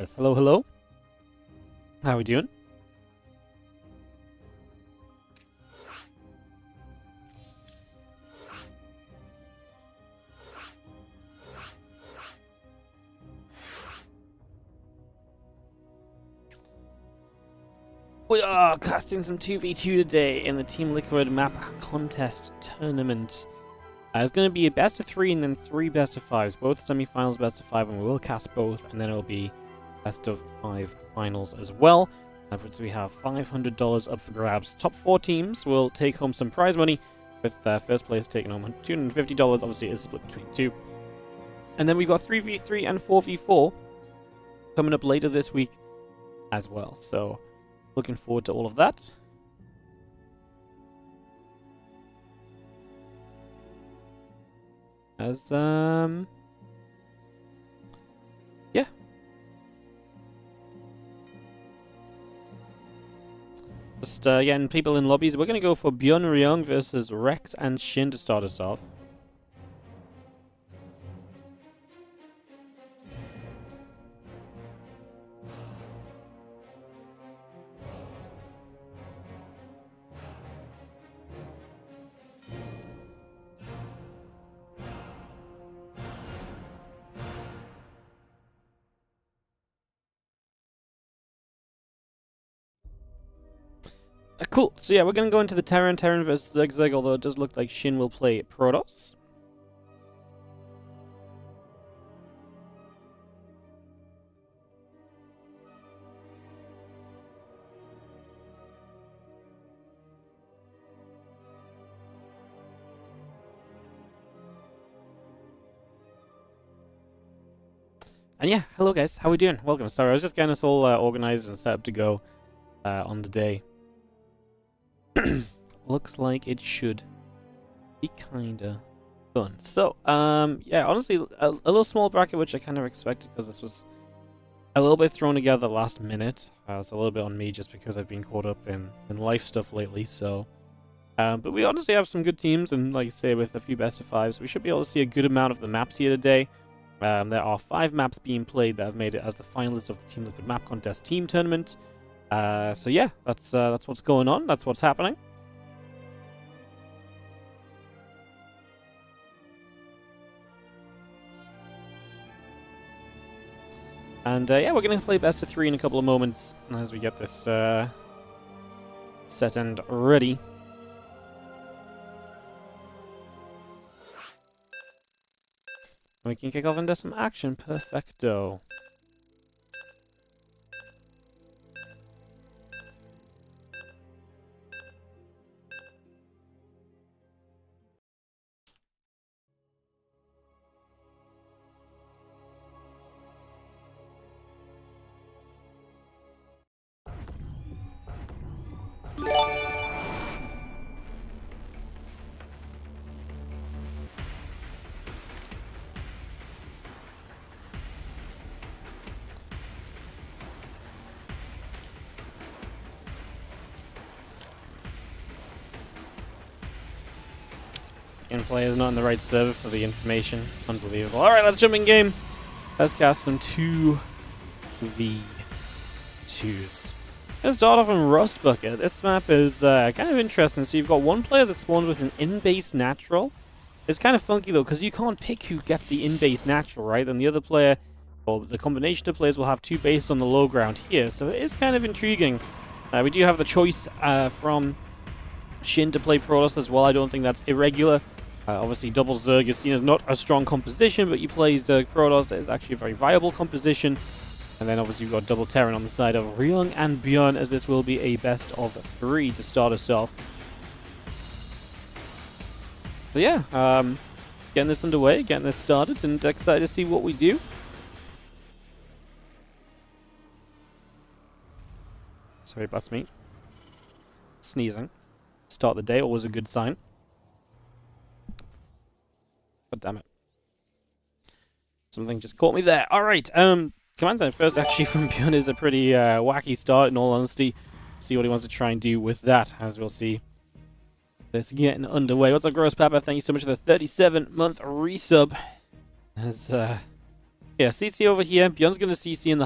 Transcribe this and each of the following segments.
Yes, hello, hello. How are we doing? We are casting some 2v2 today in the Team Liquid map contest tournament. It's going to be a best of 3 and then 3 best of 5s. Both semi-finals best of 5, and we will cast both, and then it'll be best of 5 finals as well. So we have $500 up for grabs. Top 4 teams will take home some prize money, with first place taking home $250. Obviously, it is split between 2. And then we've got 3v3 and 4v4 coming up later this week as well. So, looking forward to all of that. As, yeah. Just getting people in lobbies. We're going to go for ByuN versus Rex and Shin to start us off. Cool. So yeah, we're going to go into the Terran versus Zigzag, although it does look like Shin will play Protoss. And yeah, hello guys, how we doing? Welcome. Sorry, I was just getting us all organized and set up to go on the day. Looks like it should be kinda fun. So, yeah, honestly, a little small bracket, which I kind of expected because this was a little bit thrown together last minute. It's a little bit on me just because I've been caught up in life stuff lately. So, but we honestly have some good teams, and like I say, with a few best of 5s, we should be able to see a good amount of the maps here today. There are 5 maps being played that have made it as the finalists of the Team Liquid Map Contest team tournament. So yeah, that's what's going on. That's what's happening. And yeah, we're going to play best of 3 in a couple of moments as we get this set and ready. We can kick off into some action. Perfecto. Gameplay is not in the right server for the information. Unbelievable. Alright, let's jump in game. Let's cast some 2v2s. Let's start off in Rust Bucket. This map is kind of interesting. So you've got one player that spawns with an in-base natural. It's kind of funky though, because you can't pick who gets the in-base natural, right? And the other player, or the combination of players, will have 2 bases on the low ground here. So it is kind of intriguing. We do have the choice from Shin to play Protoss as well. I don't think that's irregular. Obviously, double Zerg is seen as not a strong composition, but you play Zerg Protoss. It's actually a very viable composition. And then obviously you've got double Terran on the side of Ryung and ByuN, as this will be a best of 3 to start us off. So yeah, getting this underway, getting this started, and excited to see what we do. Sorry, that's me. Sneezing. Start the day, always a good sign. God damn it. Something just caught me there. Alright, command zone first actually from ByuN is a pretty wacky start, in all honesty. See what he wants to try and do with that, as we'll see. This getting underway. What's up, Gross Papa? Thank you so much for the 37-month resub. As, yeah, Yeah, CC over here. ByuN's going to CC in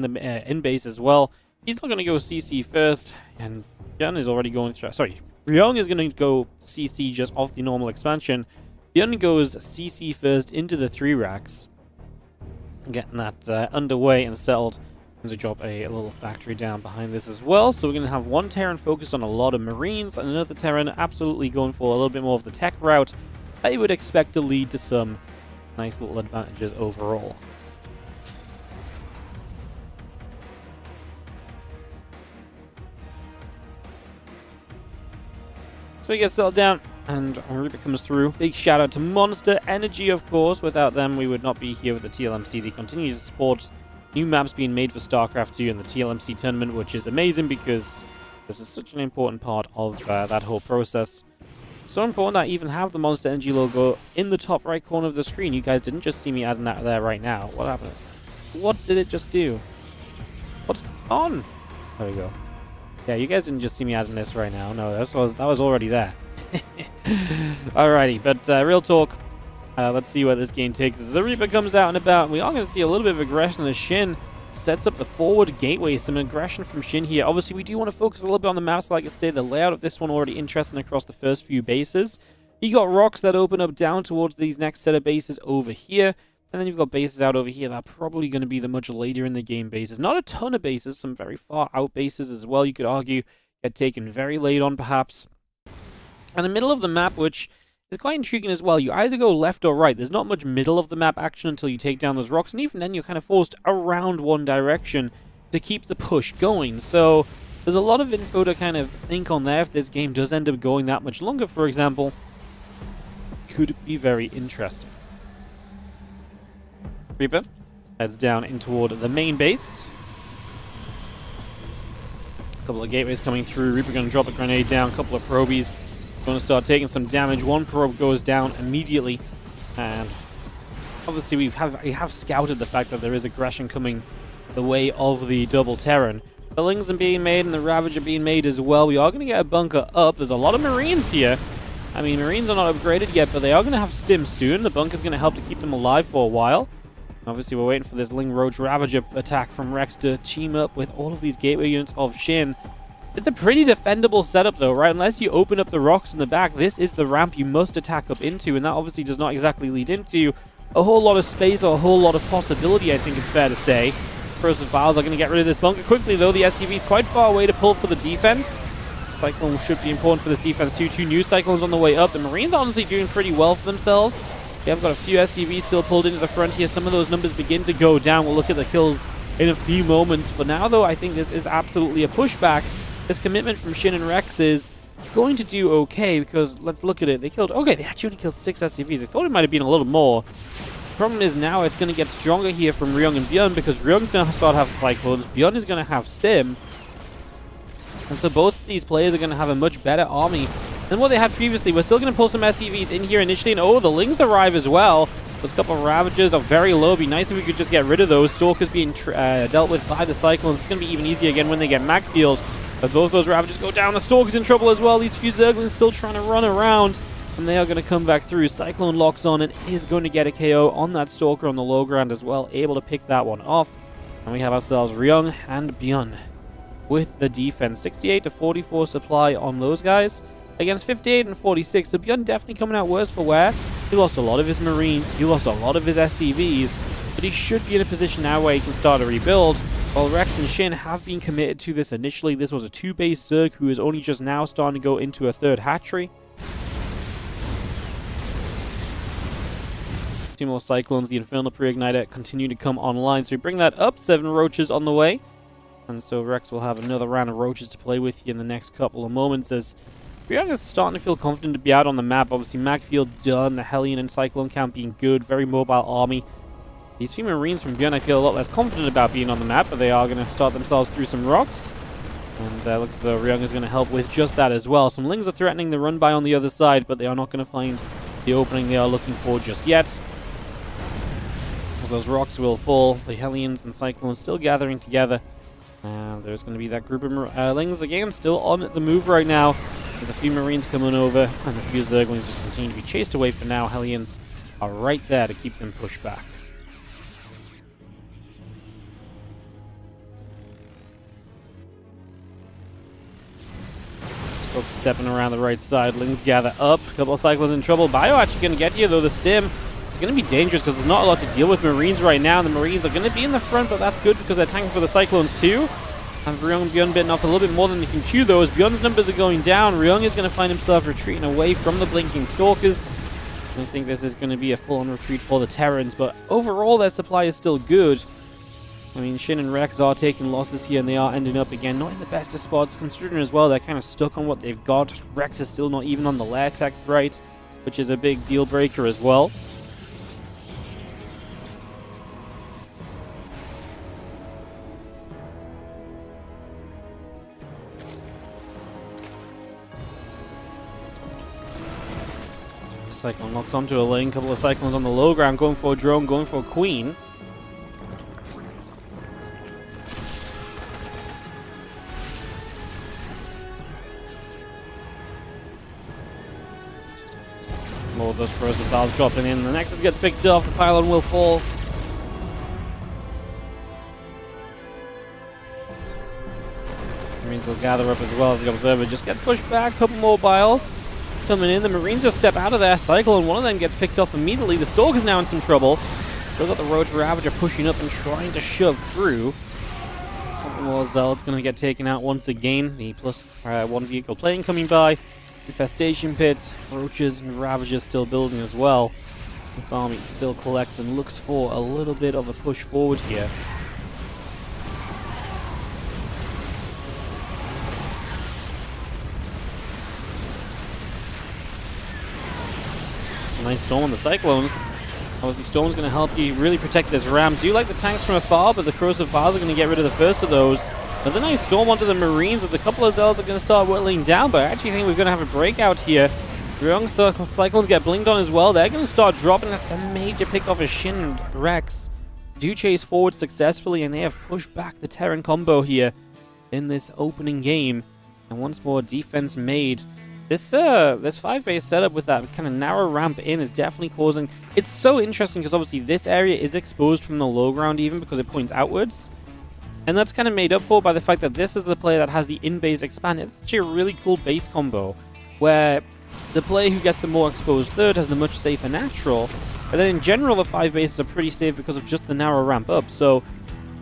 the in base as well. He's not going to go CC first, and ByuN is already going through. Sorry, ByuN is going to go CC just off the normal expansion. ByuN goes CC first into the 3 racks, getting that underway and settled. Going to drop a little factory down behind this as well. So we're going to have one Terran focused on a lot of Marines, and another Terran absolutely going for a little bit more of the tech route that you would expect to lead to some nice little advantages overall. So he gets settled down, and Reaper comes through. Big shout out to Monster Energy, of course. Without them, we would not be here with the TLMC. They continue to support new maps being made for StarCraft 2 and the TLMC tournament, which is amazing because this is such an important part of that whole process. So important that I even have the Monster Energy logo in the top right corner of the screen. You guys didn't just see me adding that there right now. What happened? What did it just do? What's on? There we go. Yeah, you guys didn't just see me adding this right now. No, that was already there. Alrighty, but real talk. Let's see where this game takes us. As the Reaper comes out and about, we are going to see a little bit of aggression as Shin sets up the forward gateway. Some aggression from Shin here. Obviously, we do want to focus a little bit on the maps. Like I said, the layout of this one already interesting across the first few bases. You got rocks that open up down towards these next set of bases over here. And then you've got bases out over here that are probably going to be the much later in the game bases. Not a ton of bases, some very far out bases as well, you could argue, get taken very late on perhaps. And the middle of the map, which is quite intriguing as well, you either go left or right. There's not much middle of the map action until you take down those rocks, and even then you're kind of forced around one direction to keep the push going. So there's a lot of info to kind of think on there if this game does end up going that much longer, for example. Could be very interesting. Reaper heads down in toward the main base. A couple of gateways coming through. Reaper going to drop a grenade down. A couple of probies going to start taking some damage. One probe goes down immediately. And obviously we have scouted the fact that there is aggression coming the way of the double Terran. The Lings are being made and the Ravage are being made as well. We are going to get a bunker up. There's a lot of Marines here. I mean, Marines are not upgraded yet, but they are going to have stim soon. The bunker's going to help to keep them alive for a while. Obviously, we're waiting for this Ling Roach Ravager attack from Rex to team up with all of these gateway units of Shin. It's a pretty defendable setup, though, right? Unless you open up the rocks in the back, this is the ramp you must attack up into, and that obviously does not exactly lead into a whole lot of space or a whole lot of possibility, I think it's fair to say. Explosive Files are going to get rid of this bunker quickly, though. The SCV is quite far away to pull for the defense. Cyclone should be important for this defense, too. 2 new Cyclones on the way up. The Marines are honestly doing pretty well for themselves. We have got a few SCVs still pulled into the front here. Some of those numbers begin to go down. We'll look at the kills in a few moments. For now, though, I think this is absolutely a pushback. This commitment from Shin and Rex is going to do okay, because let's look at it. They actually only killed 6 SCVs. I thought it might have been a little more. The problem is now it's going to get stronger here from Ryung and ByuN, because Ryung's going to start to have Cyclones. ByuN is going to have Stim. And so both of these players are going to have a much better army than what they had previously. We're still going to pull some SCVs in here initially. And oh, the Lings arrive as well. Those couple of Ravagers are very low. It'd be nice if we could just get rid of those. Stalkers being dealt with by the Cyclones. It's going to be even easier again when they get Macfield. But both those Ravagers go down. The Stalker's in trouble as well. These few Zerglings still trying to run around. And they are going to come back through. Cyclone locks on and is going to get a KO on that Stalker on the low ground as well. Able to pick that one off. And we have ourselves Ryung and ByuN with the defense. 68 to 44 supply on those guys against 58 and 46. So ByuN definitely coming out worse for wear. He lost a lot of his Marines. He lost a lot of his SCVs. But he should be in a position now where he can start to rebuild. While Rex and Shin have been committed to this initially. This was a 2-base Zerg who is only just now starting to go into a 3rd hatchery. 2 more Cyclones. The Infernal Pre-Igniter continue to come online. So we bring that up. 7 Roaches on the way. And so Rex will have another round of Roaches to play with you in the next couple of moments as ByuN is starting to feel confident to be out on the map. Obviously, Macfield done, the Hellion and Cyclone count being good, very mobile army. These few Marines from ByuN I feel a lot less confident about being on the map, but they are going to start themselves through some rocks. And looks as though Ryung is going to help with just that as well. Some Lings are threatening the run by on the other side, but they are not going to find the opening they are looking for just yet. Those rocks will fall. The Hellions and Cyclones still gathering together. There's going to be that group of Lings again, still on the move right now. There's a few Marines coming over, and a few Zerglings just continue to be chased away for now. Hellions are right there to keep them pushed back. stepping around the right side. Lings gather up. A couple of Cyclones in trouble. ByuN actually going to get here, though. The stim. It's going to be dangerous because there's not a lot to deal with Marines right now. The Marines are going to be in the front, but that's good because they're tanking for the Cyclones too. And ByuN bitten off a little bit more than they can chew, though. As ByuN's numbers are going down, Ryung is going to find himself retreating away from the blinking Stalkers. I think this is going to be a full-on retreat for the Terrans, but overall their supply is still good. I mean, Shin and Rex are taking losses here, and they are ending up, again, not in the best of spots, considering as well they're kind of stuck on what they've got. Rex is still not even on the lair tech right, which is a big deal breaker as well. Cyclone locks onto a lane, couple of Cyclones on the low ground, going for a drone, going for a queen. More of those corrosive valves dropping in. The Nexus gets picked off, the pylon will fall. Marines will gather up as well as the Observer just gets pushed back, a couple more biles coming in. The Marines just step out of their cycle, and one of them gets picked off immediately. The Stalker's now in some trouble. Still got the Roach Ravager pushing up and trying to shove through. Couple more Zealots going to get taken out once again. The plus one vehicle plane coming by. Infestation pits, Roaches and Ravagers still building as well. This army still collects and looks for a little bit of a push forward here. Nice storm on the Cyclones. Obviously, Storm's going to help you really protect this ramp. Do like the tanks from afar, but the corrosive bars are going to get rid of the first of those. Another nice storm onto the Marines as a couple of Zealots are going to start whittling down, but I actually think we're going to have a breakout here. Young Cyclones get blinked on as well. They're going to start dropping. That's a major pick off of Shin and Rex. Do chase forward successfully, and they have pushed back the Terran combo here in this opening game. And once more, defense made. This 5-base setup with that kind of narrow ramp in is definitely causing... It's so interesting because obviously this area is exposed from the low ground even because it points outwards. And that's kind of made up for by the fact that this is the player that has the in-base expand. It's actually a really cool base combo where the player who gets the more exposed third has the much safer natural. But then in general, the 5 bases are pretty safe because of just the narrow ramp up. So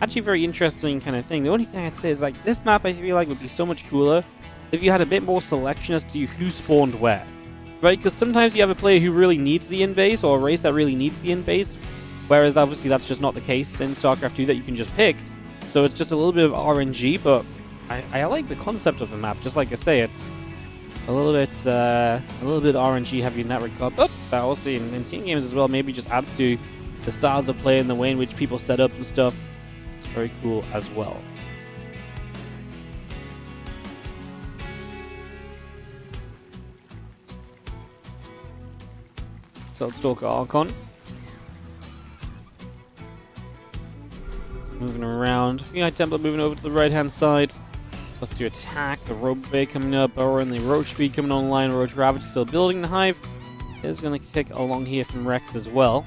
actually very interesting kind of thing. The only thing I'd say is like this map I feel like would be so much cooler if you had a bit more selection as to who spawned where, right? Because sometimes you have a player who really needs the in-base or a race that really needs the in-base, whereas obviously that's just not the case in StarCraft 2 that you can just pick. So it's just a little bit of RNG, but I like the concept of the map. Just like I say, it's a little bit RNG heavy in that regard. But also in team games as well, maybe just adds to the styles of play and the way in which people set up and stuff. It's very cool as well. Stalker Archon. Moving around. The Templar moving over to the right-hand side. Plus to attack. The Rope Bay coming up. Or in the Roach Speed coming online. Roach Ravage still building the hive. Is going to kick along here from Rex as well.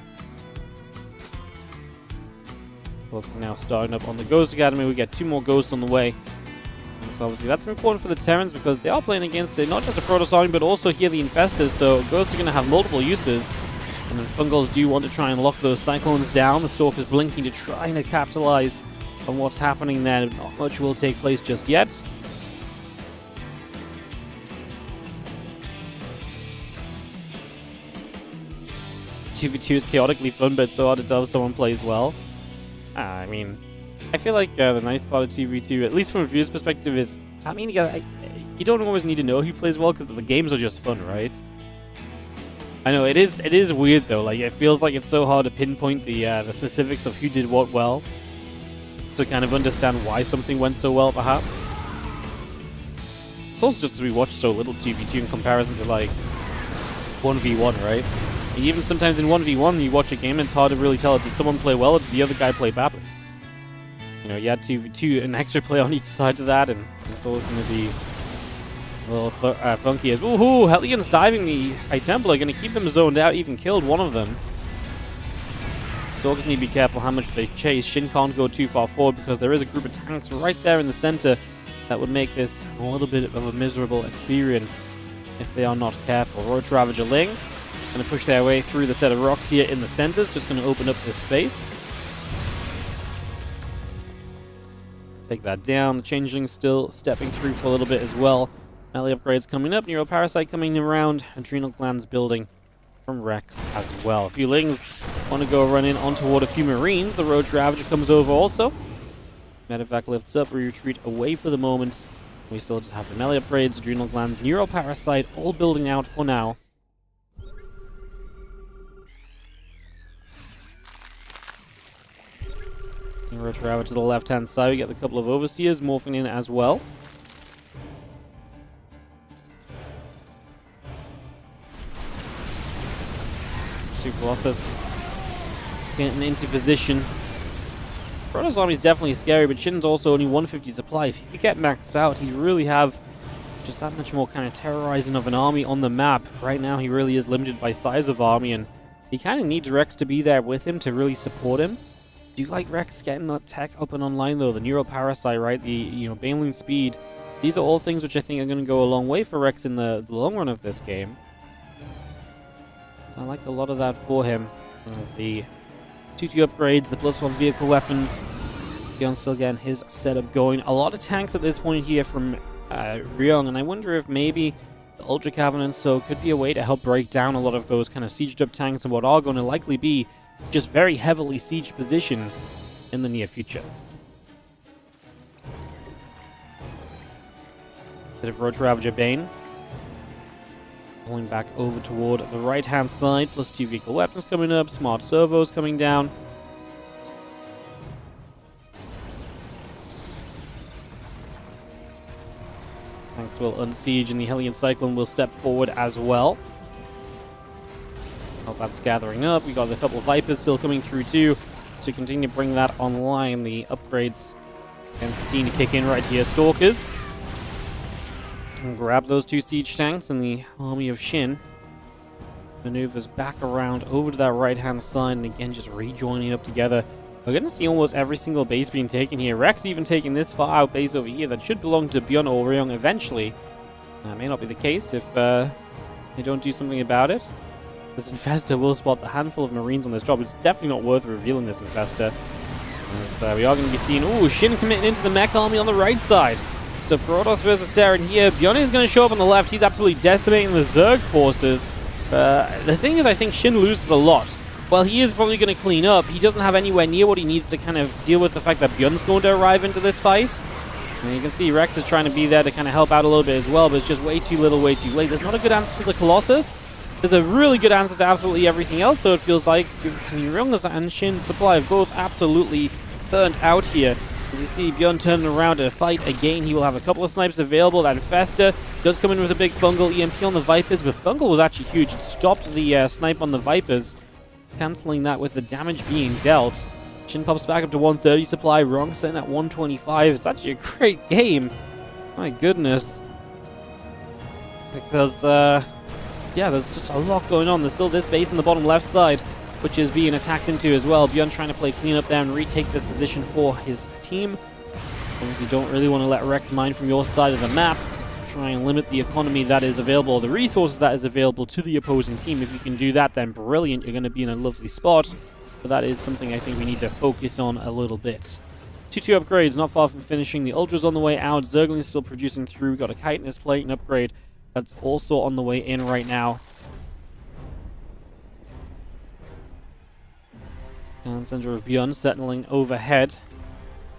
Both now starting up on the Ghost Academy. We get 2 more Ghosts on the way. And so obviously that's important for the Terrans because they are playing against it, not just a Protoss army, but also here the Infestors. So Ghosts are going to have multiple uses. And the Fungals do want to try and lock those Cyclones down. The Stalker's blinking to try and capitalize on what's happening there. Not much will take place just yet. TV2 is chaotically fun, but it's so hard to tell if someone plays well. I mean, I feel like the nice part of TV2, at least from a viewer's perspective, is, I mean, you don't always need to know who plays well because the games are just fun, right? I know it is weird though. Like it feels like it's so hard to pinpoint the specifics of who did what well, to kind of understand why something went so well, perhaps. It's also just because we watch so little TV2 in comparison to like 1v1, right? Even sometimes in 1v1, you watch a game and it's hard to really tell, did someone play well or did the other guy play badly? You know, you had 2v2, an extra play on each side of that, and it's always going to be a little funky as well. Woohoo! Hellions diving the High Templar, going to keep them zoned out, even killed one of them. Stalkers need to be careful how much they chase. Shin can't go too far forward because there is a group of tanks right there in the center that would make this a little bit of a miserable experience if they are not careful. Roach Ravager Ling going to push their way through the set of rocks here in the centers, just going to open up this space. Take that down. The Changeling still stepping through for a little bit as well. Melee upgrades coming up. Neuroparasite coming around. Adrenal Glands building from Rex as well. A few Lings want to go run in on toward a few Marines. The Roach Ravager comes over also. Medevac lifts up. We retreat away for the moment. We still just have the melee upgrades, Adrenal Glands, Neuroparasite, all building out for now. Roach Ravager to the left-hand side. We get the couple of Overseers morphing in as well. Colossus getting into position. Protoss army is definitely scary, but Shin's also only 150 supply. If he get maxed out, he really have just that much more kind of terrorizing of an army on the map. Right now, he really is limited by size of army, and he kind of needs Rex to be there with him to really support him. Do you like Rex getting that tech up and online, though? The Neuroparasite, right? The, Baneling speed. These are all things which I think are going to go a long way for Rex in the long run of this game. I like a lot of that for him. As the 2-2 upgrades, the +1 vehicle weapons. ByuN still getting his setup going. A lot of tanks at this point here from ByuN, and I wonder if maybe the Ultra Cavalry could be a way to help break down a lot of those kind of sieged up tanks and what are going to likely be just very heavily sieged positions in the near future. Bit of Roach Ravager Bane. Pulling back over toward the right-hand side. +2 vehicle weapons coming up. Smart servos coming down. Tanks will unsiege, and the Hellion Cyclone will step forward as well. While that's gathering up, we got a couple of Vipers still coming through too. So continue to bring that online. The upgrades can continue to kick in right here. Stalkers. And grab those 2 siege tanks, and the army of Shin maneuvers back around over to that right-hand side, and again just rejoining up together. We're going to see almost every single base being taken here. Rex even taking this far out base over here that should belong to ByuN or Ryung eventually. That may not be the case if they don't do something about it. This Infestor will spot the handful of Marines on this job. It's definitely not worth revealing this Infestor. As we are going to be seeing, Shin committing into the mech army on the right side. So Protoss versus Terran here. ByuN is going to show up on the left. He's absolutely decimating the Zerg forces. The thing is, I think Shin loses a lot. While he is probably going to clean up, he doesn't have anywhere near what he needs to kind of deal with the fact that ByuN's going to arrive into this fight. And you can see Rex is trying to be there to kind of help out a little bit as well, but it's just way too little, way too late. There's not a good answer to the Colossus. There's a really good answer to absolutely everything else, though, it feels like. I mean, Ryung and Shin's supply of both absolutely burnt out here. As you see ByuN turning around to fight again, he will have a couple of snipes available. That Infestor does come in with a big Fungal EMP on the Vipers, but Fungal was actually huge. It stopped the snipe on the Vipers, cancelling that with the damage being dealt. Shin pops back up to 130 supply, Ryung sitting at 125. It's actually a great game. My goodness. Because, yeah, there's just a lot going on. There's still this base in the bottom left side, which is being attacked into as well. ByuN trying to play clean up there and retake this position for his team. Because you don't really want to let Rex mine from your side of the map. Try and limit the economy that is available, the resources that is available to the opposing team. If you can do that, then brilliant. You're going to be in a lovely spot. But that is something I think we need to focus on a little bit. 2-2 upgrades, not far from finishing. The Ultra's on the way out. Zergling's still producing through. We've got a Chitinous Plate, an upgrade that's also on the way in right now. And center of ByuN settling overhead.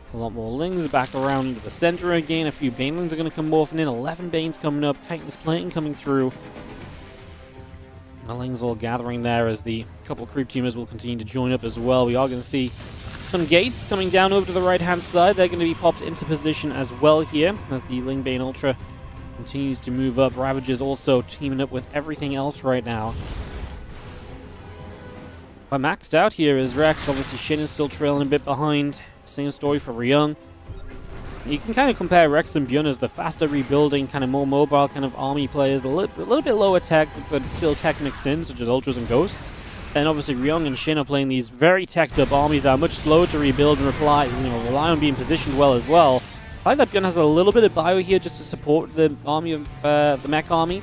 It's a lot more Lings back around into the center again. A few Banelings are going to come morphing in. 11 Banes coming up. Chitinous Plating coming through. The Lings all gathering there as the couple of creep teamers will continue to join up as well. We are going to see some gates coming down over to the right-hand side. They're going to be popped into position as well here as the Ling Bane Ultra continues to move up. Ravagers also teaming up with everything else right now. But maxed out here is Rex. Obviously, Shin is still trailing a bit behind. Same story for Ryung. You can kind of compare Rex and ByuN as the faster rebuilding, kind of more mobile kind of army players. A little bit lower tech, but still tech mixed in, such as Ultras and Ghosts. And obviously, Ryung and Shin are playing these very teched up armies that are much slower to rebuild and rely on being positioned well as well. I like that ByuN has a little bit of bio here just to support the army of the mech army,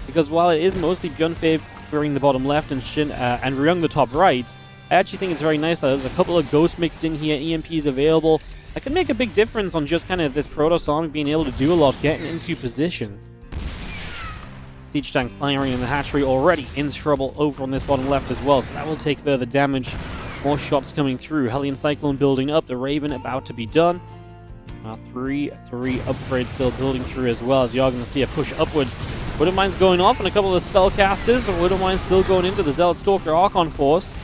because while it is mostly ByuN favoring the bottom left and Ryung the top right, I actually think it's very nice that there's a couple of ghosts mixed in here, EMPs available. That can make a big difference on just kind of this Protoss army being able to do a lot, getting into position. Siege tank firing in the hatchery, already in trouble over on this bottom left as well, so that will take further damage. More shots coming through. Hellion Cyclone building up, the Raven about to be done. 3 upgrades still building through as well, as you are going to see a push upwards. Wouldn't Mind's going off on a couple of the spellcasters, or Wouldn't Mind still going into the Zealot Stalker Archon Force.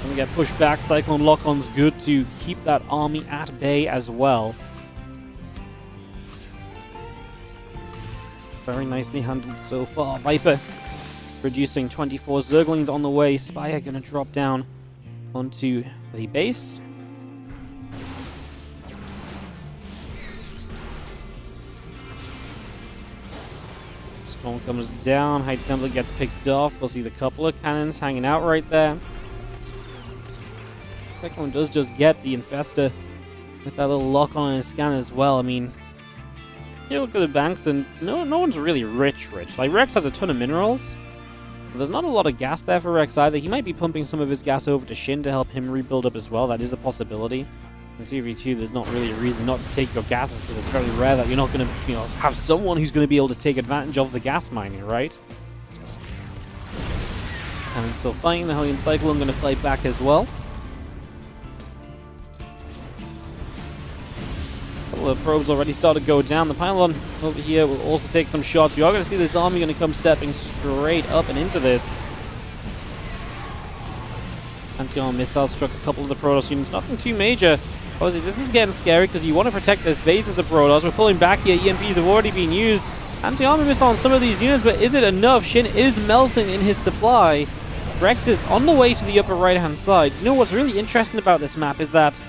Gonna get pushed back. Cyclone Lock-on's good to keep that army at bay as well. Very nicely handled so far. Viper reducing 24 Zerglings on the way. Spire gonna drop down onto the base. Storm comes down. High Templar gets picked off. We'll see the couple of cannons hanging out right there. Cyclone does just get the Infestor with that little lock on his scan as well. I mean, you look at the banks and no one's really rich. Like, Rex has a ton of minerals, but there's not a lot of gas there for Rex either. He might be pumping some of his gas over to Shin to help him rebuild up as well. That is a possibility. In 2v2, there's not really a reason not to take your gases, because it's very rare that you're not going to, have someone who's going to be able to take advantage of the gas mining, right? And still fighting. The Hellion Cyclone going to fly back as well. The probes already started to go down. The pylon over here will also take some shots. We are going to see this army going to come stepping straight up and into this. Anti-armor missile struck a couple of the Protoss units. Nothing too major. Obviously, this is getting scary because you want to protect this base as the Protoss. We're pulling back here. EMPs have already been used. Anti-armor missile on some of these units, but is it enough? Shin is melting in his supply. Rex is on the way to the upper right-hand side. You know what's really interesting about this map is that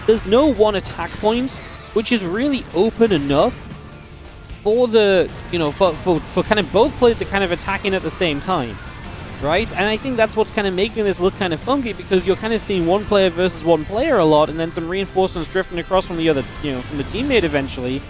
there's no one attack point, which is really open enough for the, for kind of both players to kind of attacking at the same time, right? And I think that's what's kind of making this look kind of funky, because you're kind of seeing one player versus one player a lot, and then some reinforcements drifting across from the other, from the teammate eventually.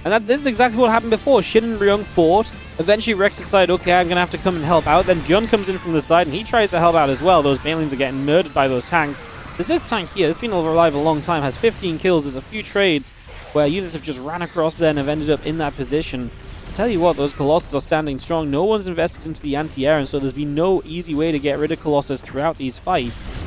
And this is exactly what happened before. Shin and Ryung fought. Eventually Rex decided, okay, I'm going to have to come and help out. Then ByuN comes in from the side, and he tries to help out as well. Those Banelings are getting murdered by those tanks. Because this tank here, it's been alive a long time, has 15 kills. There's a few trades where units have just ran across there and have ended up in that position. I tell you what, those Colossus are standing strong. No one's invested into the anti-air, and so there's been no easy way to get rid of Colossus throughout these fights.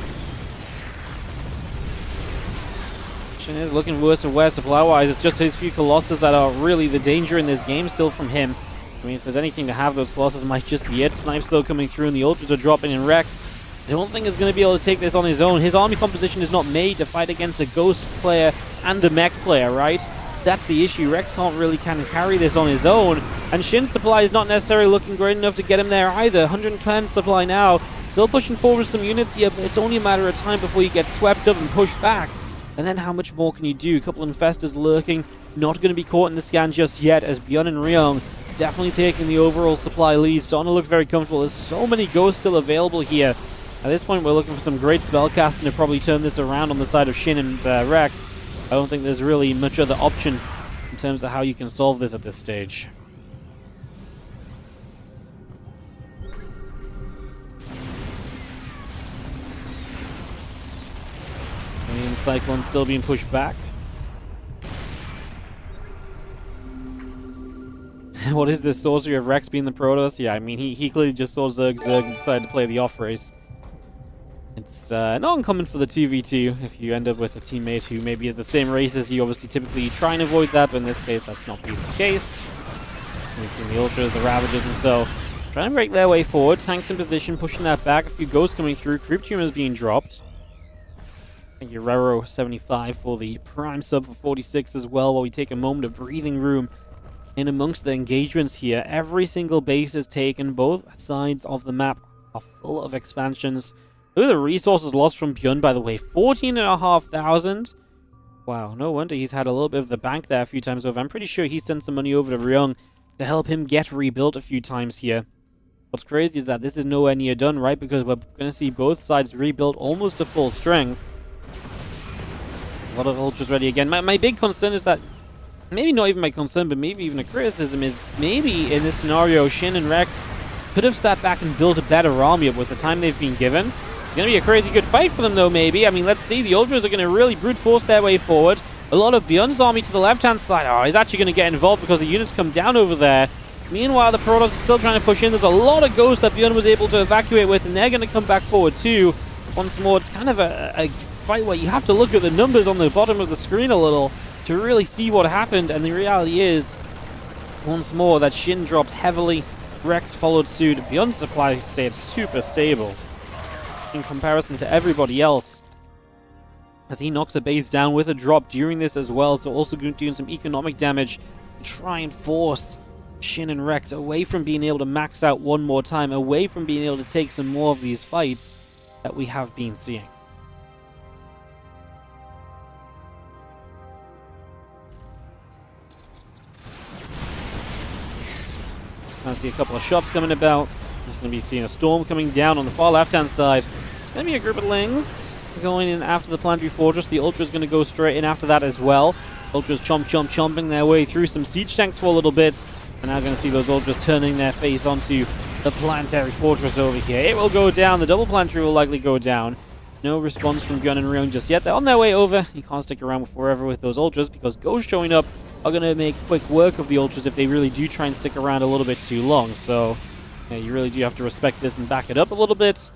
Shin is looking worse and worse supply-wise. It's just his few Colossus that are really the danger in this game still from him. I mean, if there's anything to have, those Colossus might just be it. Snipes still coming through, and the Ultras are dropping in Rex. I don't think he's going to be able to take this on his own. His army composition is not made to fight against a Ghost player and a Mech player, right? That's the issue. Rex can't really kind of carry this on his own. And Shin's supply is not necessarily looking great enough to get him there either. 110 supply now. Still pushing forward some units here, but it's only a matter of time before you get swept up and pushed back. And then how much more can you do? A couple of Infestors lurking. Not going to be caught in the scan just yet, as ByuN and Ryung definitely taking the overall supply lead. Starting to look very comfortable. There's so many Ghosts still available here. At this point, we're looking for some great spellcasting to probably turn this around on the side of Shin and Rex. I don't think there's really much other option in terms of how you can solve this at this stage. And Cyclone still being pushed back. What is this sorcery of Rex being the Protoss? Yeah, I mean, he clearly just saw Zerg and decided to play the off race. It's not uncommon for the 2v2 if you end up with a teammate who maybe is the same race as you. Obviously, typically you try and avoid that, but in this case, that's not being the case. So we've seen the Ultras, the Ravagers, and so trying to break their way forward. Tanks in position, pushing that back. A few Ghosts coming through. Creep Tumors being dropped. Thank you, Rero75 for the Prime sub for 46 as well, while we take a moment of breathing room in amongst the engagements here. Every single base is taken. Both sides of the map are full of expansions. Look at the resources lost from ByuN, by the way. 14,500. Wow, no wonder he's had a little bit of the bank there a few times over. I'm pretty sure he sent some money over to Ryung to help him get rebuilt a few times here. What's crazy is that this is nowhere near done, right? Because we're going to see both sides rebuilt almost to full strength. A lot of Ultras ready again. My big concern is that maybe not even my concern, but maybe even a criticism, is maybe in this scenario, Shin and Rex could have sat back and built a better army up with the time they've been given. It's going to be a crazy good fight for them, though, maybe. I mean, let's see. The Ultras are going to really brute force their way forward. A lot of ByuN's army to the left-hand side. Oh, he's actually going to get involved because the units come down over there. Meanwhile, the Protoss are still trying to push in. There's a lot of ghosts that ByuN was able to evacuate with, and they're going to come back forward, too. Once more, it's kind of a fight where you have to look at the numbers on the bottom of the screen a little to really see what happened. And the reality is, once more, that Shin drops heavily. Rex followed suit. ByuN's supply stayed super stable in comparison to everybody else, as he knocks a base down with a drop during this as well. So also doing some economic damage to try and force Shin and Rex away from being able to max out one more time, away from being able to take some more of these fights that we have been seeing. I see a couple of shots coming about. There's going to be seeing a storm coming down on the far left-hand side. It's going to be a group of Lings going in after the Planetary Fortress. The Ultra's going to go straight in after that as well. Ultras chomping their way through some siege tanks for a little bit. And now going to see those Ultras turning their face onto the Planetary Fortress over here. It will go down. The double Planetary will likely go down. No response from ByuN and ryung just yet. They're on their way over. You can't stick around forever with those Ultras, because Ghosts showing up are going to make quick work of the Ultras if they really do try and stick around a little bit too long. So yeah, you really do have to respect this and back it up a little bit.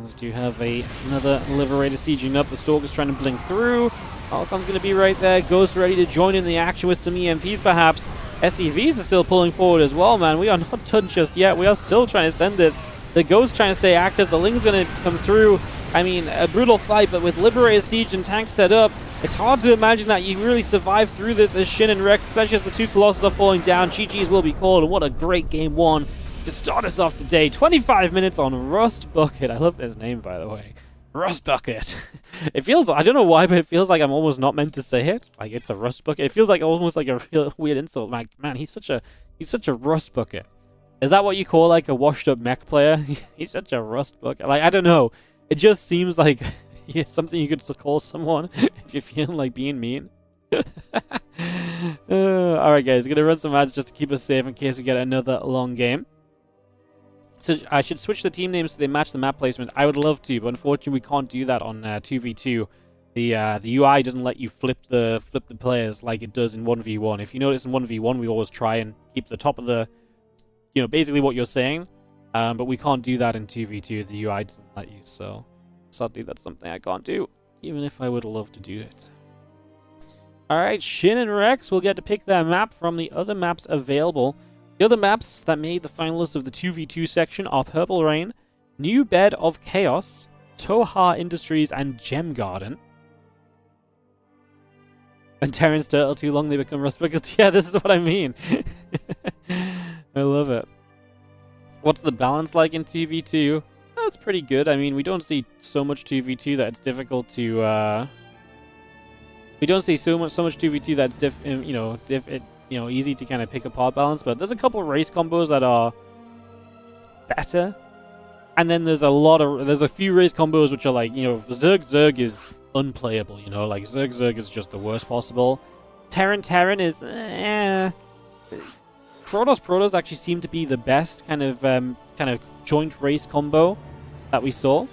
As we do have another Liberator sieging up. The Stalker's trying to blink through. Falcon's going to be right there. Ghost ready to join in the action with some EMPs perhaps. SCVs are still pulling forward as well, man. We are not done just yet. We are still trying to send this. The Ghost trying to stay active. The Ling's going to come through. I mean, a brutal fight, but with Liberator siege and tanks set up, it's hard to imagine that you really survive through this as Shin and Rex, especially as the two Colossus are falling down. GG's will be called, and what a great game one to start us off today. 25 minutes on Rust Bucket. I love his name, by the way. Rust Bucket. It feels, I don't know why, but it feels like I'm almost not meant to say it. Like, it's a Rust Bucket. It feels like almost like a real weird insult. Like, man, he's such a Rust Bucket. Is that what you call, like, a washed-up mech player? He's such a Rust Bucket. Like, I don't know. It just seems like something you could call someone if you're feeling like being mean. Alright, guys. Going to run some ads just to keep us safe in case we get another long game. So I should switch the team names so they match the map placement. I would love to, but unfortunately we can't do that on 2v2. The UI doesn't let you flip the players like it does in 1v1. If you notice in 1v1, we always try and keep the top of the, basically what you're saying. But we can't do that in 2v2. The UI doesn't let you, so sadly that's something I can't do, even if I would love to do it. Alright, Shin and Rex will get to pick their map from the other maps available. The other maps that made the finalists of the 2v2 section are Purple Rain, New Bed of Chaos, Tohar Industries, and Gem Garden. And Terran's Turtle too long, they become Rust Buckets. Yeah, this is what I mean. I love it. What's the balance like in 2v2? That's pretty good. I mean, we don't see so much 2v2 that it's difficult to... we don't see so much 2v2 that's easy to kind of pick apart balance, but there's a couple of race combos that are better. And then there's a few race combos which are like, Zerg is unplayable, like Zerg is just the worst possible. Terran is Protoss actually seem to be the best kind of joint race combo that we saw.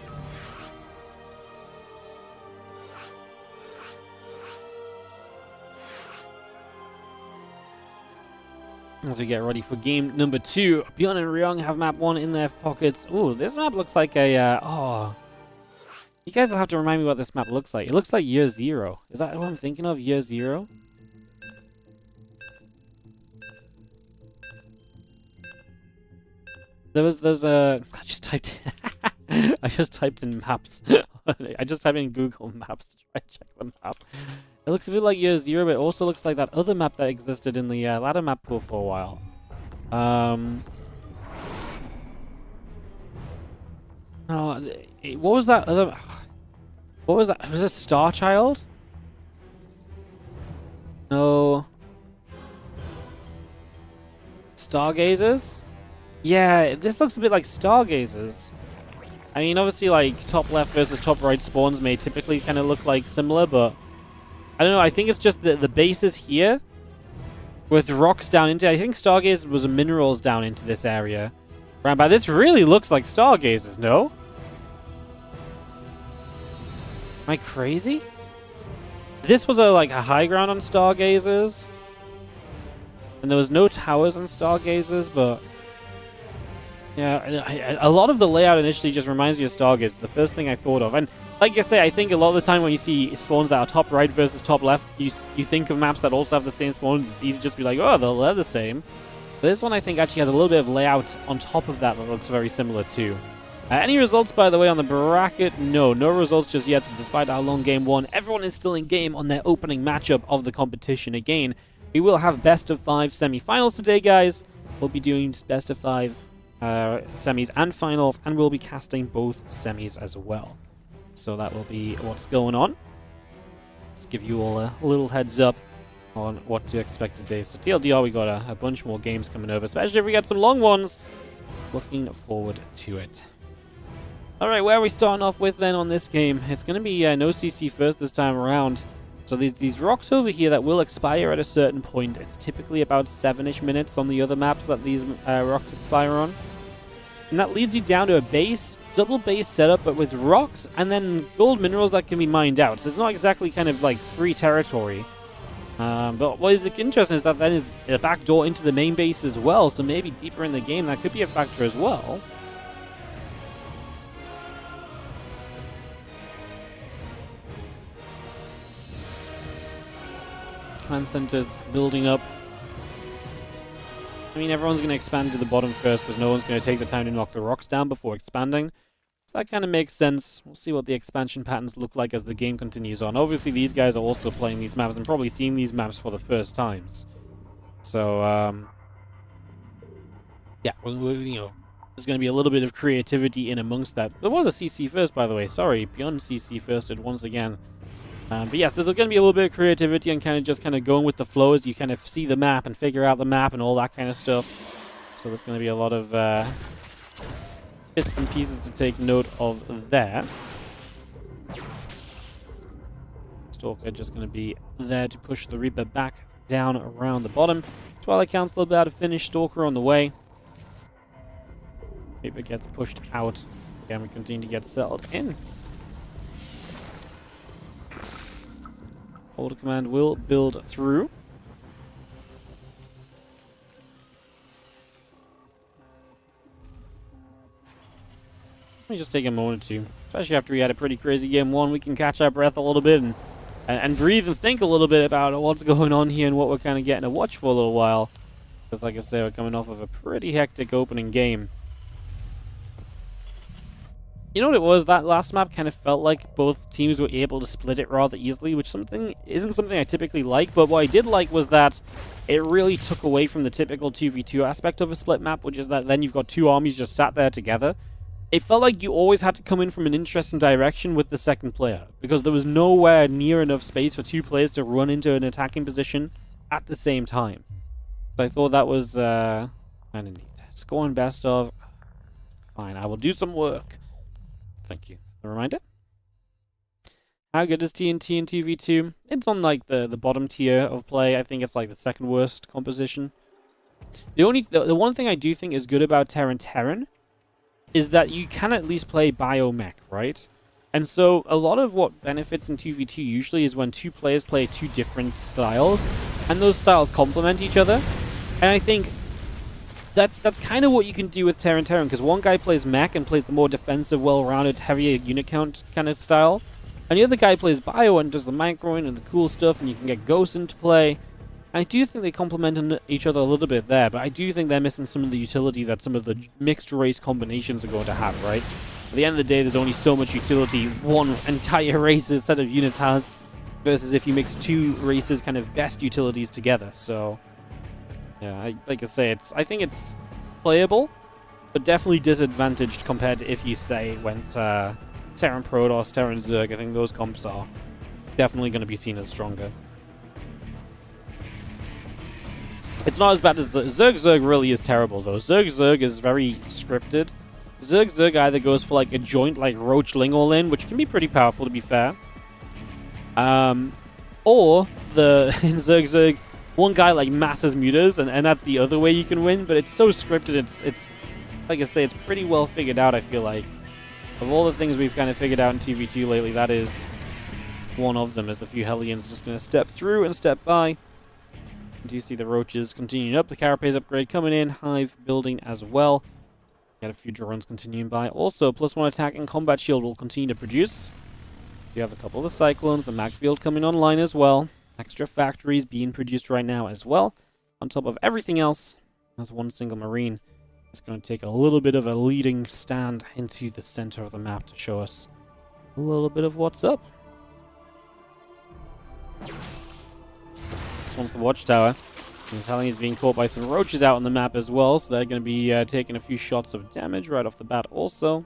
As we get ready for game number 2, ByuN and ryung have map 1 in their pockets. Ooh, this map looks like a you guys will have to remind me what this map looks like. It looks like Year Zero. Is that what I'm thinking of? Year Zero? There's a... I just typed in maps. I just typed in Google Maps to try and check the map. It looks a bit like Year Zero, but it also looks like that other map that existed in the ladder map pool for a while. What was that other... What was that? Was it Star Child? No. Stargazers? Yeah, this looks a bit like Stargazers. I mean, obviously, like, top left versus top right spawns may typically kind of look like similar, but I don't know. I think it's just the bases here with rocks down into. I think Stargazers was minerals down into this area. Right, but this really looks like Stargazers, no? Am I crazy? This was like a high ground on Stargazers, and there was no towers on Stargazers, but yeah, a lot of the layout initially just reminds me of Stargazers. The first thing I thought of, and like I say, I think a lot of the time when you see spawns that are top right versus top left, you think of maps that also have the same spawns. It's easy to just be like, oh, they're the same. But this one I think actually has a little bit of layout on top of that looks very similar too. Any results, by the way, on the bracket? No results just yet. So despite our long game one, everyone is still in game on their opening matchup of the competition. Again, we will have best of 5 semi-finals today, guys. We'll be doing best of 5 semis and finals, and we'll be casting both semis as well. So that will be what's going on. Let's give you all a little heads up on what to expect today. So TLDR, we got a bunch more games coming over, especially if we get some long ones. Looking forward to it. Alright, where are we starting off with then on this game? It's going to be no CC first this time around. So these rocks over here that will expire at a certain point. It's typically about 7-ish minutes on the other maps that these rocks expire on. And that leads you down to a base, double base setup, but with rocks and then gold minerals that can be mined out. So it's not exactly kind of like free territory. But what is interesting is that is a backdoor into the main base as well. So maybe deeper in the game, that could be a factor as well. Command centers building up. I mean, everyone's going to expand to the bottom first because no one's going to take the time to knock the rocks down before expanding. So that kind of makes sense. We'll see what the expansion patterns look like as the game continues on. Obviously, these guys are also playing these maps and probably seeing these maps for the first times. So, yeah, you know, there's going to be a little bit of creativity in amongst that. There was a CC first, by the way. Sorry, ByuN CC firsted once again. But yes, there's going to be a little bit of creativity and kind of going with the flow as you kind of see the map and figure out the map and all that kind of stuff. So there's going to be a lot of bits and pieces to take note of there. Stalker just going to be there to push the Reaper back down around the bottom. Twilight Council about to finish. Stalker on the way. Reaper gets pushed out. Again, we continue to get settled in. Order command will build through. Let me just take a moment or two. Especially after we had a pretty crazy game one, we can catch our breath a little bit and breathe and think a little bit about what's going on here and what we're kind of getting to watch for a little while. Because like I say, we're coming off of a pretty hectic opening game. You know what it was? That last map kind of felt like both teams were able to split it rather easily, which isn't something I typically like, but what I did like was that it really took away from the typical 2v2 aspect of a split map, which is that then you've got two armies just sat there together. It felt like you always had to come in from an interesting direction with the second player, because there was nowhere near enough space for two players to run into an attacking position at the same time. So I thought that was kind of neat. Scoring best of. Fine, I will do some work. Thank you. A reminder. How good is TNT in 2v2? It's on like the bottom tier of play. I think it's like the second worst composition. The one thing I do think is good about Terran is that you can at least play biomech, right? And so a lot of what benefits in 2v2 usually is when two players play two different styles, and those styles complement each other. And I think that's kind of what you can do with Terran, because one guy plays mech and plays the more defensive, well-rounded, heavier unit count kind of style, and the other guy plays bio and does the microing and the cool stuff, and you can get ghosts into play. I do think they complement each other a little bit there, but I do think they're missing some of the utility that some of the mixed race combinations are going to have, right? At the end of the day, there's only so much utility one entire race's set of units has, versus if you mix two races' kind of best utilities together, so yeah, like I say, I think it's playable, but definitely disadvantaged compared to if you, say, went Terran Protoss, Terran Zerg. I think those comps are definitely going to be seen as stronger. It's not as bad as Zerg. Zerg really is terrible, though. Zerg is very scripted. Zerg either goes for like a joint like Roach Ling all in, which can be pretty powerful to be fair. Or in Zerg one guy like masses mutas, and that's the other way you can win. But it's so scripted. It's like I say, it's pretty well figured out. I feel like of all the things we've kind of figured out in 2v2 lately, that is one of them. As the few Hellions are just going to step through and step by. Do you see the roaches continuing up? The Carapace upgrade coming in. Hive building as well. Got a few drones continuing by. Also, +1 attack and combat shield will continue to produce. You have a couple of the Cyclones, the Mag Field coming online as well. Extra factories being produced right now as well. On top of everything else, that's one single Marine. It's going to take a little bit of a leading stand into the center of the map to show us a little bit of what's up. This one's the Watchtower. And Italian is being caught by some roaches out on the map as well, so they're going to be taking a few shots of damage right off the bat also.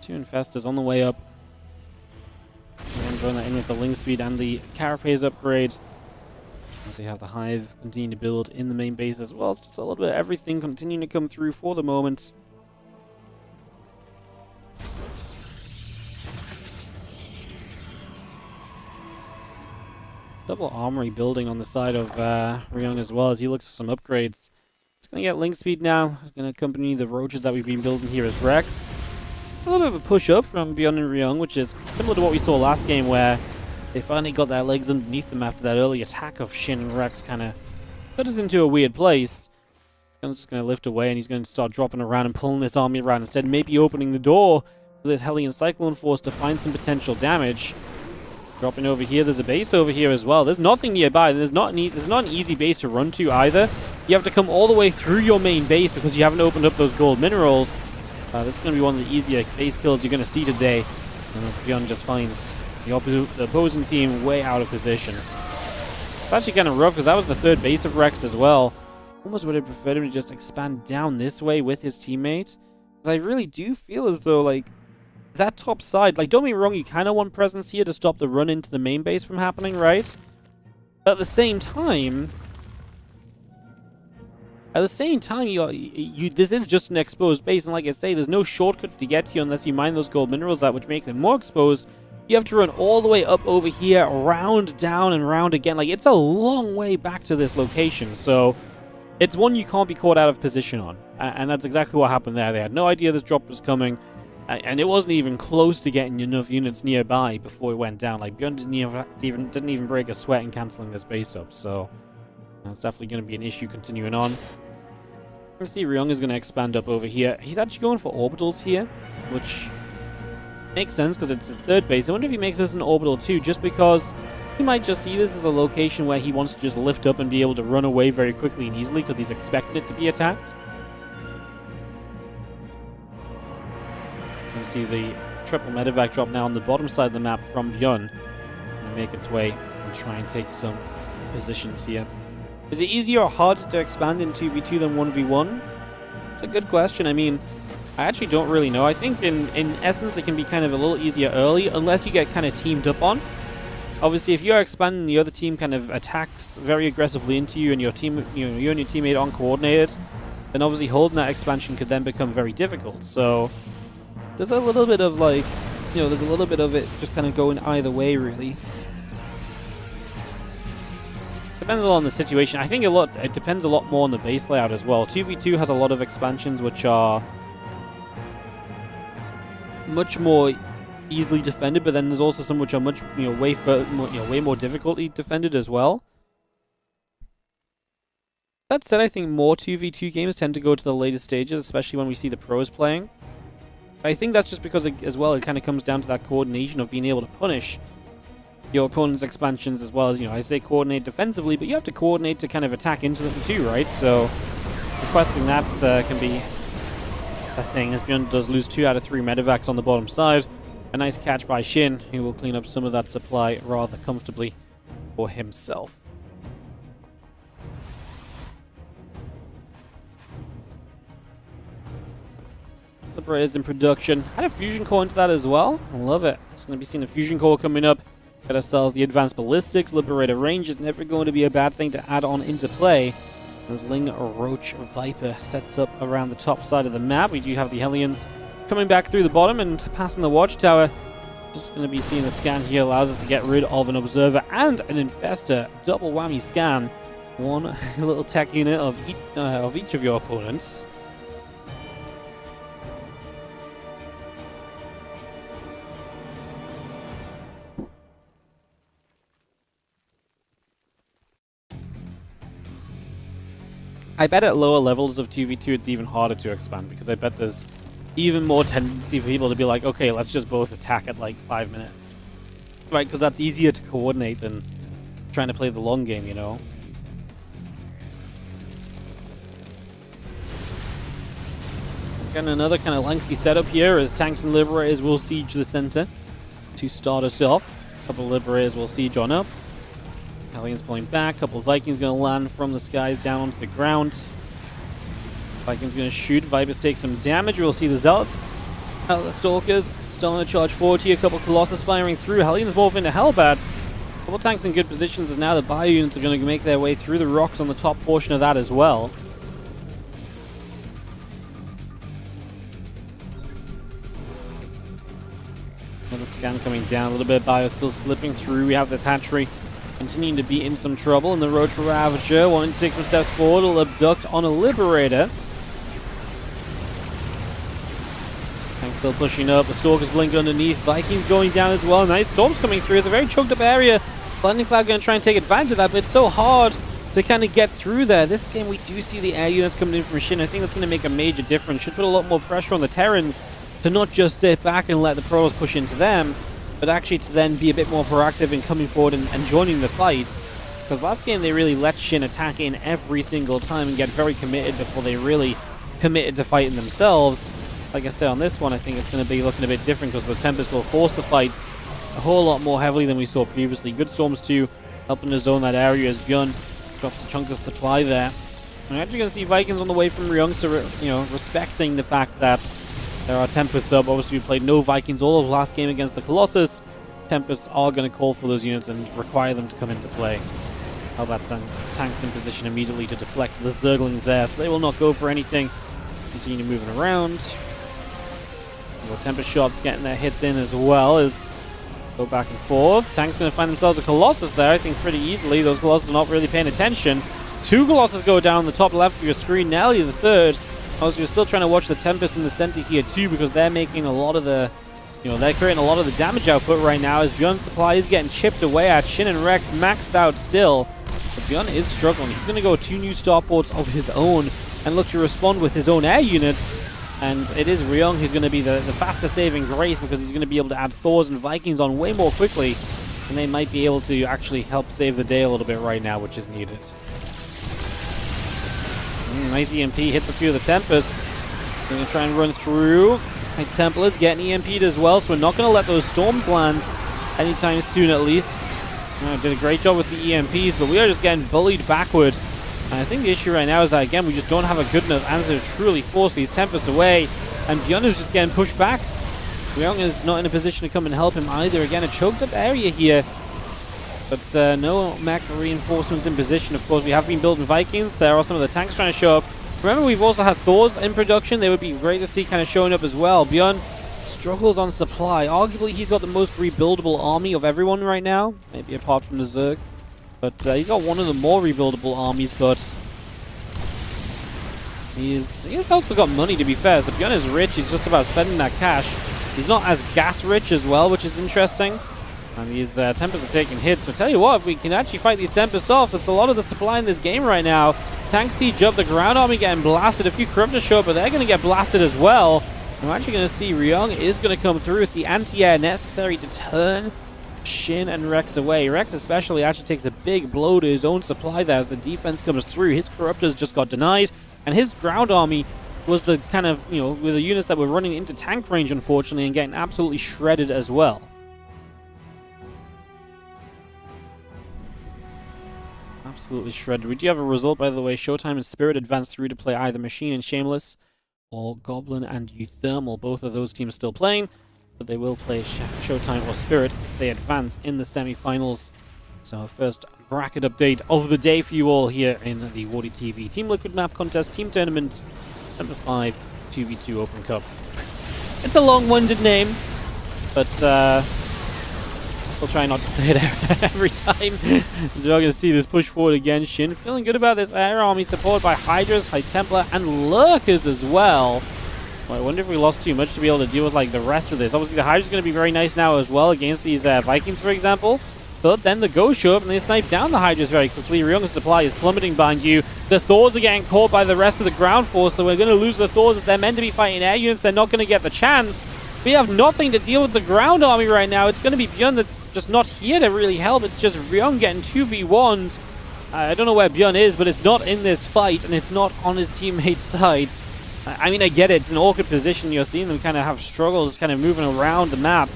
Two Infestors on the way up. And throwing that in with the Ling Speed and the Carapace upgrade. So you have the Hive continuing to build in the main base as well. It's just a little bit of everything continuing to come through for the moment. Double armory building on the side of ByuN as well as he looks for some upgrades. He's going to get Link Speed now. He's going to accompany the roaches that we've been building here as Rex. A little bit of a push up from ByuN and ByuN, which is similar to what we saw last game where they finally got their legs underneath them after that early attack of Shin and Rex kind of put us into a weird place. ByuN's just going to lift away and he's going to start dropping around and pulling this army around instead, maybe opening the door for this Hellion Cyclone Force to find some potential damage. Dropping over here, there's a base over here as well. There's nothing nearby. There's not an easy base to run to either. You have to come all the way through your main base because you haven't opened up those gold minerals. This is going to be one of the easier base kills you're going to see today. And as ByuN just finds the opposing team way out of position. It's actually kind of rough because that was the third base of Rex as well. Almost would have preferred him to just expand down this way with his teammate. Because I really do feel as though, like, that top side, like, don't get me wrong, you kind of want presence here to stop the run into the main base from happening, right? But at the same time, this is just an exposed base, and like I say, there's no shortcut to get to you unless you mine those gold minerals out, which makes it more exposed. You have to run all the way up over here, around, down, and round again. Like, it's a long way back to this location, so it's one you can't be caught out of position on. And that's exactly what happened there. They had no idea this drop was coming. And it wasn't even close to getting enough units nearby before it went down. Like, ByuN didn't even break a sweat in cancelling this base up, so that's definitely going to be an issue continuing on. Let's see, ByuN is going to expand up over here. He's actually going for orbitals here, which makes sense because it's his third base. I wonder if he makes this an orbital too, just because he might just see this as a location where he wants to just lift up and be able to run away very quickly and easily because he's expecting it to be attacked. You see the triple medevac drop now on the bottom side of the map from ByuN. And make its way and try and take some positions here. Is it easier or harder to expand in 2v2 than 1v1? It's a good question. I mean, I actually don't really know. I think in essence it can be kind of a little easier early unless you get kind of teamed up on. Obviously, if you're expanding, the other team kind of attacks very aggressively into you and your team, you and your teammate aren't coordinated, then obviously holding that expansion could then become very difficult. So there's a little bit of, like, there's a little bit of it just kind of going either way, really. Depends a lot on the situation. I think it depends a lot more on the base layout as well. 2v2 has a lot of expansions which are much more easily defended, but then there's also some which are much, way more difficultly defended as well. That said, I think more 2v2 games tend to go to the later stages, especially when we see the pros playing. I think that's just because, it kind of comes down to that coordination of being able to punish your opponent's expansions as well as, I say coordinate defensively, but you have to coordinate to kind of attack into them too, right? So requesting that can be a thing, as ByuN does lose 2 out of 3 medevacs on the bottom side. A nice catch by Shin, who will clean up some of that supply rather comfortably for himself. Liberators in production. Had a fusion core into that as well. I love it. It's going to be seeing a fusion core coming up. Got ourselves the advanced ballistics. Liberator range is never going to be a bad thing to add on into play. As Ling Roach Viper sets up around the top side of the map. We do have the Hellions coming back through the bottom and passing the watchtower. Just going to be seeing the scan here. Allows us to get rid of an observer and an infestor. Double whammy scan. One little tech unit of each of your opponents. I bet at lower levels of 2v2 it's even harder to expand, because I bet there's even more tendency for people to be like, okay, let's just both attack at like 5 minutes. Right, because that's easier to coordinate than trying to play the long game, you know? Again, another kind of lengthy setup here as tanks and liberators will siege the center to start us off. A couple of liberators will siege on up. Hellions pulling back. A couple of Vikings going to land from the skies down onto the ground. Vikings going to shoot. Vipers take some damage. We'll see the Zealots. The Stalkers still on a charge forward here. A couple of Colossus firing through. Hellions morph into Hellbats. A couple of tanks in good positions as now the ByuNs are going to make their way through the rocks on the top portion of that as well. Another scan coming down. A little bit of Bio still slipping through. We have this hatchery continuing to be in some trouble, and the Roach Ravager wanting to take some steps forward will abduct on a Liberator. Tanks still pushing up, the Stalkers blink underneath, Vikings going down as well. Nice storms coming through. It's a very choked up area. Lightning Cloud going to try and take advantage of that, but it's so hard to kind of get through there. This game we do see the air units coming in from Shin. I think that's going to make a major difference. Should put a lot more pressure on the Terrans to not just sit back and let the Protoss push into them, but actually to then be a bit more proactive in coming forward and joining the fight. Because last game they really let Shin attack in every single time and get very committed before they really committed to fighting themselves. Like I said, on this one I think it's going to be looking a bit different, because the Tempest will force the fights a whole lot more heavily than we saw previously. Good Storms too, helping to zone that area as ByuN drops a chunk of supply there. We're actually going to see Vikings on the way from Ryung, so respecting the fact that there are Tempests up. Obviously, we played no Vikings all of last game against the Colossus. Tempests are going to call for those units and require them to come into play. Hellbats and tanks in position immediately to deflect the Zerglings there, so they will not go for anything. Continue moving around. More Tempest shots getting their hits in as well as go back and forth. Tanks going to find themselves a Colossus there, I think, pretty easily. Those Colossus are not really paying attention. 2 Colossus go down on the top left of your screen. Nelly the third. Also, you're still trying to watch the Tempest in the center here too, because they're making a lot of the, they're creating a lot of the damage output right now as ByuN's supply is getting chipped away at. Shin and Rex maxed out still, but ByuN is struggling. He's going to go 2 new starports of his own and look to respond with his own air units. And it is Ryung who's going to be the faster saving grace, because he's going to be able to add Thors and Vikings on way more quickly, and they might be able to actually help save the day a little bit right now, which is needed. Nice EMP, hits a few of the Tempests. Going to try and run through. Templars getting EMP'd as well, so we're not going to let those Storms land anytime soon at least. Did a great job with the EMPs, but we are just getting bullied backwards. And I think the issue right now is that, again, we just don't have a good enough answer to truly force these Tempests away, and ByuN is just getting pushed back. Ryung is not in a position to come and help him either. Again, a choked up area here. But no mech reinforcements in position. Of course, we have been building Vikings. There are some of the tanks trying to show up. Remember, we've also had Thors in production. They would be great to see kind of showing up as well. ByuN struggles on supply. Arguably, he's got the most rebuildable army of everyone right now. Maybe apart from the Zerg. But he's got one of the more rebuildable armies, but he has also got money, to be fair. So ByuN is rich. He's just about spending that cash. He's not as gas rich as well, which is interesting. And these Tempests are taking hits. But tell you what, if we can actually fight these Tempests off, that's a lot of the supply in this game right now. Tank siege up, the ground army getting blasted. A few Corruptors show up, but they're going to get blasted as well. I'm actually going to see Ryung is going to come through with the anti-air necessary to turn Shin and Rex away. Rex especially actually takes a big blow to his own supply there as the defense comes through. His Corruptors just got denied, and his ground army was the kind of, with the units that were running into tank range, unfortunately, and getting absolutely shredded as well. Absolutely shredded. We do have a result, by the way. Showtime and Spirit advanced through to play either Machine and Shameless, or Goblin and UTHERMAL. Both of those teams still playing, but they will play Showtime or Spirit if they advance in the semi-finals. So first bracket update of the day for you all here in the WardiTV Team Liquid Map Contest Team Tournament Number 5 2v2 Open Cup. It's a long-winded name, but we'll try not to say it every time. So we're going to see this push forward again. Shin feeling good about this air army, supported by Hydras, High Templar, and Lurkers as well. Well, I wonder if we lost too much to be able to deal with like the rest of this. Obviously, the Hydra's going to be very nice now as well against these Vikings, for example. But then the Ghosts show up and they snipe down the Hydras very quickly. Ryung's supply is plummeting behind you. The Thors are getting caught by the rest of the ground force, so we're going to lose the Thors as they're meant to be fighting air units. They're not going to get the chance. We have nothing to deal with the ground army right now. It's going to be ByuN that's just not here to really help. It's just Ryung getting 2v1'd. I don't know where ByuN is, but it's not in this fight, and it's not on his teammate's side. I mean, I get it. It's an awkward position. You're seeing them kind of have struggles kind of moving around the map.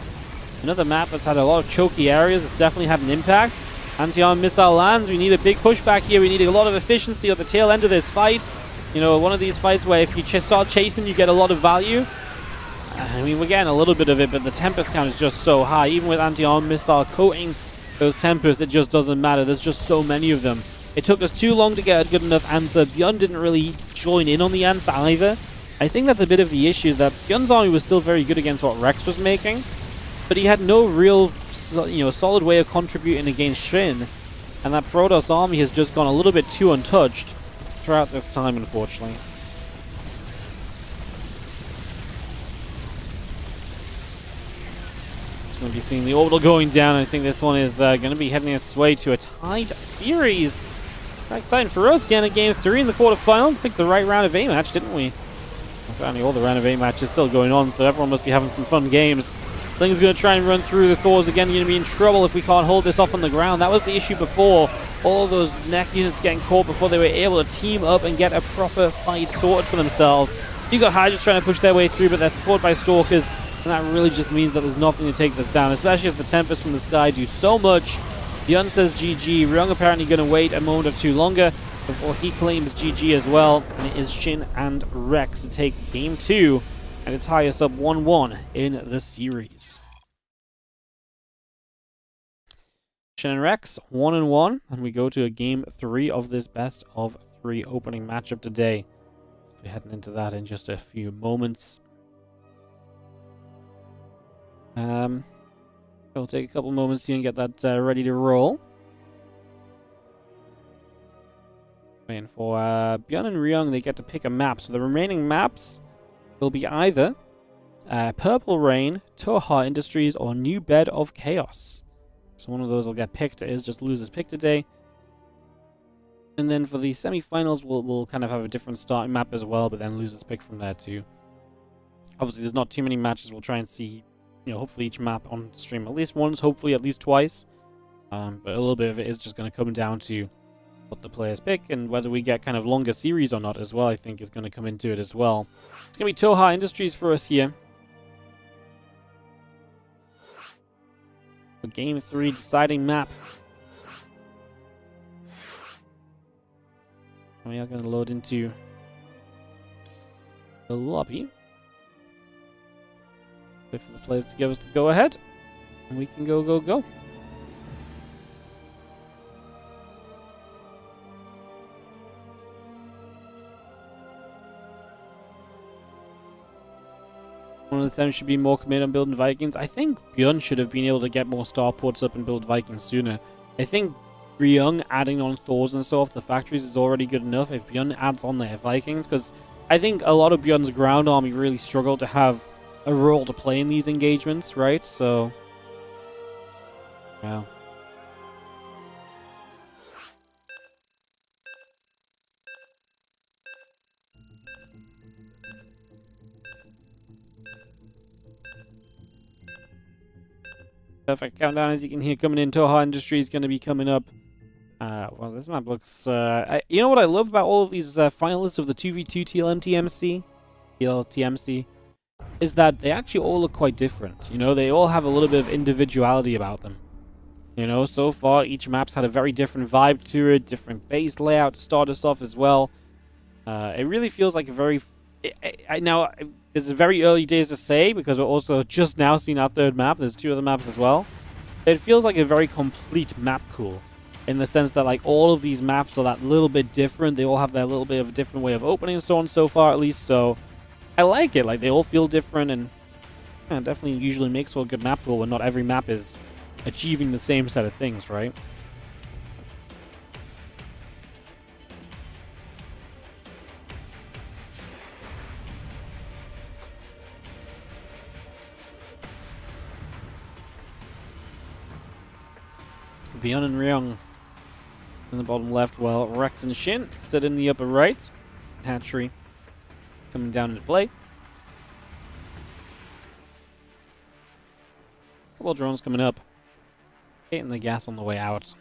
Another map that's had a lot of choky areas. It's definitely had an impact. Anti-arm missile lands. We need a big pushback here. We need a lot of efficiency at the tail end of this fight. You know, one of these fights where if you start chasing, you get a lot of value. I mean, we're getting a little bit of it, but the Tempest count is just so high. Even with anti-arm missile coating those Tempests, it just doesn't matter. There's just so many of them. It took us too long to get a good enough answer. ByuN didn't really join in on the answer either. I think that's a bit of the issue, is that ByuN's army was still very good against what Rex was making, but he had no real, solid way of contributing against Shin. And that Protoss army has just gone a little bit too untouched throughout this time, unfortunately. Going to be seeing the orbital going down. I think this one is going to be heading its way to a tied series. Very exciting for us. Getting a game 3 in the quarterfinals. Picked the right round of A match, didn't we? Apparently all the round of A matches still going on, so everyone must be having some fun games. Thing's going to try and run through the Thors again. You're going to be in trouble if we can't hold this off on the ground. That was the issue before. All of those neck units getting caught before they were able to team up and get a proper fight sorted for themselves. You got Hydras trying to push their way through, but they're supported by Stalkers. And that really just means that there's nothing to take this down, especially as the Tempest from the sky do so much. ByuN says GG. Ryung apparently going to wait a moment or two longer before he claims GG as well. And it is Shin and Rex to take game 2 and to tie us up 1-1 in the series. Shin and Rex 1-1, and we go to a game 3 of this best of 3 opening matchup today. We're heading into that in just a few moments. It'll take a couple moments here and get that ready to roll. Waiting for ByuN and Ryung, they get to pick a map. So the remaining maps will be either Purple Rain, Tohar Industries, or New Bed of Chaos. So one of those will get picked. It is just losers pick today. And then for the semi-finals, we'll kind of have a different starting map as well, but then losers pick from there too. Obviously, there's not too many matches. We'll try and see, hopefully each map on stream at least once, hopefully at least twice. But a little bit of it is just going to come down to what the players pick, and whether we get kind of longer series or not as well, I think is going to come into it as well. It's going to be Tohar Industries for us here. For game 3 deciding map. We are going to load into the lobby. Wait for the players to give us the go-ahead. And we can go. One of the times should be more committed on building Vikings. I think ByuN should have been able to get more starports up and build Vikings sooner. I think Ryung adding on Thors and stuff, the factories is already good enough if ByuN adds on their Vikings, because I think a lot of ByuN's ground army really struggled to have a role to play in these engagements, right? So, yeah. Perfect countdown, as you can hear, coming in. Tohar Industries is going to be coming up. Well, this map looks... you know what I love about all of these finalists of the 2v2 TLMC? Is that they actually all look quite different. They all have a little bit of individuality about them. So far, each map's had a very different vibe to it, different base layout to start us off as well. It really feels like a very... Now, it's very early days to say, because we're also just now seeing our third map. There's 2 other maps as well. It feels like a very complete map pool, in the sense that like all of these maps are that little bit different. They all have that little bit of a different way of opening and so on so far, at least. So I like it. Like, they all feel different, and Yeah, definitely usually makes for a good map pool when not every map is achieving the same set of things, right? ByuN and Ryung in the bottom left, while Rex and Shin sit in the upper right. Hatchery coming down into play. Couple of drones coming up. Hitting the gas on the way out.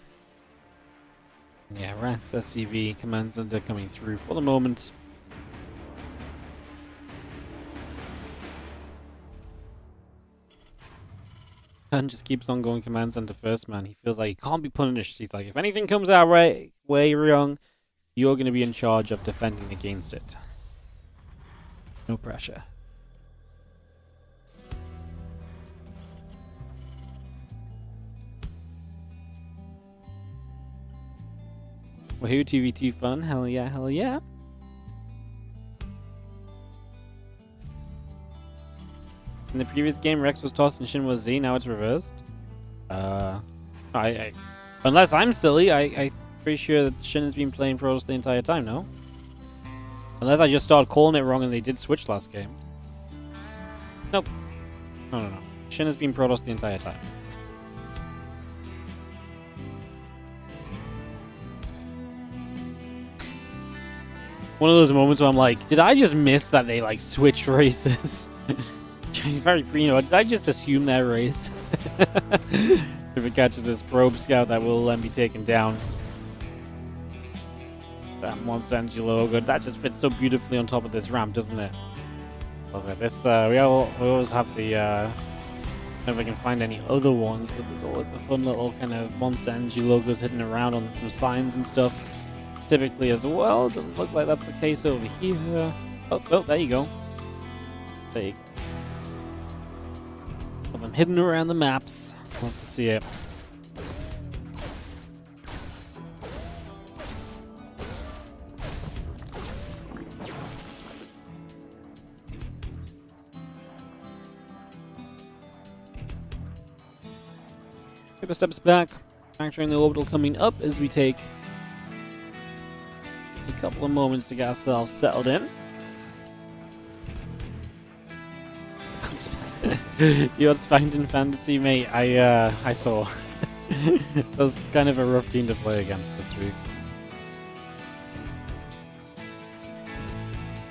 Yeah, Rex, SCV, Command Center coming through for the moment. And just keeps on going Command Center first, man. He feels like he can't be punished. He's like, if anything comes our way, Ryung, you're going to be in charge of defending against it. No pressure. Wahoo TVT fun, hell yeah, hell yeah. In the previous game, Rex was tossed and Shin was Z, now it's reversed. Unless I'm silly, I'm pretty sure that Shin has been playing Protoss the entire time, no? Unless I just started calling it wrong and they did switch last game. Nope. No. Shin has been Protoss the entire time. One of those moments where I'm like, did I just miss that they like switched races? Very, did I just assume that race? If it catches this probe scout, that will then be taken down. That Monster Energy logo, that just fits so beautifully on top of this ramp, doesn't it? Love it. This, we always have the, I don't know if I can find any other ones, but there's always the fun little kind of Monster Energy logos hidden around on some signs and stuff. Typically as well. Doesn't look like that's the case over here. Oh, there you go. There you go. Have them hidden around the maps. Love to see it. Couple steps back, factoring the orbital coming up as we take a couple of moments to get ourselves settled in. You had Spankton Fantasy, mate. I saw. That was kind of a rough team to play against this week.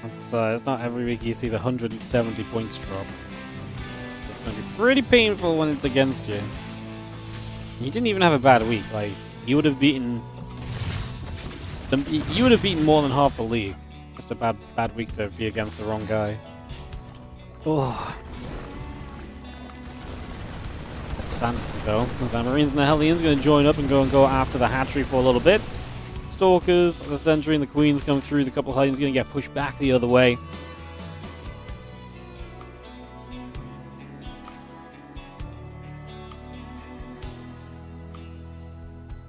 It's not every week you see the 170 points dropped. So it's going to be pretty painful when it's against you. He didn't even have a bad week. Like, you would have beaten more than half the league. Just a bad week to be against the wrong guy. Oh. That's fantasy though. The Marines and the Hellions going to join up and go after the hatchery for a little bit. Stalkers, the Sentry and the Queens come through. The couple of Hellions going to get pushed back the other way.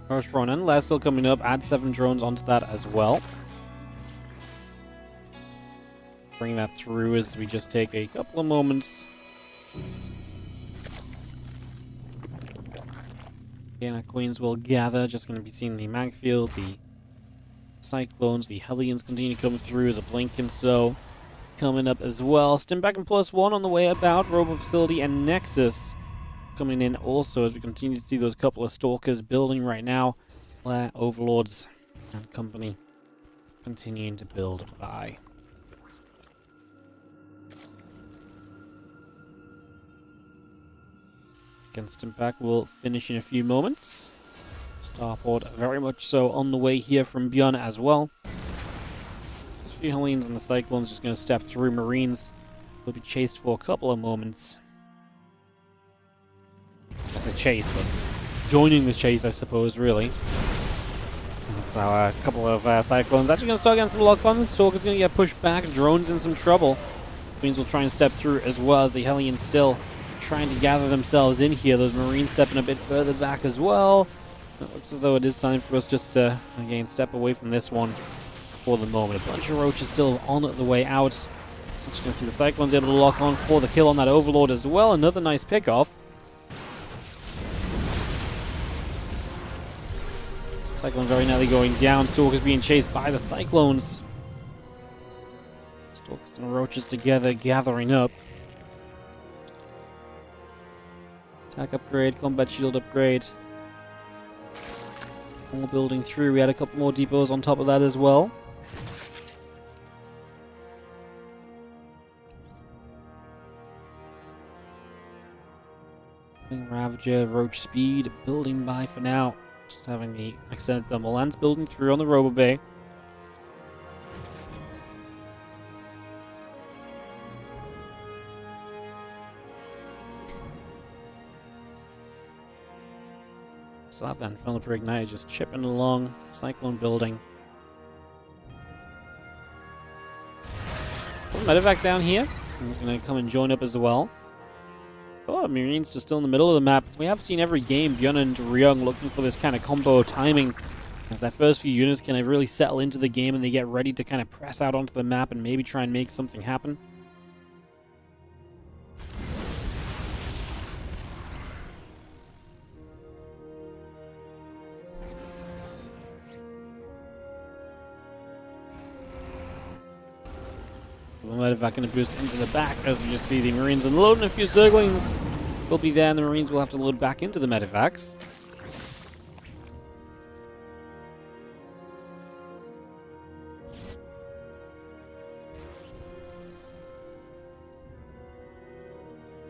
Rush Ronan, Lair still coming up. Add 7 drones onto that as well. Bring that through as we just take a couple of moments. Again, our Queens will gather. Just going to be seeing the Magfield, the Cyclones, the Hellions continue to come through. The Blink and so coming up as well. Stim back and +1 on the way about. Robo Facility and Nexus coming in also as we continue to see those couple of Stalkers building right now. Lair, Overlords, and company continuing to build by. Against Impact will finish in a few moments. Starport very much so on the way here from ByuN as well. A few Hellions and the Cyclones just going to step through. Marines will be chased for a couple of moments. I say chase, but joining the chase, I suppose, really. So a couple of Cyclones actually going to start getting some lock-ons. Stalker's going to get pushed back. Drone's in some trouble. Queens will try and step through as well as the Hellions still trying to gather themselves in here. Those Marines stepping a bit further back as well. It looks as though it is time for us just to, again, step away from this one for the moment. A bunch of Roaches still on the way out. Just going to see the Cyclones able to lock on for the kill on that Overlord as well. Another nice pickoff. Cyclone very nearly going down. Stalker's being chased by the Cyclones. Stalkers and Roaches together, gathering up. Attack upgrade, combat shield upgrade. More building through. We had a couple more depots on top of that as well. Ravager, Roach speed, building by for now. Just having the extended thermal lance building through on the Robo Bay. Still have that Infernal Ignite just chipping along. Cyclone building. Put Medevac down here. He's going to come and join up as well. Oh, Marines just still in the middle of the map. We have seen every game ByuN and Ryung looking for this kind of combo timing. As their first few units kind of really settle into the game and they get ready to kind of press out onto the map and maybe try and make something happen. Medevac going to boost into the back as we just see the Marines unloading a few Zerglings. Will be there and the Marines will have to load back into the Medevacs.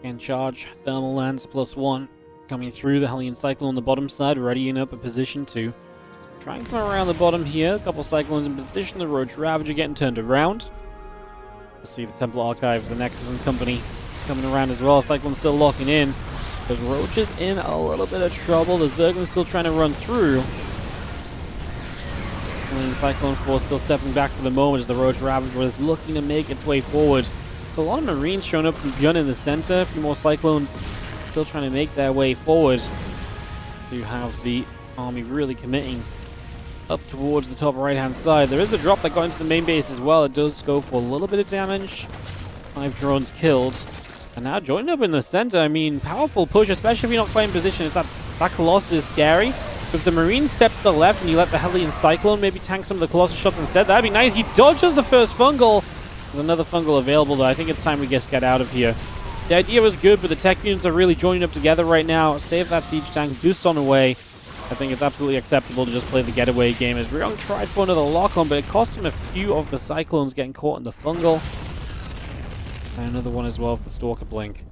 And charge Thermal Lance +1 coming through the Hellion Cyclone on the bottom side, readying up a position to try and come around the bottom here. A couple Cyclones in position, the Roach Ravager getting turned around. See the Temple Archives, the Nexus and company coming around as well. Cyclone's still locking in. There's Roaches in a little bit of trouble. The Zergling's still trying to run through. And the Cyclone Force still stepping back for the moment as the Roach Ravager is looking to make its way forward. There's a lot of Marines showing up from ByuN in the center. A few more Cyclones still trying to make their way forward. You have the army really committing up towards the top right-hand side. There is the drop that got into the main base as well. It does go for a little bit of damage. 5 drones killed. And now joining up in the center, I mean, powerful push, especially if you're not quite in position. That Colossus is scary. If the Marines step to the left and you let the Hellion Cyclone maybe tank some of the Colossus shots instead, that'd be nice. He dodges the first fungal. There's another fungal available, though. I think it's time we just get out of here. The idea was good, but the tech units are really joining up together right now. Save that siege tank, boost on away. I think it's absolutely acceptable to just play the getaway game, as Ryung tried for another lock-on, but it cost him a few of the Cyclones getting caught in the fungal. And another one as well with the Stalker Blink.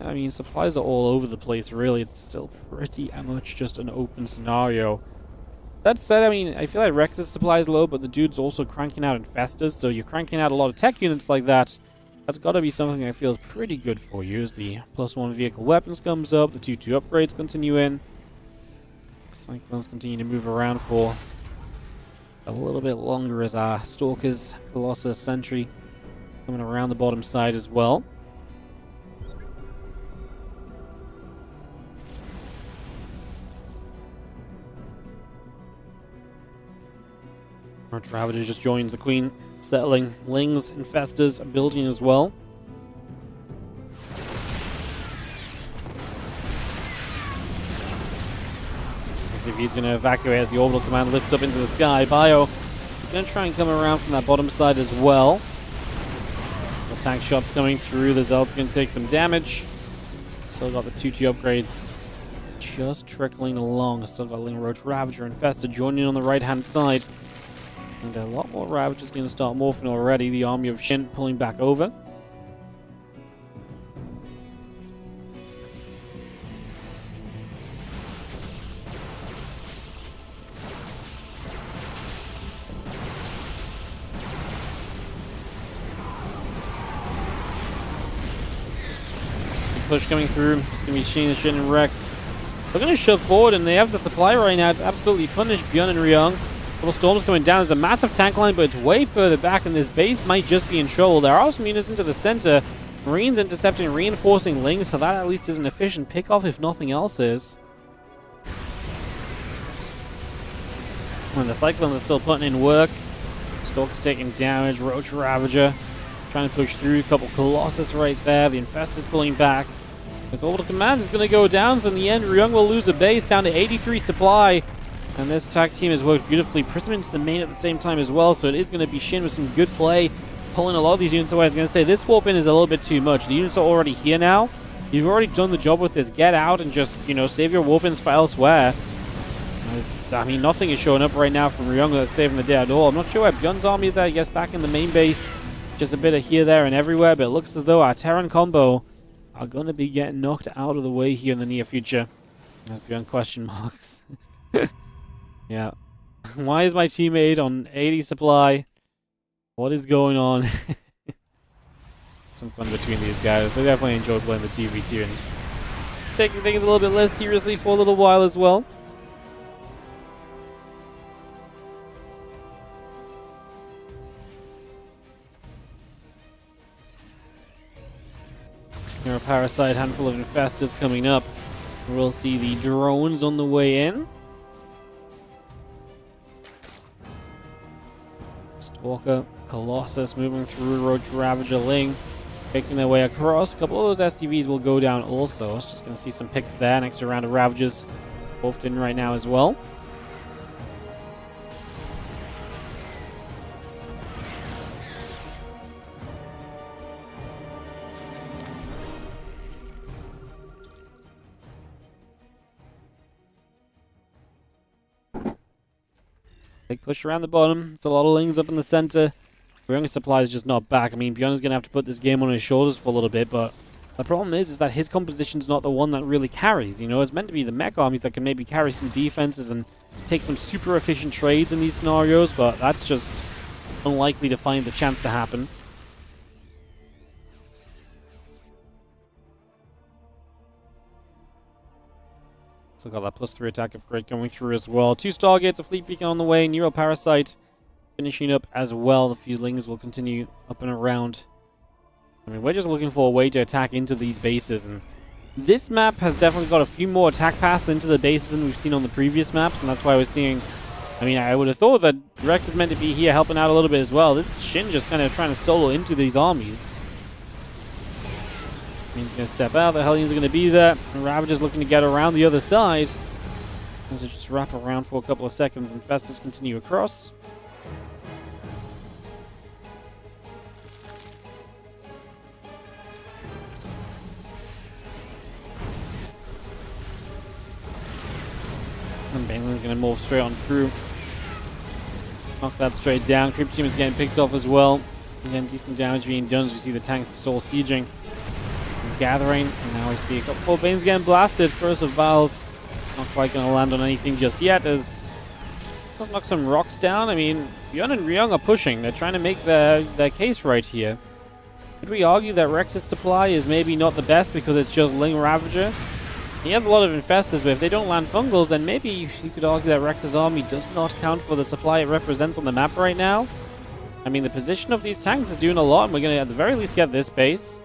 I mean, supplies are all over the place, really. It's still pretty much just an open scenario. That said, I mean, I feel like Rex's supply is low, but the dude's also cranking out Infestors, so you're cranking out a lot of tech units like that. That's got to be something that feels pretty good for you, as the +1 vehicle weapons comes up, the 2-2 upgrades continue in. Cyclones continue to move around for a little bit longer as our Stalkers, Colossus, Sentry coming around the bottom side as well. Our Ravager just joins the Queen, settling. Lings, Infestors are building as well. If he's going to evacuate as the orbital command lifts up into the sky. Bio going to try and come around from that bottom side as well. The tank shots coming through. The Zealot's going to take some damage. Still got the 2-2 upgrades just trickling along. Still got Ling Roach Ravager Infested joining on the right hand side. And a lot more Ravagers going to start morphing already. The army of Shin pulling back over. Push coming through. It's going to be Shin and Rex. They're going to shove forward, and they have the supply right now to absolutely punish ByuN and Ryung. Couple storms coming down. There's a massive tank line, but it's way further back, and this base might just be in trouble. There are some units into the center. Marines intercepting, reinforcing Lings, so that at least is an efficient pickoff, if nothing else is. When the Cyclones are still putting in work. Stalker's taking damage. Roach Ravager trying to push through. A couple Colossus right there. The Infestor's pulling back. His Orbital Command is going to go down, so in the end, ByuN will lose a base down to 83 supply. And this tag team has worked beautifully. Prism into the main at the same time as well, so it is going to be Shin with some good play, pulling a lot of these units away. I was going to say, this warp in is a little bit too much. The units are already here now. You've already done the job with this. Get out and just, you know, save your warp ins for elsewhere. I mean, nothing is showing up right now from ByuN that's saving the day at all. I'm not sure where ByuN's army is at. Yes, back in the main base. Just a bit of here, there, and everywhere, but it looks as though our Terran combo are going to be getting knocked out of the way here in the near future. That's ByuN question marks. Yeah. Why is my teammate on 80 supply? What is going on? Some fun between these guys. They definitely enjoy playing the TV2 and taking things a little bit less seriously for a little while as well. Here a Parasite, handful of Infestors coming up. We'll see the drones on the way in. Stalker, Colossus moving through, Roach Ravager, Ling picking their way across. A couple of those STVs will go down also. It's just going to see some picks there. Next round of Ravagers both in right now as well. Big push around the bottom. It's a lot of Lings up in the center. ByuN supply is just not back. I mean, ByuN is going to have to put this game on his shoulders for a little bit, but the problem is that his composition's not the one that really carries. You know, it's meant to be the mech armies that can maybe carry some defenses and take some super efficient trades in these scenarios, but that's just unlikely to find the chance to happen. So got that +3 attack upgrade coming through as well. 2 Stargates, a Fleet Beacon on the way. Neural Parasite finishing up as well. The Fusings will continue up and around. I mean, we're just looking for a way to attack into these bases. And this map has definitely got a few more attack paths into the bases than we've seen on the previous maps. And that's why we're seeing... I mean, I would have thought that Rex is meant to be here helping out a little bit as well. This Shin just kind of trying to solo into these armies. He's going to step out, the Hellions are going to be there, and Ravager's looking to get around the other side. As they just wrap around for a couple of seconds, and Infestors continue across. And Banelin's going to morph straight on through. Knock that straight down. Creep Team is getting picked off as well. Again, decent damage being done as we see the tanks just all sieging. Gathering, and now we see a couple of Banes getting blasted. Curse of Vals not quite going to land on anything just yet, as let's knock some rocks down. I mean, ByuN and ByuN are pushing. They're trying to make their case right here. Could we argue that Rex's supply is maybe not the best because it's just Ling Ravager? He has a lot of Infestors, but if they don't land Fungals, then maybe you could argue that Rex's army does not count for the supply it represents on the map right now. I mean, the position of these tanks is doing a lot, and we're going to at the very least get this base.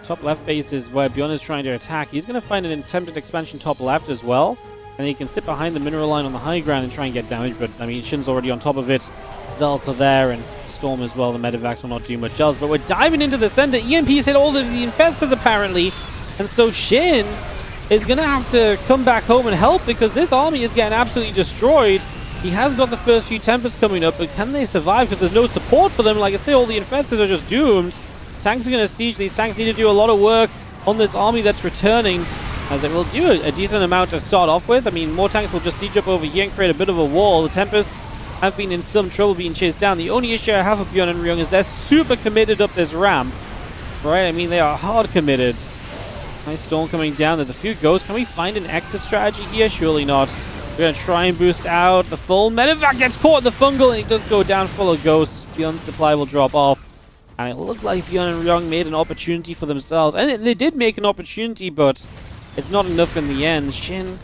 Top left base is where ByuN is trying to attack. He's going to find an attempted expansion top left as well. And he can sit behind the mineral line on the high ground and try and get damage. But, I mean, Shin's already on top of it. Zelt are there, and Storm as well. The Medivacs will not do much else. But we're diving into the center. EMP's hit all of the Infestors, apparently. And so Shin is going to have to come back home and help because this army is getting absolutely destroyed. He has got the first few Tempests coming up, but can they survive? Because there's no support for them. Like I say, all the Infestors are just doomed. Tanks are going to siege. These tanks need to do a lot of work on this army that's returning, as it will do a decent amount to start off with. I mean, more tanks will just siege up over here and create a bit of a wall. The Tempests have been in some trouble being chased down. The only issue I have with ByuN and ByuN is they're super committed up this ramp, right? I mean, they are hard committed. Nice Storm coming down. There's a few ghosts. Can we find an exit strategy here? Surely not. We're going to try and boost out the full. Medivac gets caught in the fungal, and he does go down full of ghosts. ByuN's supply will drop off. And it looked like ByuN and ByuN made an opportunity for themselves. And they did make an opportunity, but it's not enough in the end. Shin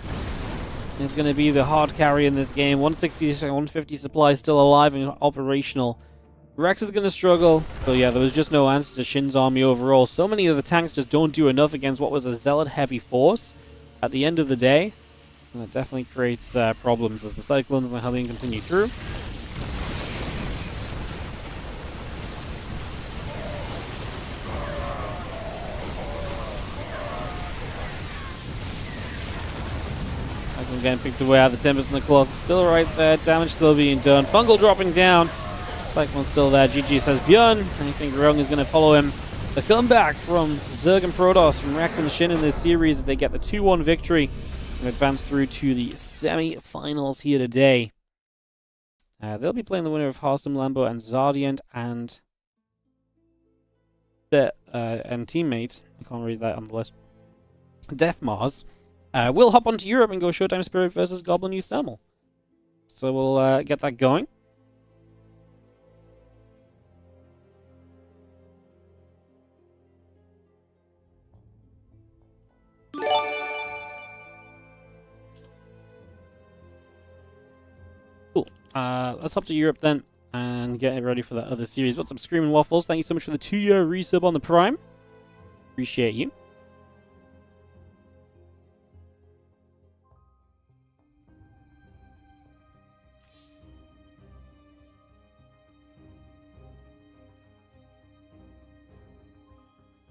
is going to be the hard carry in this game. 160 to 150 supply still alive and operational. Rex is going to struggle. So yeah, there was just no answer to Shin's army overall. So many of the tanks just don't do enough against what was a Zealot-heavy force at the end of the day. And that definitely creates problems as the Cyclones and the Hellion continue through. I'm getting picked away out. The Tempest and the Colossus still right there. Damage still being done. Fungal dropping down. Cyclone's still there. GG says ByuN. I think Rung is going to follow him. The comeback from Zerg and Protoss from Rex and Shin in this series as they get the 2-1 victory and advance through to the semi-finals here today. They'll be playing the winner of HARSTEM, Lambo, and Zardiant, and their teammate. I can't read that on the list. Death Mars. We'll hop onto Europe and go Showtime Spirit versus Goblin UTHERMAL. So we'll get that going. Cool. Let's hop to Europe then and get ready for that other series. What's up, Screaming Waffles? Thank you so much for the 2-year resub on the Prime. Appreciate you.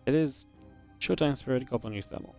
It is Showtime Spirit Goblin UTHERMAL.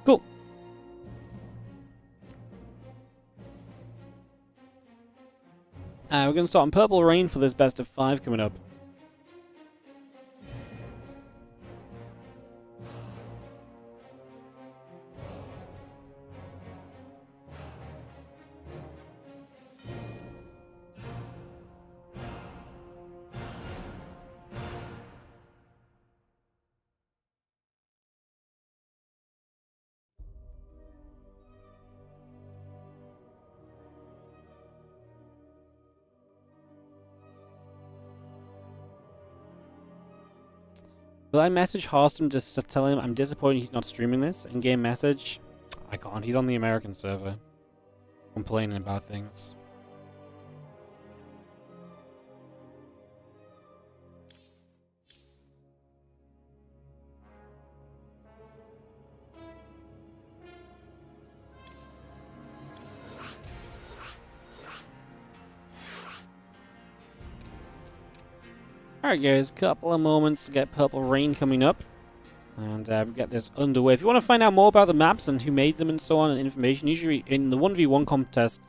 Cool. We're going to start on Purple Rain for this best of 5 coming up. Will I message HARSTEM just to tell him I'm disappointed he's not streaming this? In-game message? I can't. He's on the American server. Complaining about things. Alright guys, couple of moments to get Purple Rain coming up. And get this underway. If you want to find out more about the maps and who made them and so on and information, usually in the 1v1 contest,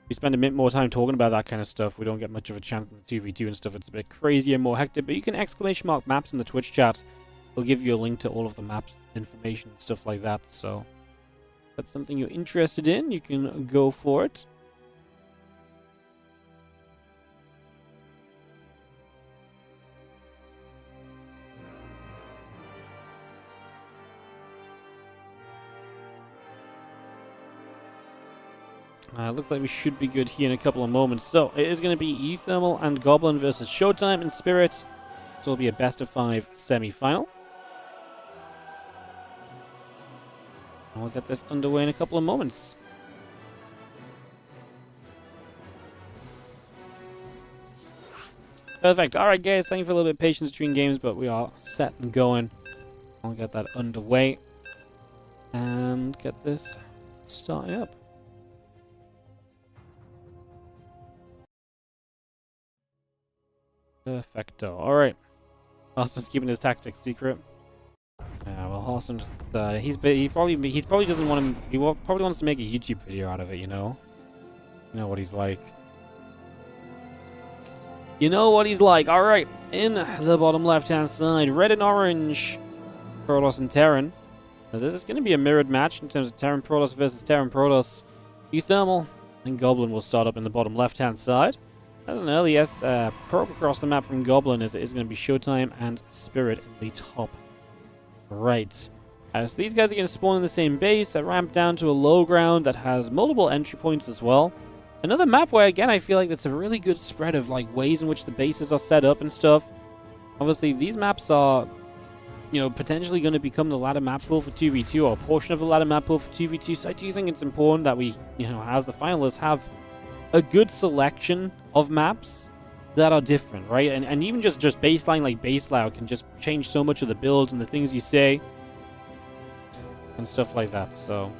we spend a bit more time talking about that kind of stuff. We don't get much of a chance in the 2v2 and stuff. It's a bit crazier, more hectic. But you can exclamation mark maps in the Twitch chat. We'll give you a link to all of the maps, information, and stuff like that. So if that's something you're interested in, you can go for it. Looks like we should be good here in a couple of moments. So, it is going to be UTHERMAL and Goblin versus Showtime and Spirit. So, it'll be a best of 5 semi-final. And we'll get this underway in a couple of moments. Perfect. Alright, guys. Thank you for a little bit of patience between games, but we are set and going. I'll get that underway. And get this started up. Perfecto. Alright. HARSTEM's keeping his tactics secret. Well, HARSTEM just, he probably doesn't want to, he probably wants to make a YouTube video out of it, you know? You know what he's like. You know what he's like. Alright. In the bottom left-hand side, red and orange, Protoss and Terran. Now, this is going to be a mirrored match in terms of Terran Protoss versus Terran Protoss. UTHERMAL and Goblin will start up in the bottom left-hand side. As an early probe across the map from Goblin, as it is going to be Showtime and Spirit in the top right. So these guys are going to spawn in the same base, a ramp down to a low ground that has multiple entry points as well. Another map where, again, I feel like it's a really good spread of like ways in which the bases are set up and stuff. Obviously, these maps are, you know, potentially going to become the ladder map pool for 2v2, or a portion of the ladder map pool for 2v2. So I do think it's important that we, you know, as the finalists, have a good selection of maps that are different, right? And even just baseline, like base layout, can just change so much of the builds and the things you say and stuff like that. So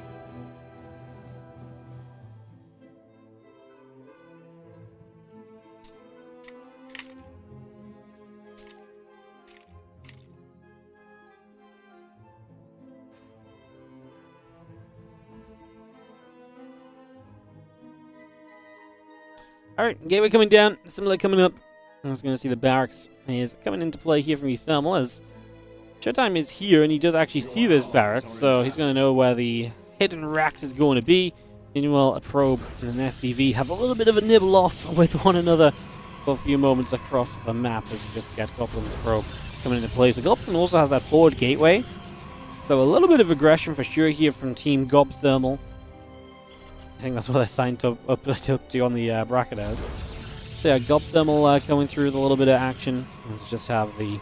alright, gateway coming down, similar coming up. I was going to see the barracks is coming into play here from UTHERMAL, as Showtime is here, and he does actually see this barracks, so he's going to know where the hidden racks is going to be. Meanwhile, a probe and an SCV have a little bit of a nibble off with one another for a few moments across the map as we just get Goblin's probe coming into play. So Goblin also has that forward gateway, so a little bit of aggression for sure here from Team GobThermal. I think that's what they're signed up to on the bracket as. So yeah, GobThermal coming through with a little bit of action. Let's just have the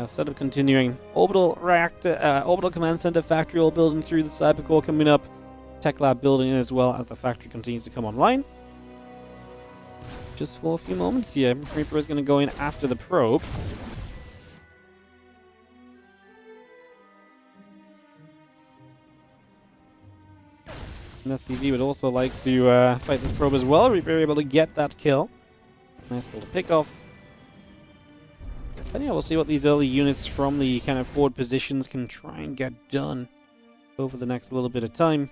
setup continuing. Orbital reactor, orbital command center factory all building through the cybercore coming up. Tech lab building as well as the factory continues to come online. Just for a few moments here, Reaper is going to go in after the probe. And STV would also like to fight this probe as well. Reaper able to get that kill. Nice little pick off. And yeah, we'll see what these early units from the kind of forward positions can try and get done over the next little bit of time.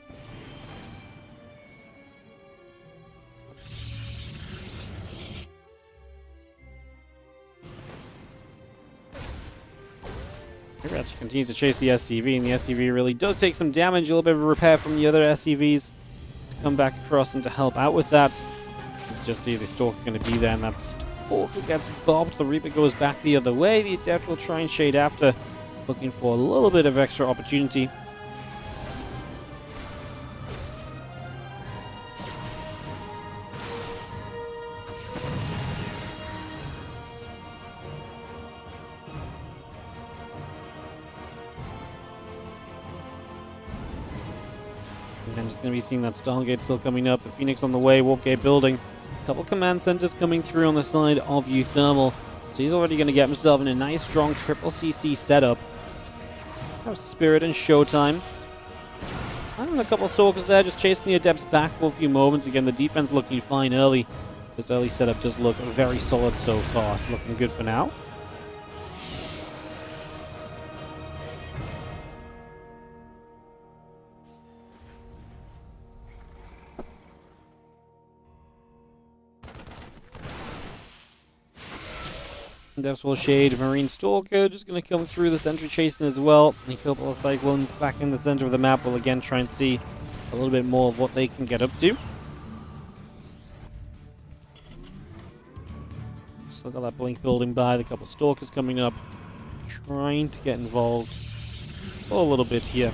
Here actually continues to chase the SCV, and the SCV really does take some damage, a little bit of a repair from the other SCVs to come back across and to help out with that. Let's just see if the Stalker going to be there, and that Stalker gets bobbed. The Reaper goes back the other way. The Adept will try and shade after, looking for a little bit of extra opportunity. And just going to be seeing that Stargate still coming up. The Phoenix on the way, Warp Gate building. A couple command centers coming through on the side of UTHERMAL. So he's already going to get himself in a nice, strong triple CC setup. Have Spirit and Showtime. And a couple Stalkers there, just chasing the Adepts back for a few moments. Again, the defense looking fine early. This early setup does look very solid so far. It's looking good for now. Depths will shade. Marine Stalker just going to come through the sentry chasing as well. A couple of Cyclones back in the center of the map will again try and see a little bit more of what they can get up to. Still got that Blink building by. The couple of Stalkers coming up, trying to get involved for a little bit here.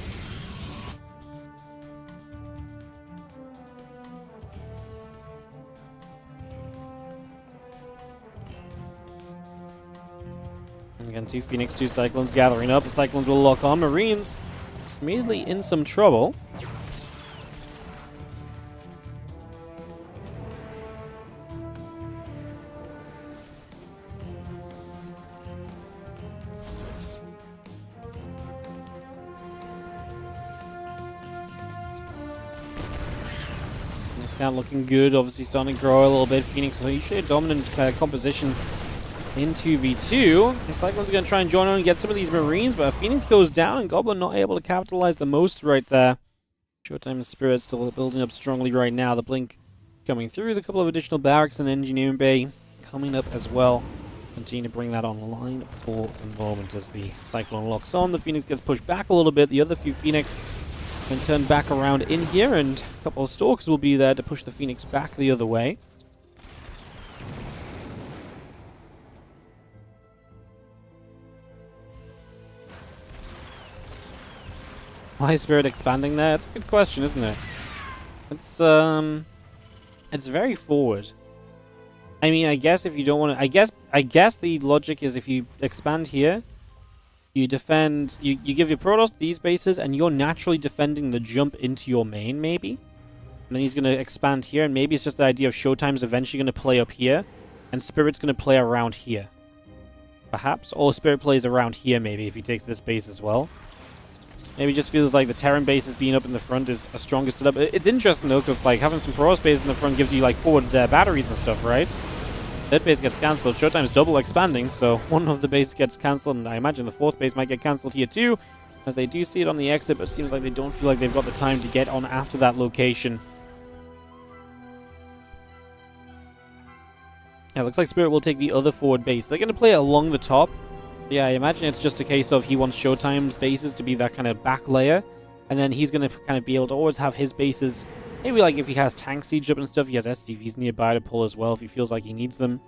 Again, two Phoenix, two Cyclones gathering up. The Cyclones will lock on. Marines immediately in some trouble. Scout looking good. Obviously starting to grow a little bit. Phoenix usually a dominant composition in 2v2. The Cyclones are going to try and join on and get some of these Marines, but Phoenix goes down and Goblin not able to capitalize the most right there. Showtime and Spirit still building up strongly right now. The Blink coming through. The couple of additional barracks and engineering bay coming up as well. Continue to bring that online for the moment as the Cyclone locks on. The Phoenix gets pushed back a little bit. The other few Phoenix can turn back around in here, and a couple of Stalkers will be there to push the Phoenix back the other way. Why is Spirit expanding there? It's a good question, isn't it? It's very forward. I mean, I guess if you don't want to, I guess the logic is if you expand here, you defend, you give your Protoss these bases, and you're naturally defending the jump into your main, maybe. And then he's going to expand here, and maybe it's just the idea of Showtime's eventually going to play up here, and Spirit's going to play around here. Perhaps, or Spirit plays around here maybe if he takes this base as well. Maybe it just feels like the Terran bases being up in the front is a stronger setup. It's interesting though, because like having some Protoss bases in the front gives you like forward batteries and stuff, right? That base gets cancelled. Showtime's double expanding, so one of the bases gets cancelled, and I imagine the fourth base might get cancelled here too, as they do see it on the exit, but it seems like they don't feel like they've got the time to get on after that location. Yeah, it looks like Spirit will take the other forward base. They're going to play it along the top. Yeah, I imagine it's just a case of he wants Showtime's bases to be that kind of back layer, and then he's going to kind of be able to always have his bases. Maybe like if he has tank siege up and stuff, he has SCVs nearby to pull as well if he feels like he needs them.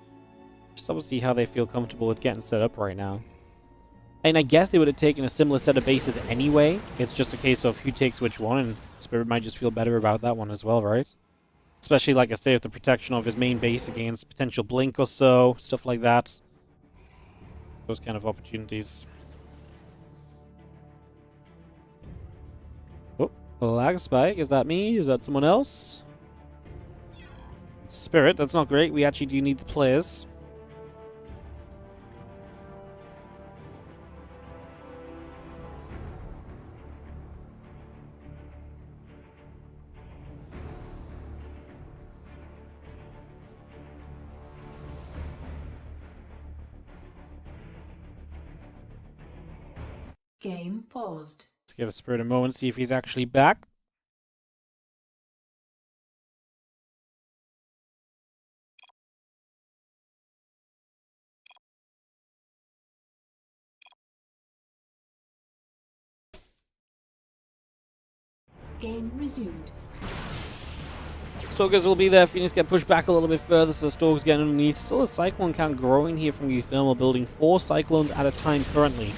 Just obviously how they feel comfortable with getting set up right now. And I guess they would have taken a similar set of bases anyway. It's just a case of who takes which one, and Spirit might just feel better about that one as well, right? Especially, like I say, with the protection of his main base against potential blink or so, stuff like that. Those kind of opportunities. Oh, a lag spike. Is that me? Is that someone else? Spirit, that's not great. We actually do need the players. Game paused. Let's give Spirit a moment, see if he's actually back. Game resumed. Stalkers will be there. Phoenix get pushed back a little bit further, so Stalkers get underneath. Still a Cyclone count growing here from UTHERMAL, building 4 Cyclones at a time currently.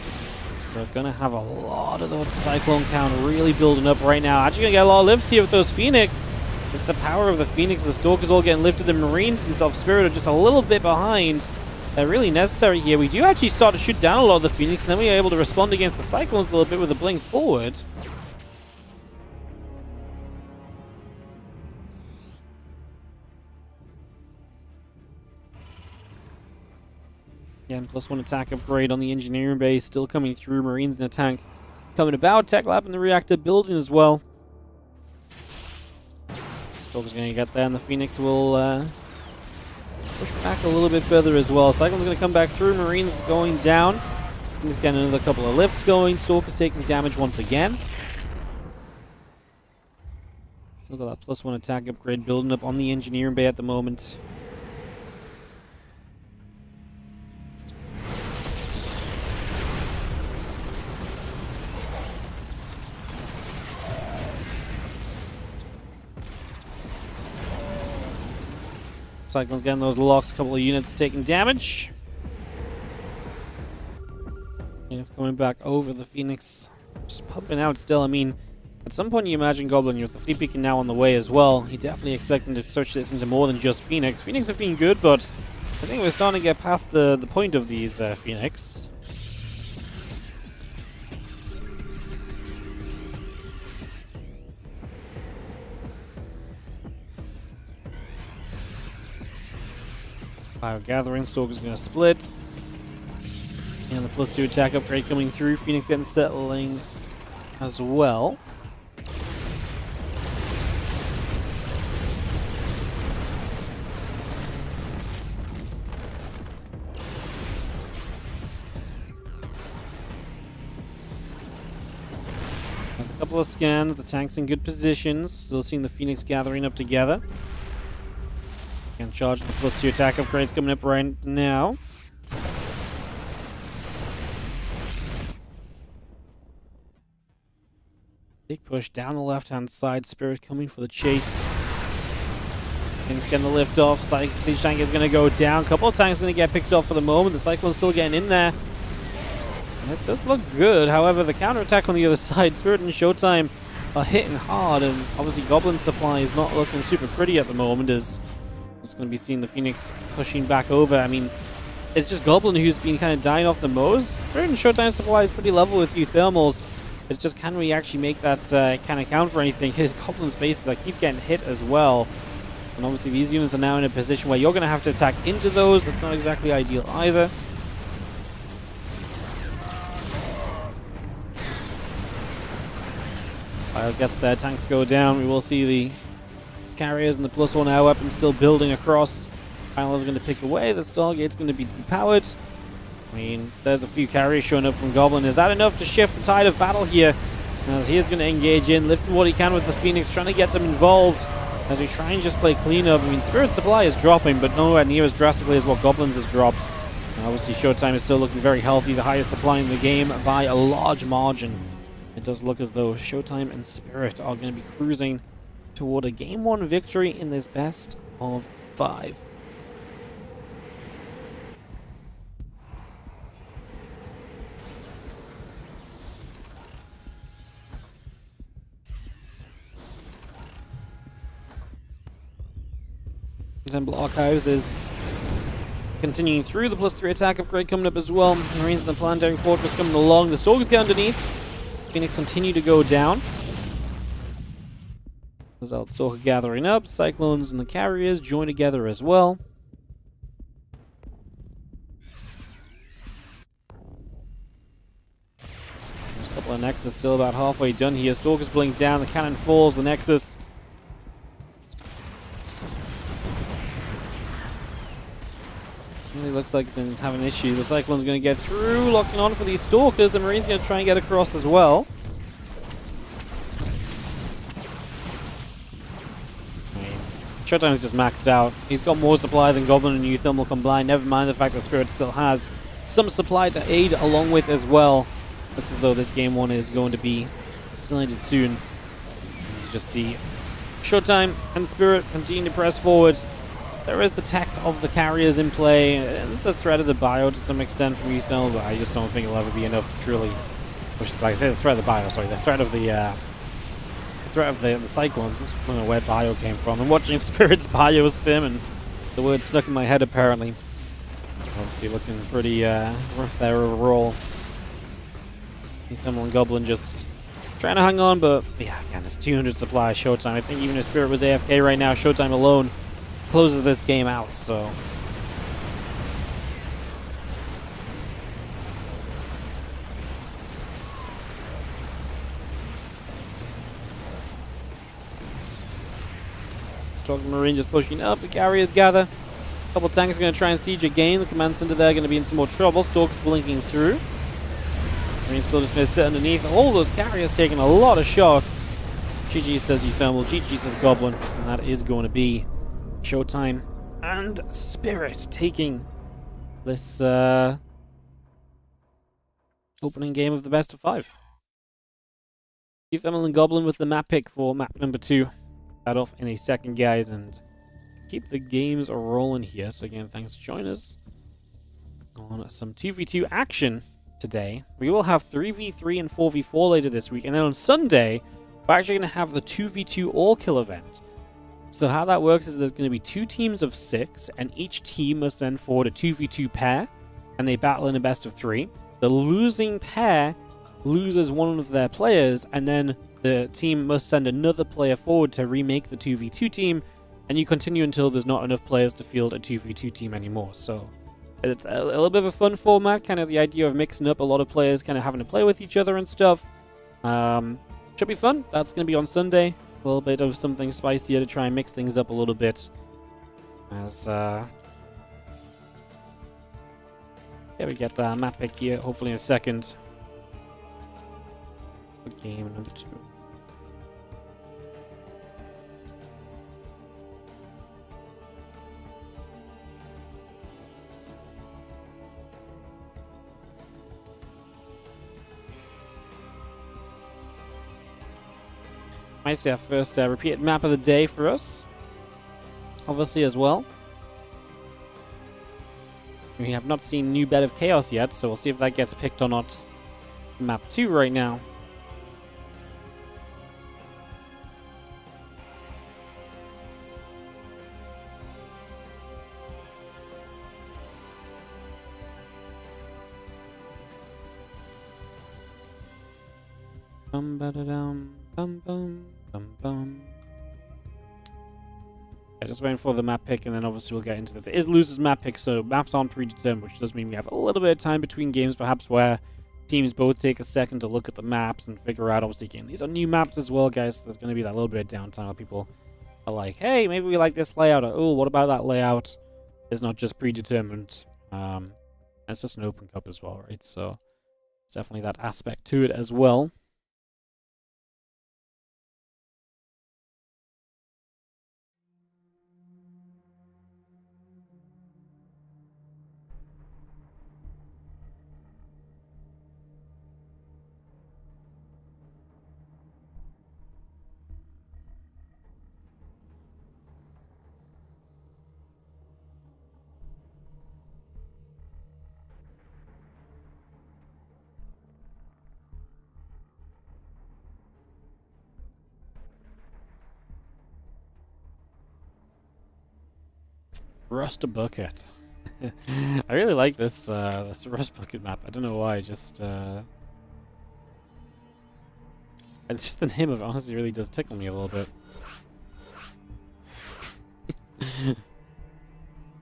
So gonna have a lot of those Cyclone count really building up right now. Actually gonna get a lot of lifts here with those Phoenix. It's the power of the Phoenix. The Stalkers all getting lifted. The Marines and stuff, Spirit are just a little bit behind. They're really necessary here. We do actually start to shoot down a lot of the Phoenix, and then we are able to respond against the Cyclones a little bit with a blink forward. Again, +1 attack upgrade on the engineering base, still coming through. Marines in a tank coming about. Tech lab in the reactor building as well. Stalker's going to get there, and the Phoenix will push back a little bit further as well. Cyclone's going to come back through. Marines going down. He's getting another couple of lifts going. Stalker's taking damage once again. Still got that +1 attack upgrade building up on the engineering bay at the moment. Cyclone's getting those locks, a couple of units taking damage. And it's coming back over the Phoenix. Just pumping out still. I mean, at some point you imagine Goblin, with the fleet beacon now on the way as well, you're definitely expecting to search this into more than just Phoenix. Phoenix have been good, but I think we're starting to get past the point of these Phoenix. Fire gathering, Stalker's going to split. And the +2 attack upgrade coming through. Phoenix getting settling as well. A couple of scans, the tank's in good positions. Still seeing the Phoenix gathering up together. And charging the +2 attack upgrades coming up right now. Big push down the left-hand side. Spirit coming for the chase. Things getting the lift off. Siege tank is going to go down. A couple of tanks going to get picked off for the moment. The Cyclone's still getting in there. This does look good. However, the counterattack on the other side, Spirit and Showtime are hitting hard, and obviously Goblin supply is not looking super pretty at the moment, as it's going to be seeing the Phoenix pushing back over. I mean, it's just Goblin who's been kind of dying off the most. Spirit and Showtime supply is pretty level with UTHERMALs. It's just, can we actually make that kind of count for anything? His Goblin spaces that keep getting hit as well. And obviously these units are now in a position where you're going to have to attack into those. That's not exactly ideal either. Fire gets there, tanks go down. We will see the carriers and the +1 air weapons still building across. Kylo's going to pick away. The Stargate's going to be depowered. I mean, there's a few carriers showing up from Goblin. Is that enough to shift the tide of battle here? As he is going to engage in, lifting what he can with the Phoenix, trying to get them involved as we try and just play cleanup. I mean, Spirit supply is dropping, but nowhere near as drastically as what Goblins has dropped. And obviously, Showtime is still looking very healthy, the highest supply in the game by a large margin. It does look as though Showtime and Spirit are going to be cruising toward a Game 1 victory in this best of 5. Temple Archives is continuing through. The +3 attack upgrade coming up as well. Marines and the Planetary Fortress coming along. The Stalkers get underneath. Phoenix continue to go down. There's the Stalker gathering up. Cyclones and the Carriers join together as well. There's a couple of Nexus still about halfway done here. Stalkers blink down. The cannon falls. The Nexus really looks like it's having issues. The Cyclone's going to get through, locking on for these Stalkers. The Marine's going to try and get across as well. Showtime is just maxed out. He's got more supply than Goblin and UTHERMAL combined. Never mind the fact that Spirit still has some supply to aid along with as well. Looks as though this Game 1 is going to be decided soon. Let's just see Showtime and Spirit continue to press forward. There is the tech of the carriers in play. There's the threat of the bio to some extent from UTHERMAL, but I just don't think it'll ever be enough to truly push this back. I say the threat of the bio, sorry, the threat of the Cyclones. I don't know where bio came from. I'm watching Spirit's bio stim, and the word stuck in my head apparently. Obviously looking pretty rough there overall. UTHERMAL and Goblin just trying to hang on, but yeah, again, it's 200 supply Showtime. I think even if Spirit was AFK right now, Showtime alone closes this game out, so. Stalker Marine just pushing up, the carriers gather. A couple tanks are going to try and siege again. The command center there going to be in some more trouble. Stalker's blinking through. Marine's still just going to sit underneath. All those carriers taking a lot of shots. GG says UTHERMAL, GG says Goblin, and that is going to be Showtime and Spirit taking this opening game of the best of 5. UTHERMAL and Goblin with the map pick for map number 2. That off in a second, guys, and keep the games rolling here. So again, thanks for joining us on some 2v2 action today. We will have 3v3 and 4v4 later this week, and then on Sunday we're actually going to have the 2v2 all-kill event. So how that works is there's going to be 2 teams of 6, and each team must send forward a 2v2 pair, and they battle in a best of 3. The losing pair loses one of their players, and then the team must send another player forward to remake the 2v2 team, and you continue until there's not enough players to field a 2v2 team anymore. So it's a little bit of a fun format, kind of the idea of mixing up a lot of players, kind of having to play with each other and stuff. Should be fun. That's going to be on Sunday. A little bit of something spicier to try and mix things up a little bit. As we get the map pick here, hopefully in a second. Game number 2. Might say our first repeated map of the day for us, obviously, as well. We have not seen New Bed of Chaos yet, so we'll see if that gets picked or not map 2 right now. Bum ba da dum bum bum bum bum. Yeah, just waiting for the map pick, and then obviously we'll get into this. It is loser's map pick, so maps aren't predetermined, which does mean we have a little bit of time between games, perhaps where teams both take a second to look at the maps and figure out, obviously, again, these are new maps as well, guys. So there's going to be that little bit of downtime where people are like, hey, maybe we like this layout, or oh, what about that layout? It's not just predetermined. It's just an open cup as well, right? So there's definitely that aspect to it as well. Rust Bucket. I really like this this Rust Bucket map. I don't know why. Just it's just the name of it honestly really does tickle me a little bit.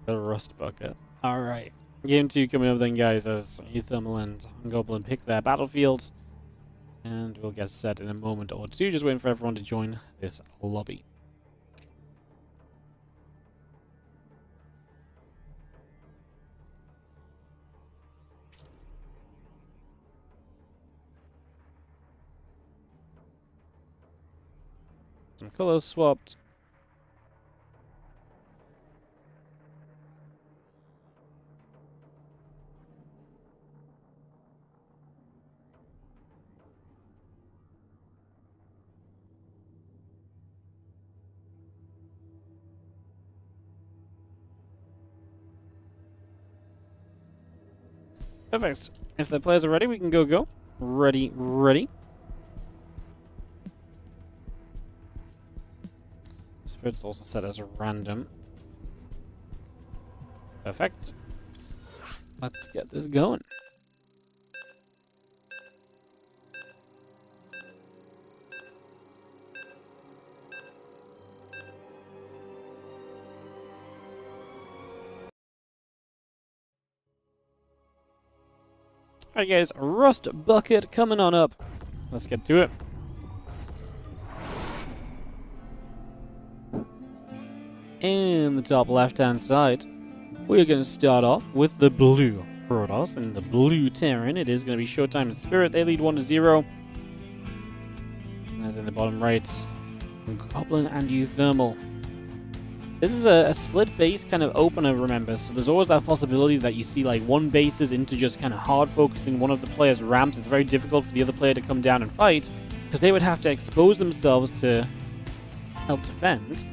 The Rust Bucket. All right, game 2 coming up then, guys. As UTHERMAL and Goblin pick their battlefield, and we'll get set in a moment or two. Just waiting for everyone to join this lobby. Some colors swapped. Perfect. If the players are ready, we can go. Ready. Spirit's also set as a random. Perfect. Let's get this going. Alright guys, Rust Bucket coming on up. Let's get to it. In the top left-hand side, we're going to start off with the blue Protoss and the blue Terran. It is going to be Showtime and Spirit. They lead 1-0. As in the bottom right, Goblin and UTHERMAL. This is a split base kind of opener, remember, so there's always that possibility that you see like one base is into just kind of hard focusing one of the player's ramps. It's very difficult for the other player to come down and fight, because they would have to expose themselves to help defend.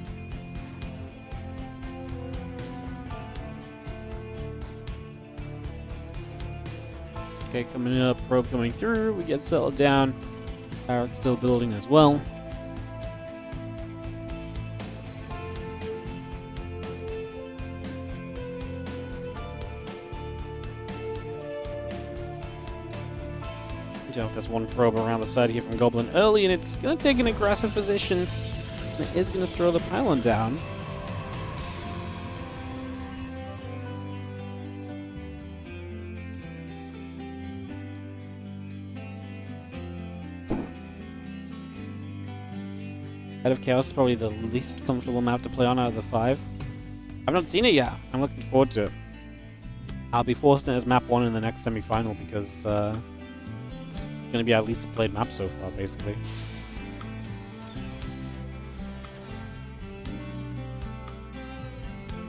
Okay, coming up, probe coming through, we get settled down. Barracks still building as well. We do have this one probe around the side here from Goblin early, and it's going to take an aggressive position. It is going to throw the pylon down. Head of Chaos is probably the least comfortable map to play on out of the 5. I've not seen it yet. I'm looking forward to it. I'll be forcing it as map 1 in the next semi-final because it's going to be our least played map so far, basically.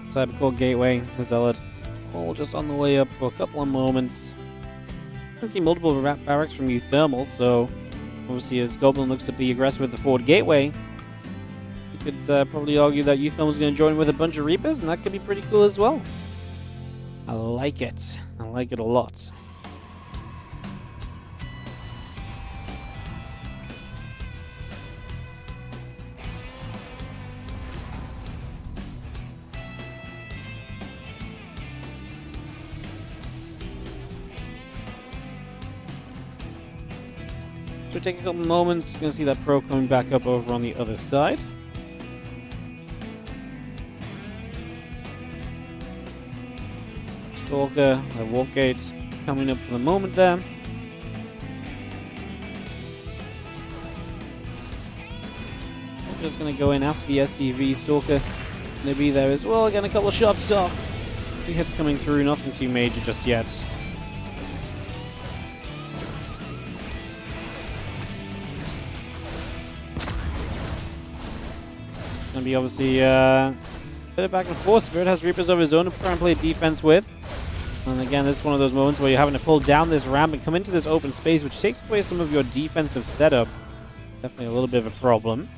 Cybercore Gateway, the Zealot, all just on the way up for a couple of moments. I can see multiple barracks from UTHERMAL, so obviously as Goblin looks to be aggressive with the forward gateway, you could probably argue that UTHERMAL is going to join with a bunch of Reapers, and that could be pretty cool as well. I like it. I like it a lot. So take a couple moments, just going to see that probe coming back up over on the other side. Stalker, the warp gate coming up for the moment there. Just going to go in after the SCV. Stalker going to be there as well. Again, a couple of shots off. 3 hits coming through, nothing too major just yet. It's going to be obviously a bit of back and forth. Spirit has Reapers of his own to try and play defense with. And again, this is one of those moments where you're having to pull down this ramp and come into this open space, which takes away some of your defensive setup. Definitely a little bit of a problem.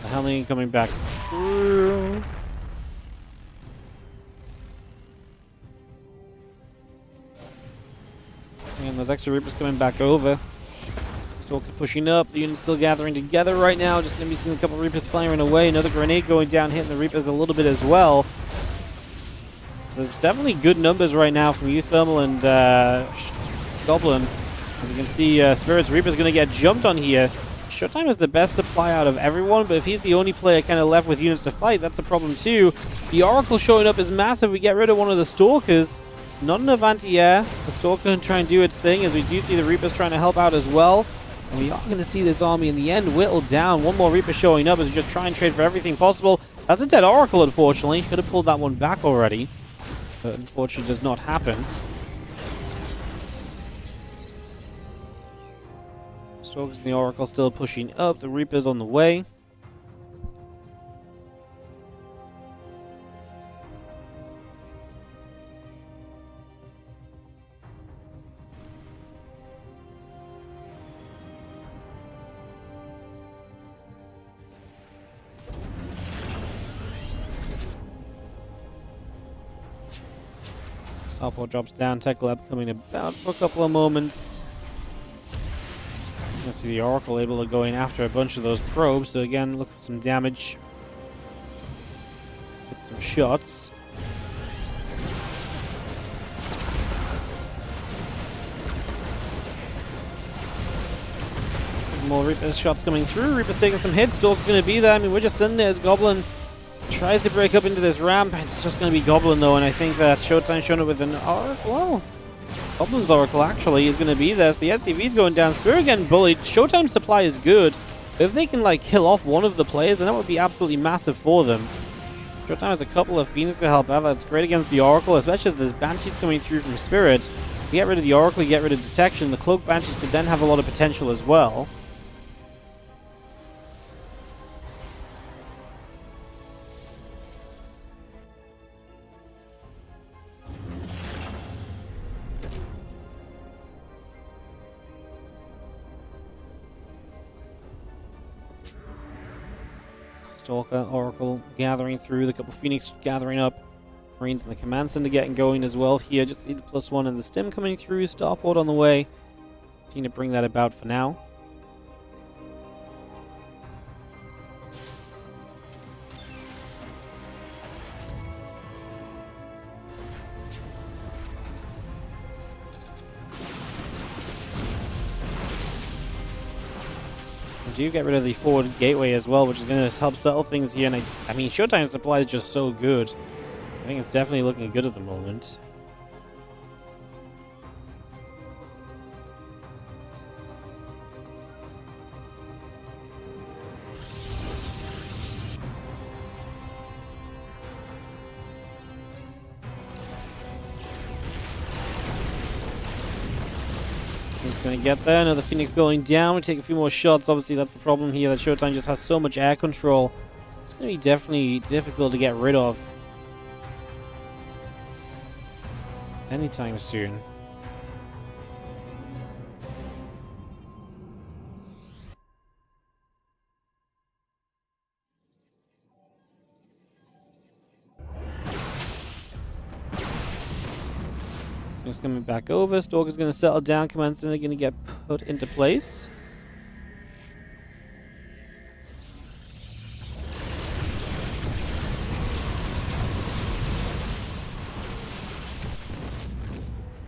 The Helling coming back through. And those extra Reapers coming back over. Stalk's pushing up. The unit's still gathering together right now. Just going to be seeing a couple Reapers firing away. Another grenade going down, hitting the Reapers a little bit as well. So it's definitely good numbers right now from UTHERMAL and Goblin. As you can see, Spirit's Reaper's going to get jumped on here. Showtime is the best supply out of everyone, but if he's the only player kind of left with units to fight, that's a problem too. The Oracle showing up is massive. We get rid of one of the Stalkers. Not enough anti-air. The Stalker can try and do its thing, as we do see the Reapers trying to help out as well. And we are going to see this army in the end whittled down. One more Reaper showing up as we just try and trade for everything possible. That's a dead Oracle, unfortunately. Could have pulled that one back already, but unfortunately does not happen. Stalkers and the Oracle still pushing up. The Reapers on the way. Starport drops down. Tech Lab coming about for a couple of moments. You see the Oracle able to go in after a bunch of those probes. So again, look for some damage. Get some shots. More Reaper's shots coming through. Reaper's taking some hits. Stalk's going to be there. I mean, we're just sitting there as Goblin tries to break up into this ramp. It's just going to be Goblin, though, and I think that Showtime showing it with an Oracle. Whoa. Goblin's Oracle actually is going to be there. So the SCV's going down. Spirit getting bullied. Showtime's supply is good. But if they can, like, kill off one of the players, then that would be absolutely massive for them. Showtime has a couple of Phoenix to help out. That's great against the Oracle, especially as there's Banshees coming through from Spirit. If you get rid of the Oracle, you get rid of Detection. The Cloak Banshees could then have a lot of potential as well. Stalker, Oracle gathering through, the couple Phoenix gathering up, Marines and the Command Center getting going as well here. Just see the +1 and the Stim coming through, Starport on the way. Need to bring that about for now. Do get rid of the forward gateway as well, which is going to help settle things here. And I mean, Showtime's supply is just so good. I think it's definitely looking good at the moment. He's going to get there. Another Phoenix going down. We take a few more shots. Obviously, that's the problem here, that Showtime just has so much air control. It's going to be definitely difficult to get rid of anytime soon. It's coming back over. Stalker's going to settle down. Command Center going to get put into place.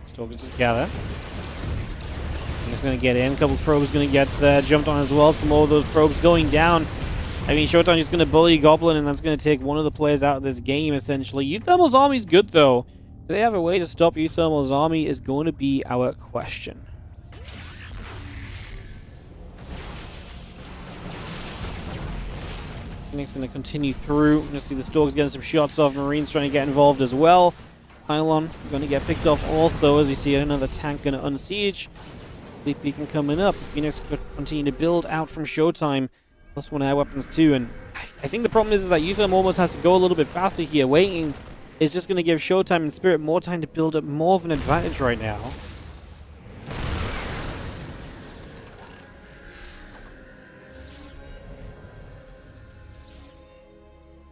Stalkers just gather. I'm just going to get in. A couple of probes going to get jumped on as well. Some more of those probes going down. I mean, Showtime is going to bully Goblin, and that's going to take one of the players out of this game, essentially. UTHERMAL's army's good, though. Do they have a way to stop UTHERMAL's army is going to be our question. Phoenix going to continue through. We're going to see the Stalkers getting some shots off. Marines trying to get involved as well. Pylon going to get picked off also as we see another tank going to unsiege. Fleet beacon coming up. Phoenix could continue to build out from Showtime. Plus one air weapons too. And I think the problem is that UTHERMAL almost has to go a little bit faster here. Waiting is just going to give Showtime and Spirit more time to build up more of an advantage right now.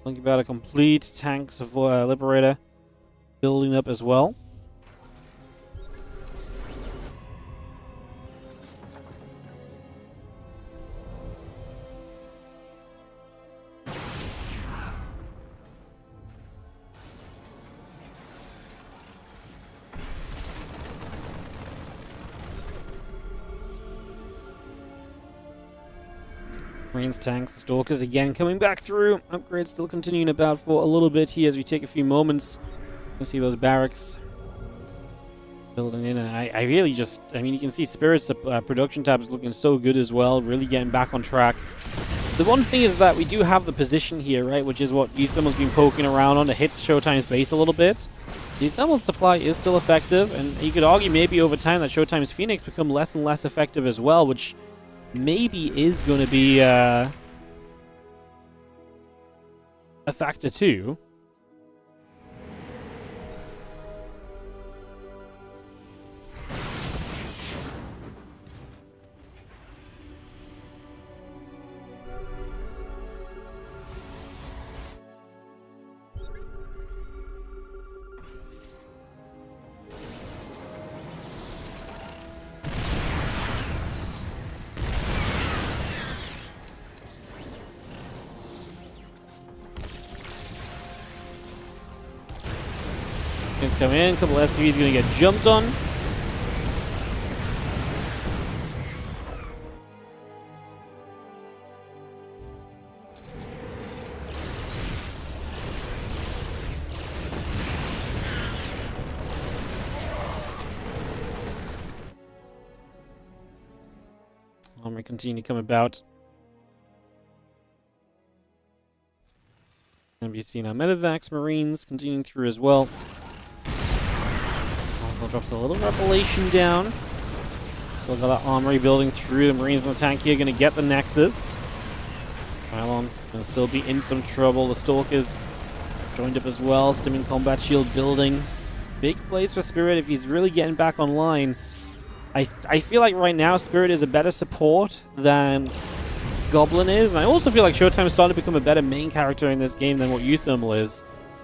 Think about a complete tanks of Liberator building up as well. Marines, tanks, Stalkers again coming back through. Upgrades still continuing about for a little bit here as we take a few moments. You can see those barracks building in, and I really just, I mean, you can see Spirit's production tab is looking so good as well, really getting back on track. The one thing is that we do have the position here, right, which is what UTHERMAL's been poking around on to hit Showtime's base a little bit. The UTHERMAL supply is still effective, and you could argue maybe over time that Showtime's Phoenix become less and less effective as well, which maybe is going to be a factor too. Come in, a couple of SCVs going to get jumped on. Armory continue to come about. Going to be seeing our Medivacs Marines continuing through as well. Drops a little revelation down. Still got that armory building through. The Marines in the tank here going to get the Nexus. Pylon going to still be in some trouble. The Stalkers joined up as well. Stimming combat shield building. Big place for Spirit if he's really getting back online. I feel like right now Spirit is a better support than Goblin is. And I also feel like Showtime is starting to become a better main character in this game than what UTHERMAL is.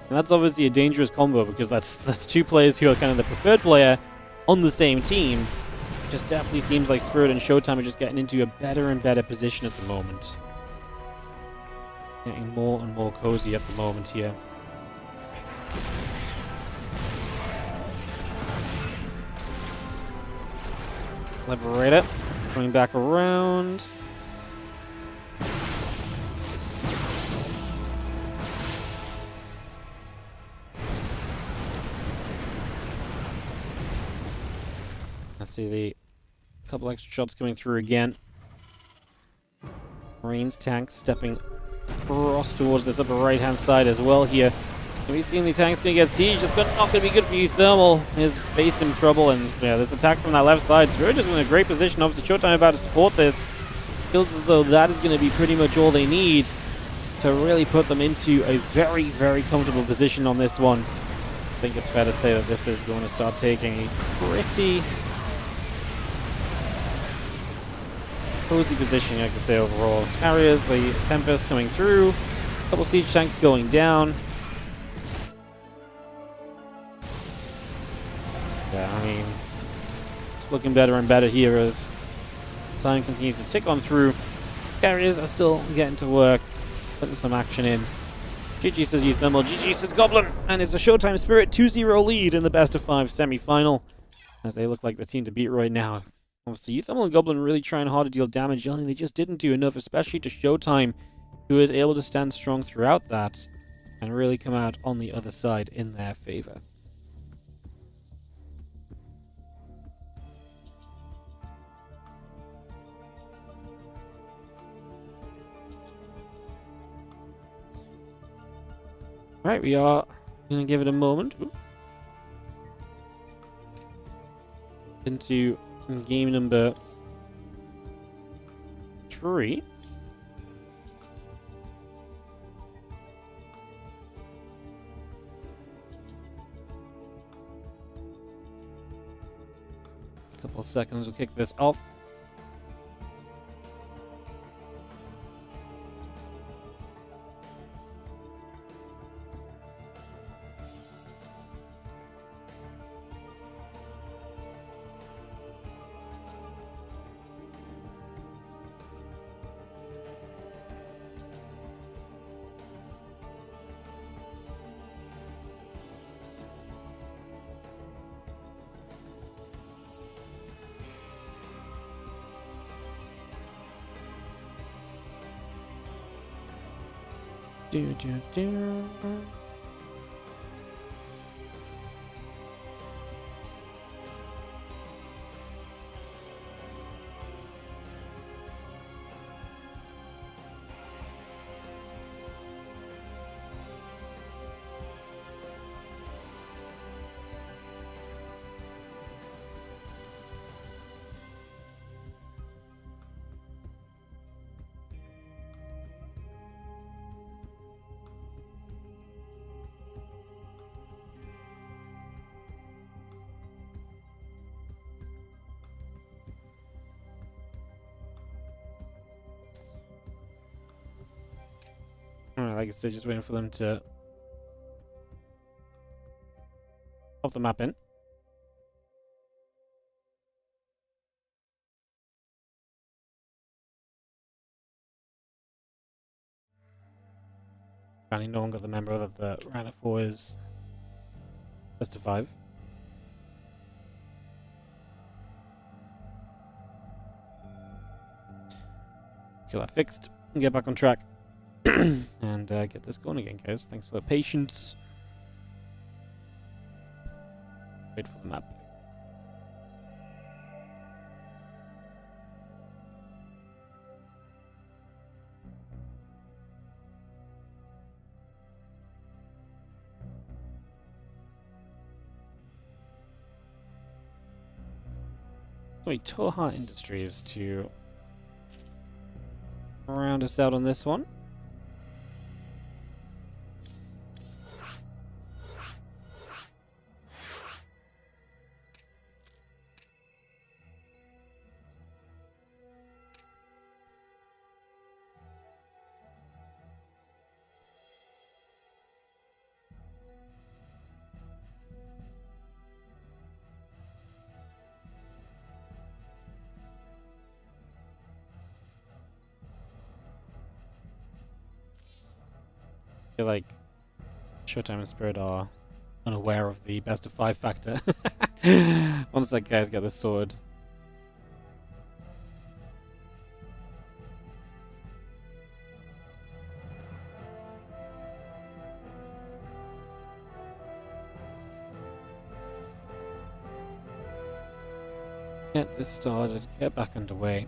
And that's obviously a dangerous combo because that's two players who are kind of the preferred player on the same team. It just definitely seems like Spirit and Showtime are just getting into a better and better position at the moment. Getting more and more cozy at the moment here. Liberator coming back around. I see the couple extra shots coming through again. Marines, tanks stepping across towards this upper right-hand side as well here. We've seen the tanks going to get sieged. It's not going to be good for UTHERMAL. His base in trouble, and yeah, this attack from that left side. Spirit is in a great position. Obviously, Showtime about to support this. Feels as though that is going to be pretty much all they need to really put them into a very, very comfortable position on this one. I think it's fair to say that this is going to start taking a pretty cozy position, I can say, overall. Carriers, the Tempest coming through, a couple siege tanks going down. Yeah, I mean, it's looking better and better here as time continues to tick on through. Carriers are still getting to work, putting some action in. GG says UTHERMAL, GG says Goblin, and it's a Showtime Spirit 2-0 lead in the best of 5 semi-final. as they look like the team to beat right now. Obviously, UTHERMAL and Goblin really trying hard to deal damage, only they just didn't do enough, especially to SHOWTIME, who was able to stand strong throughout that and really come out on the other side in their favor. Right, we are going to give it a moment. Into game number 3. A couple of seconds, we'll kick this off. Do, do, do. Alright, like I said, just waiting for them to pop the map in. Apparently no one got the member that the round of 4 is best of 5. Get that fixed and get back on track. And get this going again, guys. Thanks for patience. Wait for the map. Wait, Tohar Industries to round us out on this one. I feel like Showtime and Spirit are unaware of the best of 5 factor. Once that guy's got the sword. Get this started, get back underway.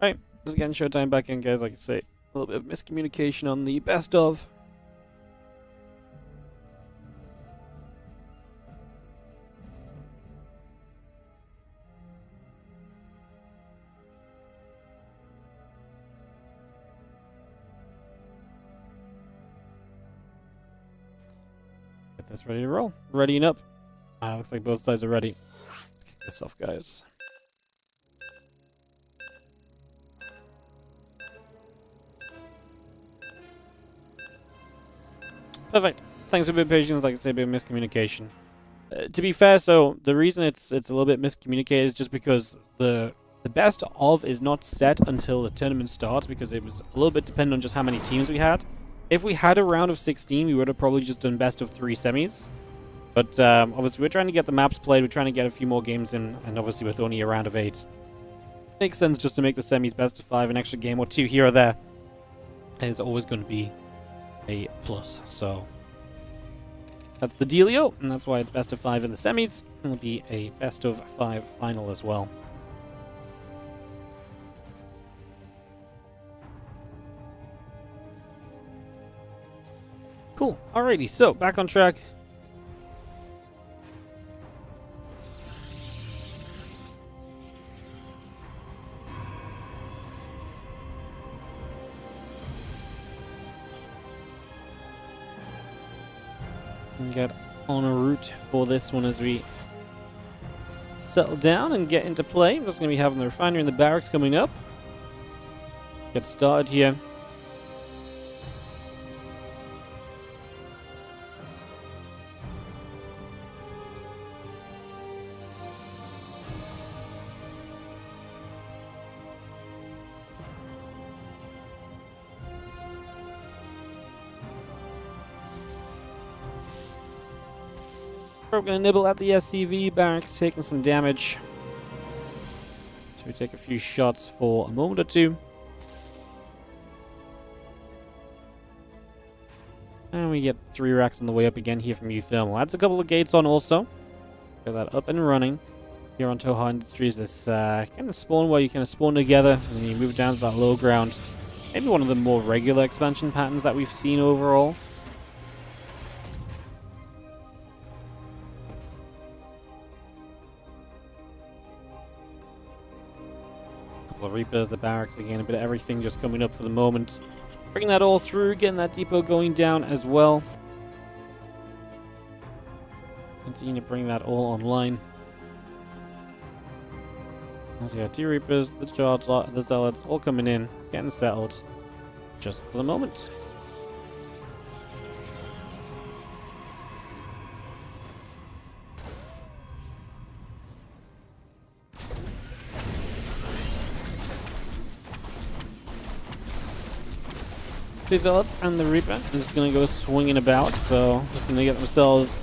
Right, just getting Showtime back in, guys. Like I say, a little bit of miscommunication on the best of. Get this ready to roll. Readying up. Looks like both sides are ready. Let's kick this off, guys. Perfect. Thanks for a bit of patience. Like I said, a bit of miscommunication. To be fair, so the reason it's a little bit miscommunicated is just because the best of is not set until the tournament starts, because it was a little bit dependent on just how many teams we had. If we had a round of 16, we would have probably just done best of 3 semis. But obviously, we're trying to get the maps played. We're trying to get a few more games in, and obviously with only a round of 8, makes sense just to make the semis best of 5. An extra game or 2 here or there is always going to be a plus. So that's the dealio, and that's why it's best of 5 in the semis. It'll be a best of 5 final as well. Cool. Alrighty, so back on track. Get on a route for this one as we settle down and get into play. We're just going to be having the refinery and the barracks coming up. Get started here. We're going to nibble at the SCV. Barracks taking some damage. So we take a few shots for a moment or two. And we get 3 racks on the way up again here from UTHERMAL. Adds a couple of gates on also. Get that up and running. Here on Tohar Industries, this kind of spawn where you kind of spawn together and then you move down to that low ground. Maybe one of the more regular expansion patterns that we've seen overall. Reapers, the barracks again, a bit of everything just coming up for the moment. Bringing that all through, getting that depot going down as well. Continue to bring that all online. So yeah, 2 Reapers, the Charge, the Zealots, all coming in, getting settled just for the moment. The Zealots and the Reaper are just going to go swinging about, so just going to get themselves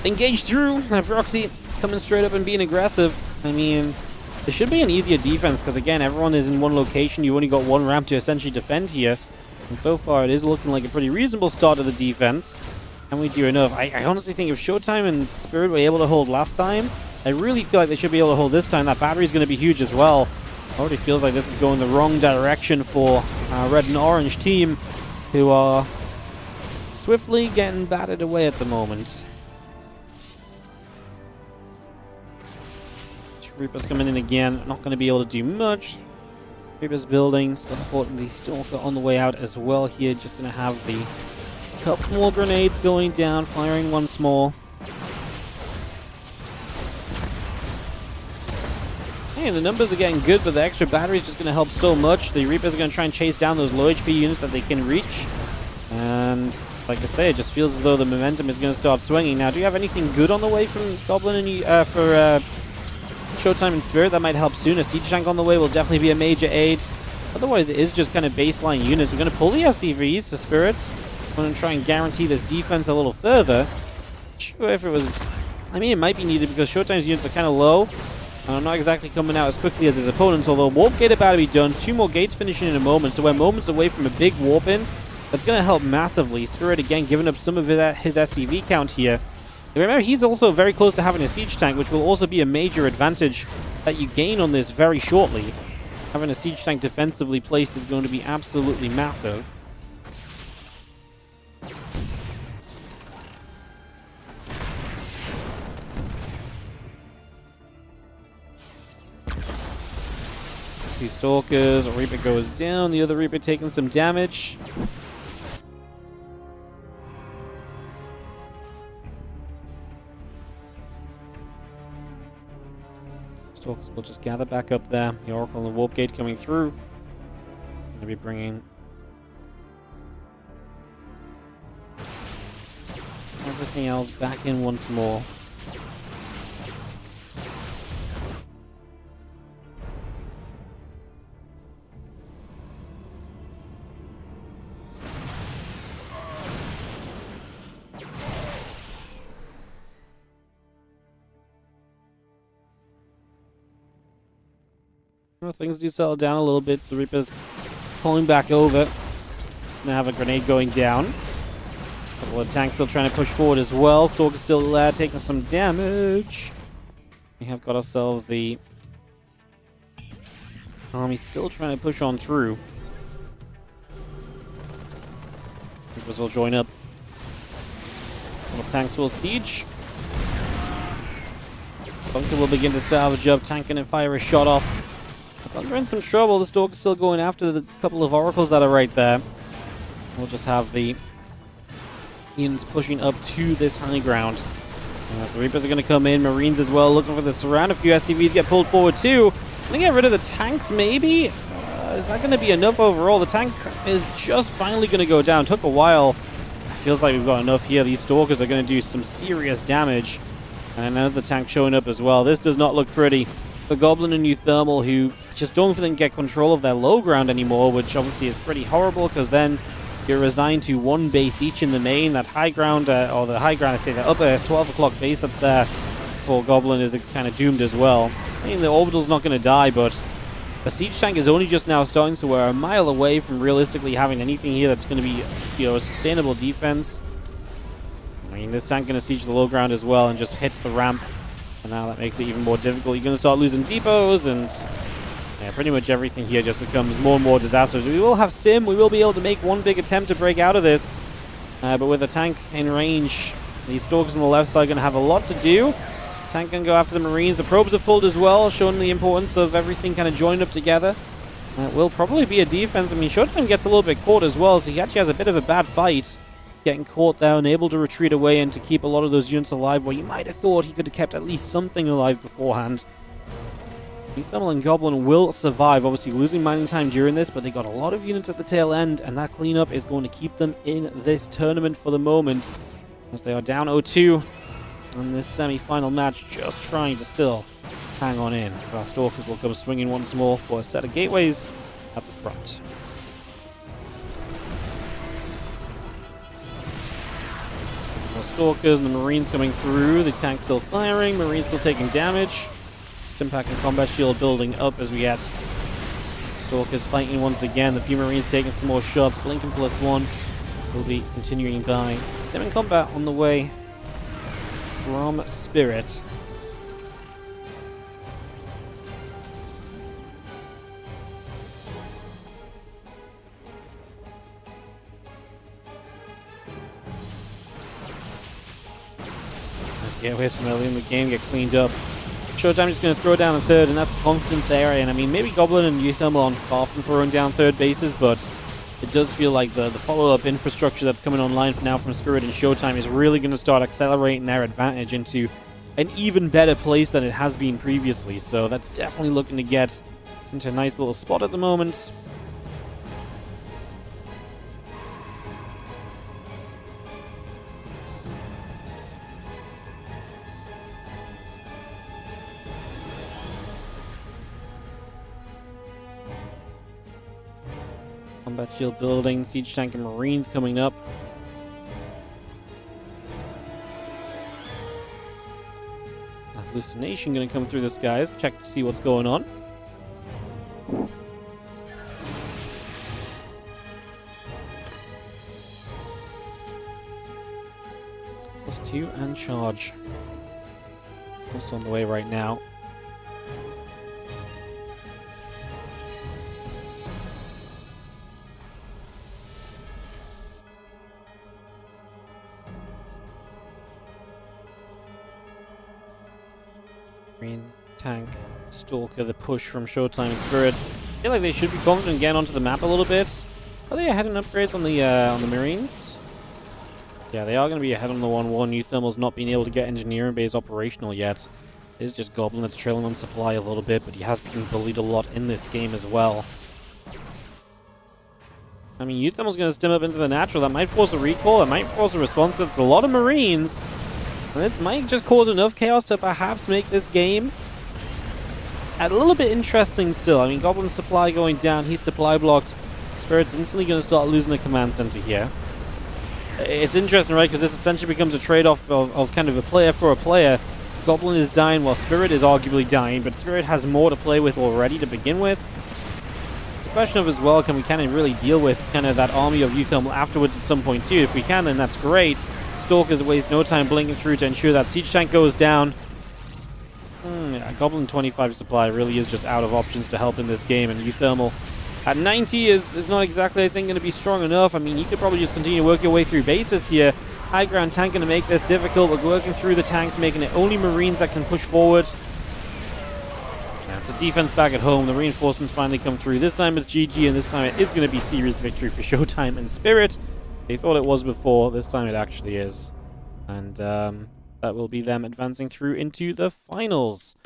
engaged through. Proxy coming straight up and being aggressive. I mean, it should be an easier defense because, again, everyone is in one location. You only got one ramp to essentially defend here. And so far, it is looking like a pretty reasonable start to the defense. And we do enough. I honestly think if Showtime and Spirit were able to hold last time, I really feel like they should be able to hold this time. That battery is going to be huge as well. Already feels like this is going the wrong direction for our red and orange team, who are swiftly getting battered away at the moment. Reaper's coming in again, not going to be able to do much. Reaper's building, still important. The Stalker on the way out as well here, just going to have the couple more grenades going down, firing once more. Hey, the numbers are getting good, but the extra battery is just going to help so much. The Reapers are going to try and chase down those low HP units that they can reach. And, like I say, it just feels as though the momentum is going to start swinging. Now, do you have anything good on the way from Goblin and for Showtime and Spirit that might help soon? A Siege Tank on the way will definitely be a major aid. Otherwise, it is just kind of baseline units. We're going to pull the SCVs to Spirits. We're going to try and guarantee this defense a little further. Sure, if it was... I mean, it might be needed because Showtime's units are kind of low. And I'm not exactly coming out as quickly as his opponents, although Warp Gate about to be done. 2 more gates finishing in a moment, so we're moments away from a big warp in. That's going to help massively. Spirit, again, giving up some of his SCV count here. Remember, he's also very close to having a Siege Tank, which will also be a major advantage that you gain on this very shortly. Having a Siege Tank defensively placed is going to be absolutely massive. Two Stalkers, a Reaper goes down, the other Reaper taking some damage. Stalkers will just gather back up there. The Oracle and the Warp Gate coming through. It's going to be bringing everything else back in once more. Well, things do settle down a little bit. The Reaper's pulling back over. It's going to have a grenade going down. A couple of tanks still trying to push forward as well. Stalker's still there, taking some damage. We have got ourselves the army still trying to push on through. Reapers will join up. Couple tanks will siege. Bunker will begin to salvage up. Tank gonna fire a shot off. Thunder in some trouble. The Stalker's still going after the couple of oracles that are right there. We'll just have the units pushing up to this high ground. And as the Reapers are going to come in, Marines as well, looking for the surround. A few SCVs get pulled forward too. Going to get rid of the tanks, maybe? Is that going to be enough overall? The tank is just finally going to go down. Took a while. Feels like we've got enough here. These Stalkers are going to do some serious damage. And another tank showing up as well. This does not look pretty. The Goblin and UTHERMAL, who just don't think get control of their low ground anymore, which obviously is pretty horrible, because then you're resigned to one base each in the main. That high ground, or the high ground, I say, the upper 12 o'clock base that's there for Goblin is kind of doomed as well. I mean, the Orbital's not going to die, but the Siege Tank is only just now starting, so we're a mile away from realistically having anything here that's going to be, a sustainable defense. I mean, this tank going to siege the low ground as well and just hits the ramp. And now that makes it even more difficult. You're going to start losing depots, and yeah, pretty much everything here just becomes more and more disastrous. We will have stim. We will be able to make one big attempt to break out of this. But with a tank in range, these Stalkers on the left side are going to have a lot to do. Tank can go after the Marines. The probes have pulled as well, showing the importance of everything kind of joined up together. It will probably be a defense. I mean, SHOWTIME gets a little bit caught as well, so he actually has a bit of a bad fight. Getting caught there and able to retreat away and to keep a lot of those units alive, where you might have thought he could have kept at least something alive beforehand. UTHERMAL and Goblin will survive, obviously losing mining time during this, but they got a lot of units at the tail end, and that cleanup is going to keep them in this tournament for the moment, as they are down 0-2 on this semi-final match, just trying to still hang on in, as our Stalkers will come swinging once more for a set of gateways at the front. More Stalkers and the Marines coming through. The tank still firing. Marines still taking damage. Stimpack and Combat Shield building up as we get Stalkers fighting once again. The few Marines taking some more shots. Blinken +1 will be continuing by. Stim and Combat on the way from Spirit. Gateways from early in the game get cleaned up. SHOWTIME is going to throw down the third, and that's the confidence there. And I mean, maybe Goblin and UTHERMAL aren't far from throwing down third bases, but it does feel like the follow-up infrastructure that's coming online now from Spirit and SHOWTIME is really going to start accelerating their advantage into an even better place than it has been previously. So that's definitely looking to get into a nice little spot at the moment. Combat shield building, siege tank and Marines coming up. Hallucination going to come through the skies, check to see what's going on. +2 and charge. Also on the way right now. Marine, tank, Stalker, the push from SHOWTIME and Spirit. I feel like they should be confident getting onto the map a little bit. Are they ahead in upgrades on the Marines? Yeah, they are going to be ahead on the 1-1. UTHERMAL's not been able to get engineering base operational yet. It's just Goblin that's trailing on supply a little bit, but he has been bullied a lot in this game as well. I mean, UTHERMAL's going to stim up into the natural. That might force a recall. That might force a response, because it's a lot of Marines. And this might just cause enough chaos to perhaps make this game a little bit interesting still. I mean, Goblin's supply going down. He's supply blocked. Spirit's instantly going to start losing a command center here. It's interesting, right? Because this essentially becomes a trade-off of kind of a player for a player. Goblin is dying while Spirit is arguably dying, but Spirit has more to play with already to begin with. It's a question of as well, can we kind of really deal with kind of that army of UTHERMAL afterwards at some point too? If we can, then that's great. Stalkers waste no time blinking through to ensure that Siege Tank goes down. Yeah, Goblin 25 supply really is just out of options to help in this game, and UTHERMAL at 90 is not exactly, I think, going to be strong enough. I mean, you could probably just continue to work your way through bases here. High ground tank going to make this difficult, but working through the tanks, making it only Marines that can push forward. Yeah, it's a defense back at home. The reinforcements finally come through. This time it's GG, and this time it is going to be serious victory for Showtime and Spirit. They thought it was before. This time it actually is. And that will be them advancing through into the finals.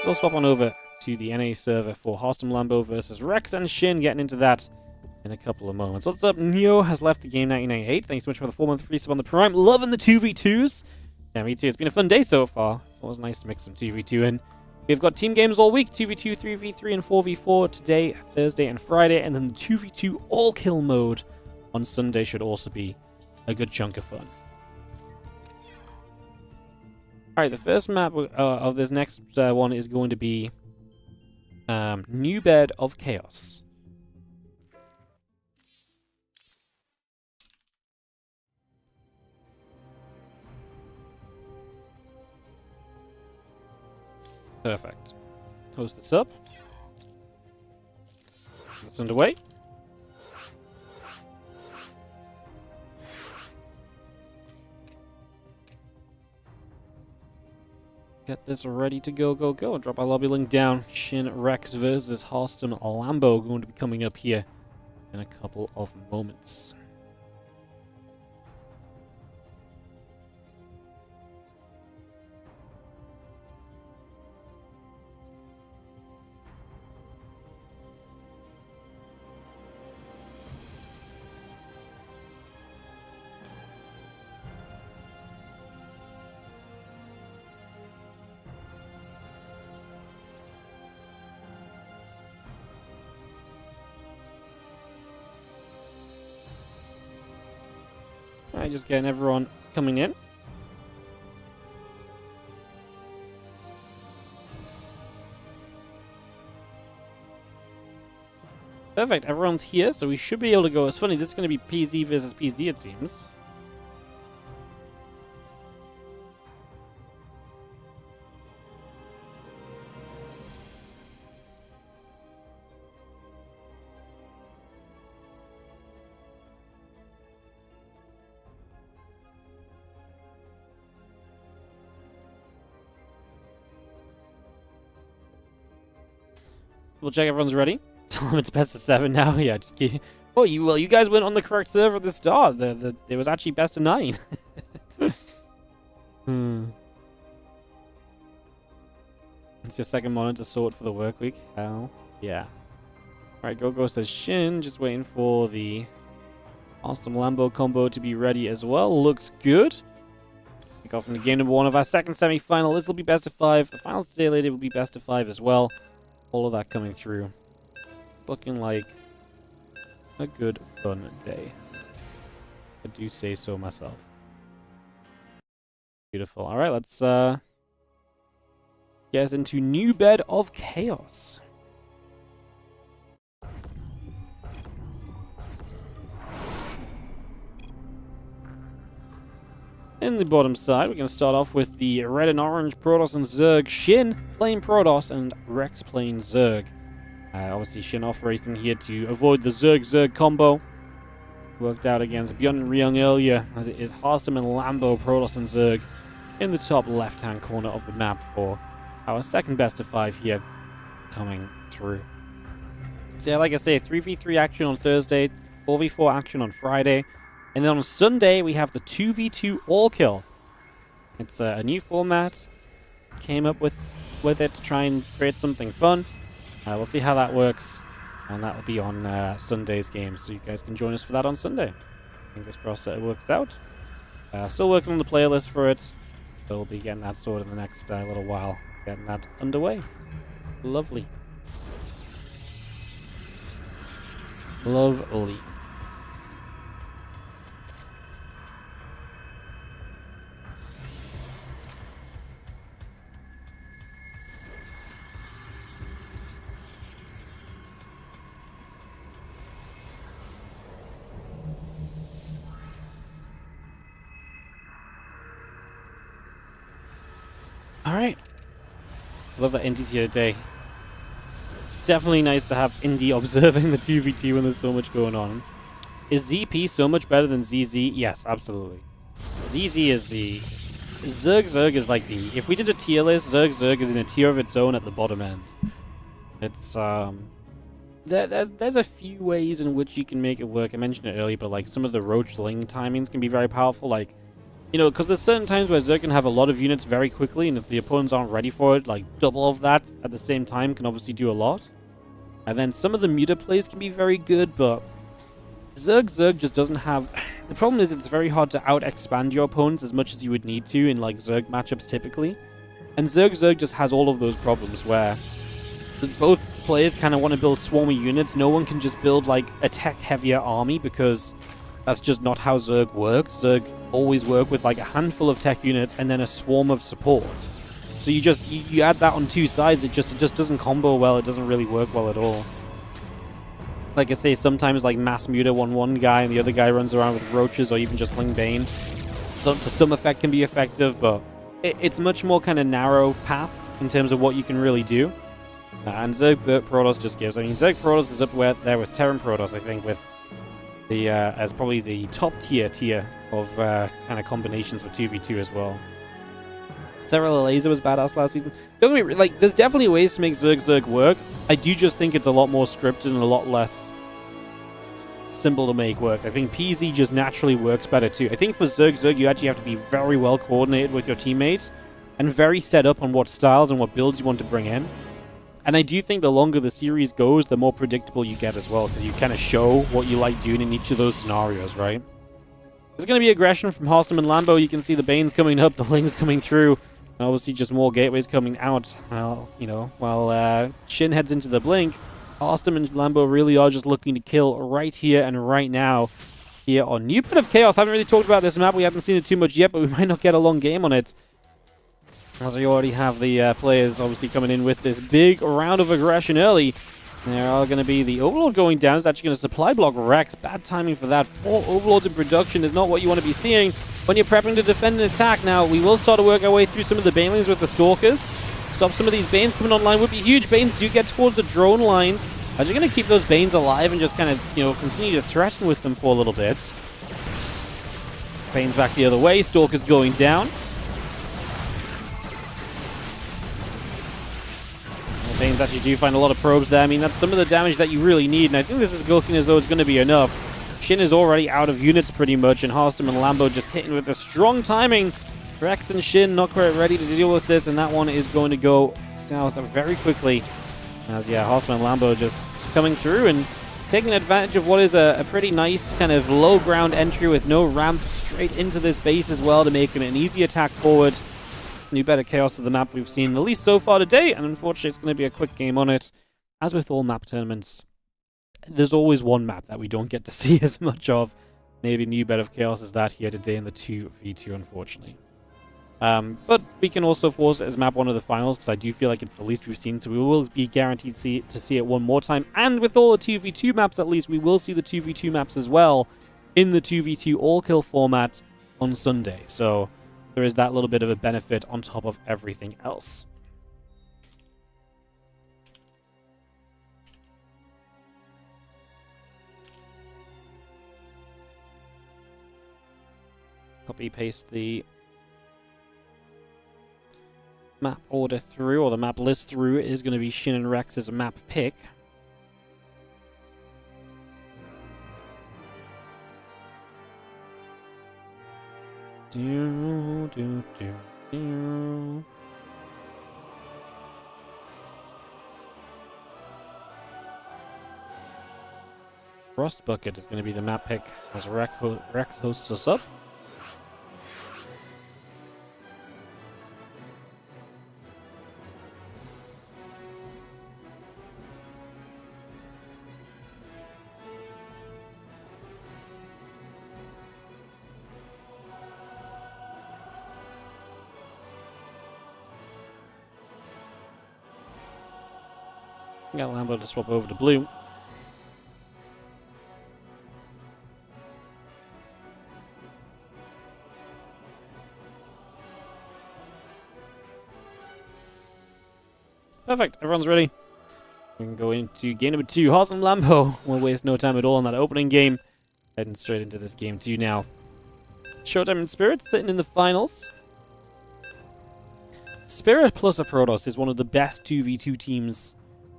We'll swap on over to the NA server for HARSTEM Lambo versus Rex and Shin, getting into that in a couple of moments. What's up? Neo has left the game 1998. Thanks so much for the 4-month resub on the Prime. Loving the 2v2s. Yeah, me too. It's been a fun day so far. It's always nice to mix some 2v2 in. We've got team games all week. 2v2, 3v3, and 4v4 today, Thursday, and Friday. And then the 2v2 all-kill mode on Sunday should also be a good chunk of fun. Alright, the first map of this next one is going to be New Bed of Chaos. Perfect. Host this up. It's underway. Get this ready to go, go, go. Drop our lobby link down. Shin Rex versus HARSTEM Lambo going to be coming up here in a couple of moments. Alright, just getting everyone coming in. Perfect, everyone's here, so we should be able to go. It's funny, this is going to be PZ versus PZ, it seems. We'll check everyone's ready. Tell them it's best of 7 now. Yeah, just kidding. Oh, you guys went on the correct server at the start. It was actually best of 9. It's your second monitor sort for the work week. Hell yeah. Alright, Go says Shin. Just waiting for the HARSTEM Lambo combo to be ready as well. Looks good. Kick off into game number 1 of our second semi-final. This will be best of 5. The finals today later will be best of 5 as well. All of that coming through. Looking like a good fun day. I do say so myself. Beautiful. Alright, let's get us into New Bed of Chaos. In the bottom side, we're going to start off with the red and orange Protoss and Zerg. Shin playing Protoss and Rex playing Zerg. Obviously, Shin off racing here to avoid the Zerg combo. Worked out against ByuN and Ryung earlier, as it is HARSTEM and Lambo, Protoss and Zerg in the top left-hand corner of the map for our second best of 5 here coming through. So yeah, like I say, 3v3 action on Thursday, 4v4 action on Friday. And then on Sunday, we have the 2v2 all-kill. It's a new format. came up with it to try and create something fun. We'll see how that works, and that will be on Sunday's game, so you guys can join us for that on Sunday. Fingers crossed that it works out. Still working on the playlist for it, so we'll be getting that sorted in the next little while, getting that underway. Lovely. Lovely. Alright. Love that Indy's here today. Definitely nice to have Indy observing the 2v2 when there's so much going on. Is ZP so much better than ZZ? Yes, absolutely. ZZ is the... Zerg is like the... If we did a tier list, Zerg is in a tier of its own at the bottom end. It's, There's a few ways in which you can make it work. I mentioned it earlier, but like some of the Roach Ling timings can be very powerful. Like, you know, because there's certain times where Zerg can have a lot of units very quickly, and if the opponents aren't ready for it, like double of that at the same time can obviously do a lot. And then some of the meter plays can be very good, but Zerg just doesn't have... The problem is it's very hard to out-expand your opponents as much as you would need to in like Zerg matchups typically. And Zerg just has all of those problems where both players kind of want to build swarmy units. No one can just build like a tech-heavier army because that's just not how Zerg works. Zerg always work with like a handful of tech units and then a swarm of support. So you add that on two sides, it just doesn't combo well. It doesn't really work well at all. Like I say, sometimes like mass muta one guy and the other guy runs around with roaches or even just playing Bane. So to some effect can be effective, but it's much more kind of narrow path in terms of what you can really do. And Zerg Protoss just gives. I mean, Zerg Protoss is up there with Terran Protoss, I think, with the as probably the top tier of kind of combinations for 2v2 as well. Sterile Laser was badass last season. Don't get me like, there's definitely ways to make Zerg work. I do just think it's a lot more scripted and a lot less simple to make work. I think PZ just naturally works better too. I think for Zerg, you actually have to be very well coordinated with your teammates and very set up on what styles and what builds you want to bring in. And I do think the longer the series goes, the more predictable you get as well, because you kind of show what you like doing in each of those scenarios, right? There's going to be aggression from HARSTEM and Lambo. You can see the Banes coming up, the Lings coming through, and obviously just more gateways coming out. Well, you know, while Shin heads into the blink, HARSTEM and Lambo really are just looking to kill right here and right now. Here on New Bit of Chaos. I haven't really talked about this map. We haven't seen it too much yet, but we might not get a long game on it, as we already have the players obviously coming in with this big round of aggression early. There are going to be the Overlord going down. It's actually going to supply block Rex. Bad timing for that. 4 Overlords in production is not what you want to be seeing when you're prepping to defend and attack. Now, we will start to work our way through some of the Banelings with the Stalkers. Stop some of these Banes coming online would be huge. Banes do get towards the drone lines. I'm just going to keep those Banes alive and just kind of, you know, continue to threaten with them for a little bit. Banes back the other way. Stalkers going down. Banes actually do find a lot of probes there. I mean, that's some of the damage that you really need, and I think this is looking as though it's going to be enough. Shin is already out of units pretty much, and HARSTEM and Lambo just hitting with a strong timing. Rex and Shin not quite ready to deal with this, and that one is going to go south very quickly. As, yeah, HARSTEM and Lambo just coming through and taking advantage of what is a pretty nice kind of low ground entry with no ramp straight into this base as well to make it an easy attack forward. New Better Chaos of the map we've seen the least so far today, and unfortunately it's going to be a quick game on it. As with all map tournaments, there's always one map that we don't get to see as much of. Maybe New Bed of Chaos is that here today in the 2v2, unfortunately. But we can also force it as map 1 of the finals, because I do feel like it's the least we've seen, so we will be guaranteed to see it one more time. And with all the 2v2 maps, at least, we will see the 2v2 maps as well in the 2v2 all-kill format on Sunday. So there is that little bit of a benefit on top of everything else. Copy paste the map order through, or the map list through. It is going to be Shin and Rex's map pick. Rust Bucket is going to be the map pick as Rex hosts us up. Got Lambo to swap over to blue. Perfect, everyone's ready. We can go into game number 2. HARSTEM Lambo. We'll waste no time at all in that opening game. Heading straight into this game 2 now. Showtime and Spirit sitting in the finals. Spirit plus a Protoss is one of the best 2v2 teams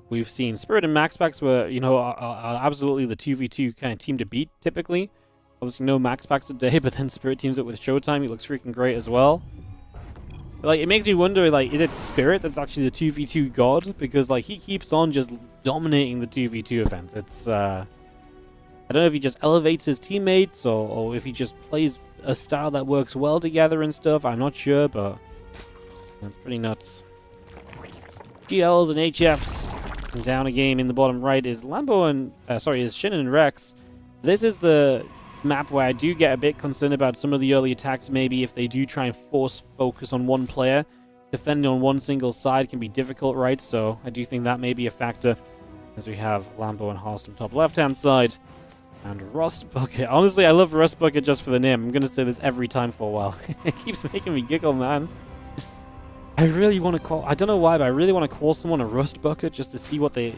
we've seen. Spirit and MaxPax were, you know, are absolutely the 2v2 kind of team to beat, typically. Obviously, no MaxPax today, but then Spirit teams it with Showtime. He looks freaking great as well. Like, it makes me wonder, like, is it Spirit that's actually the 2v2 god? Because, like, he keeps on just dominating the 2v2 events. It's, I don't know if he just elevates his teammates or if he just plays a style that works well together and stuff. I'm not sure, but that's pretty nuts. GLs and HFs. And down a game in the bottom right is Lambo and, is Shin and Rex. This is the map where I do get a bit concerned about some of the early attacks. Maybe if they do try and force focus on one player, defending on one single side can be difficult, right? So I do think that may be a factor as we have Lambo and HARSTEM top left-hand side. And Rust Bucket. Honestly, I love Rust Bucket just for the name. I'm going to say this every time for a while. It keeps making me giggle, man. I really want to call... I don't know why, but I really want to call someone a Rust Bucket just to see what the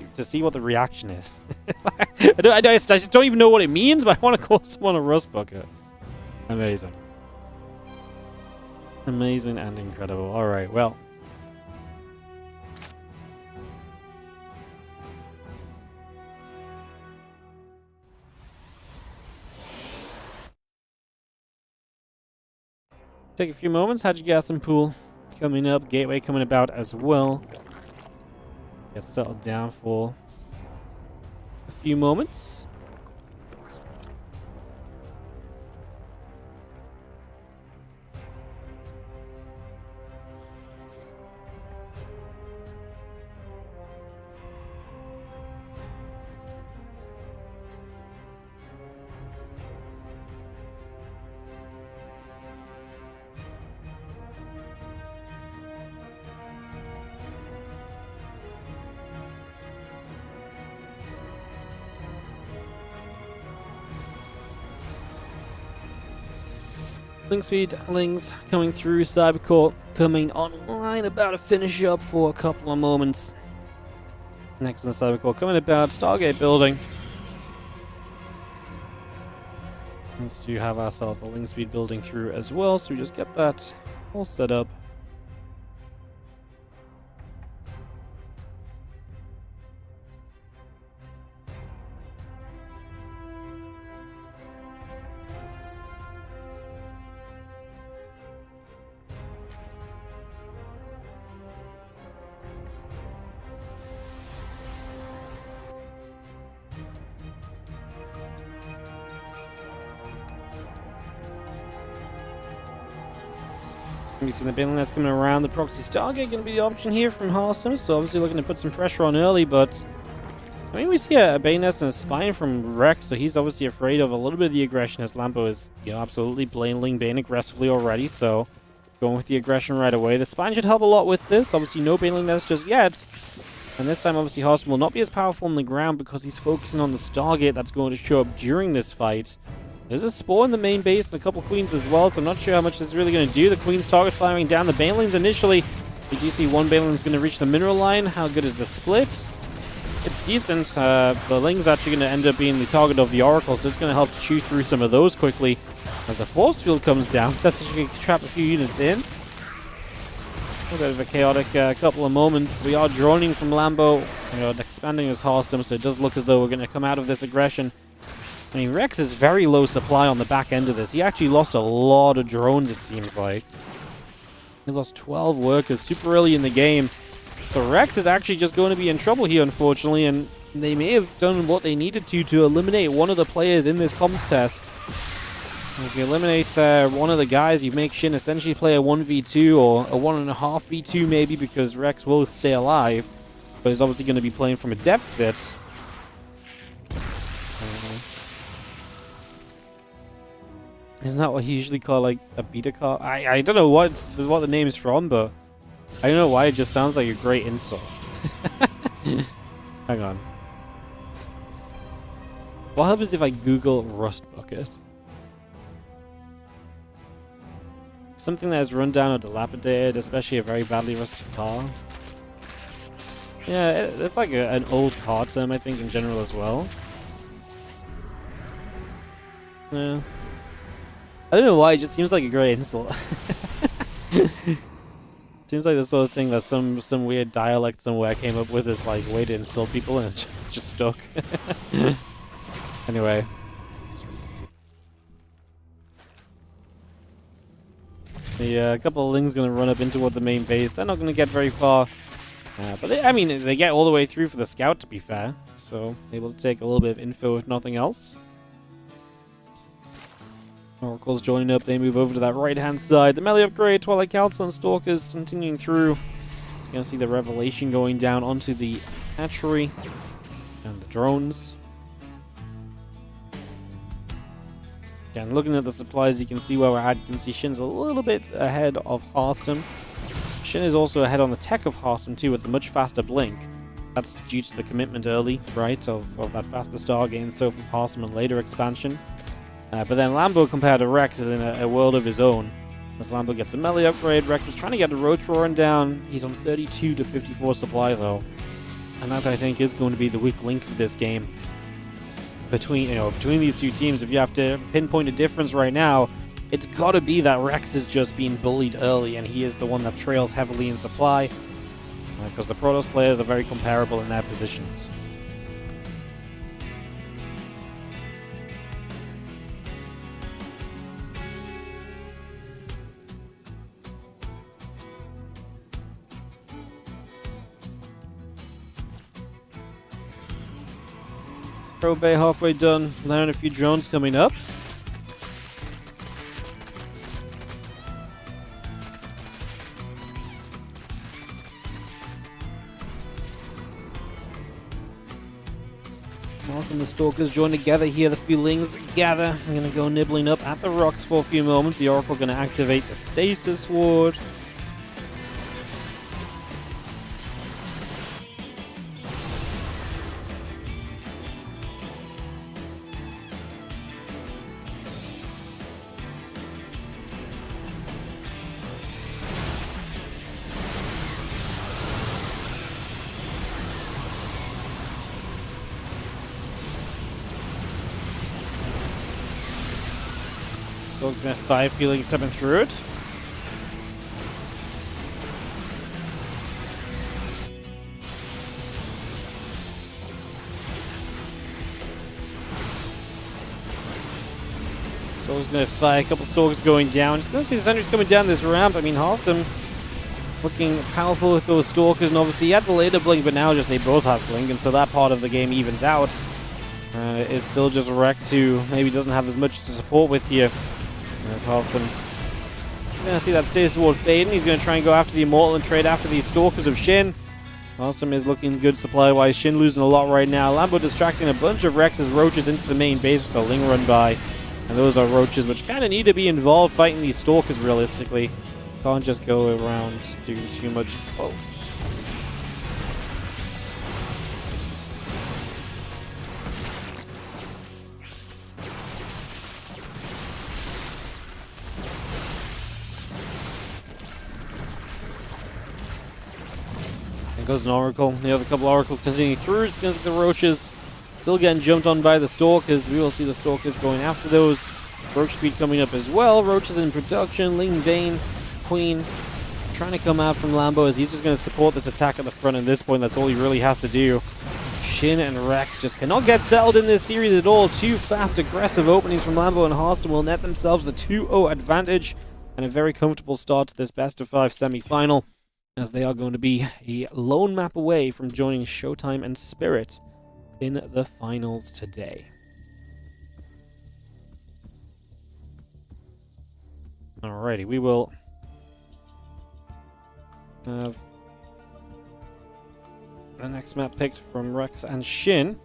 reaction is. I just don't even know what it means, but I want to call someone a Rust Bucket. Amazing. Amazing and incredible. Alright, well. Take a few moments. How'd you gas and pool? Coming up, Gateway coming about as well. Get settled down for a few moments. Link speed, Lings coming through, Cybercore coming online, about to finish up for a couple of moments. Next on the Cybercore coming about, Stargate building. Let's do have ourselves the link speed building through as well, so we just get that all set up. You see the bailing that's coming around. The proxy Stargate going to be the option here from HARSTEM, so obviously looking to put some pressure on early, but I mean, we see a Bane Nest and a Spine from Rex, so he's obviously afraid of a little bit of the aggression as Lambo is, you know, absolutely blading Bane aggressively already, so going with the aggression right away. The Spine should help a lot with this. Obviously no Bailing Nest just yet, and this time obviously HARSTEM will not be as powerful on the ground because he's focusing on the Stargate that's going to show up during this fight. There's a Spore in the main base and a couple Queens as well, so I'm not sure how much this is really going to do. The Queen's target firing down the Banelings initially. We do see one Baneling's going to reach the mineral line. How good is the split? It's decent. The Ling's actually going to end up being the target of the Oracle, so it's going to help chew through some of those quickly. As the Force Field comes down, that's actually going to trap a few units in. A bit of a chaotic couple of moments. We are droning from Lambo, you know, expanding as HARSTEM, so it does look as though we're going to come out of this aggression. I mean, Rex is very low supply on the back end of this. He actually lost a lot of drones, it seems like. He lost 12 workers super early in the game. So Rex is actually just going to be in trouble here, unfortunately. And they may have done what they needed to eliminate one of the players in this contest. If you eliminate one of the guys, you make Shin essentially play a 1v2 or a 1.5v2 maybe, because Rex will stay alive, but he's obviously going to be playing from a deficit. Isn't that what he usually call like a beta card? I don't know what the name is from, but I don't know why it just sounds like a great insult. Hang on. What happens if I Google Rust Bucket? Something that is run down or dilapidated, especially a very badly rusted car. Yeah, it's like an old car term, I think, in general as well. Yeah. I don't know why, it just seems like a great insult. Seems like the sort of thing that some weird dialect somewhere came up with as like way to insult people, and it's just stuck. Anyway. A couple of Lings going to run up in toward the main base. They're not going to get very far. But they get all the way through for the scout, to be fair. So, able to take a little bit of info, if nothing else. Oracle's joining up. They move over to that right-hand side. The melee upgrade, Twilight Council and Stalkers continuing through. You're going to see the Revelation going down onto the hatchery and the drones. Again, looking at the supplies, you can see where we're at. You can see Shin's a little bit ahead of HARSTEM. Shin is also ahead on the tech of HARSTEM too, with the much faster blink. That's due to the commitment early, right, of that faster star gain, so from HARSTEM and later expansion. But then Lambo, compared to Rex, is in a world of his own. As Lambo gets a melee upgrade, Rex is trying to get the Roach Roaring down. He's on 32 to 54 supply though. And that, I think, is going to be the weak link of this game. Between these two teams, if you have to pinpoint a difference right now, it's got to be that Rex is just being bullied early, and he is the one that trails heavily in supply, because the Protoss players are very comparable in their positions. Pro Bay halfway done. Learn a few drones coming up. Mark and the Stalkers join together here. The few Lings gather. I'm going to go nibbling up at the rocks for a few moments. The Oracle going to activate the Stasis Ward. Stork's going to 5 feeling 7 through it. Stork's going to fire a couple Stalkers going down. You can see the sentries coming down this ramp. I mean, HARSTEM looking powerful with those Stalkers, and obviously he had the later blink, but now just they both have blink, and so that part of the game evens out. It's still just Rex, who maybe doesn't have as much to support with here. As HARSTEM, he's going to see that Stasis Ward fading. He's going to try and go after the Immortal and trade after these Stalkers of Shin. HARSTEM is looking good supply-wise. Shin losing a lot right now. Lambo distracting a bunch of Rex's Roaches into the main base with a Ling run by. And those are Roaches which kind of need to be involved fighting these Stalkers realistically. Can't just go around doing too much close. Goes an Oracle. The other couple Oracles continuing through. It's going to see the Roaches still getting jumped on by the Stalkers. We will see the Stalkers going after those. Roach speed coming up as well. Roaches in production. Ling Bane, Queen, trying to come out from Lambo as he's just going to support this attack at the front. At this point, that's all he really has to do. Shin and Rex just cannot get settled in this series at all. Two fast, aggressive openings from Lambo and HARSTEM will net themselves the 2-0 advantage and a very comfortable start to this best-of-5 semi-final, as they are going to be a lone map away from joining Showtime and Spirit in the finals today. Alrighty, we will have the next map picked from Rex and Shin.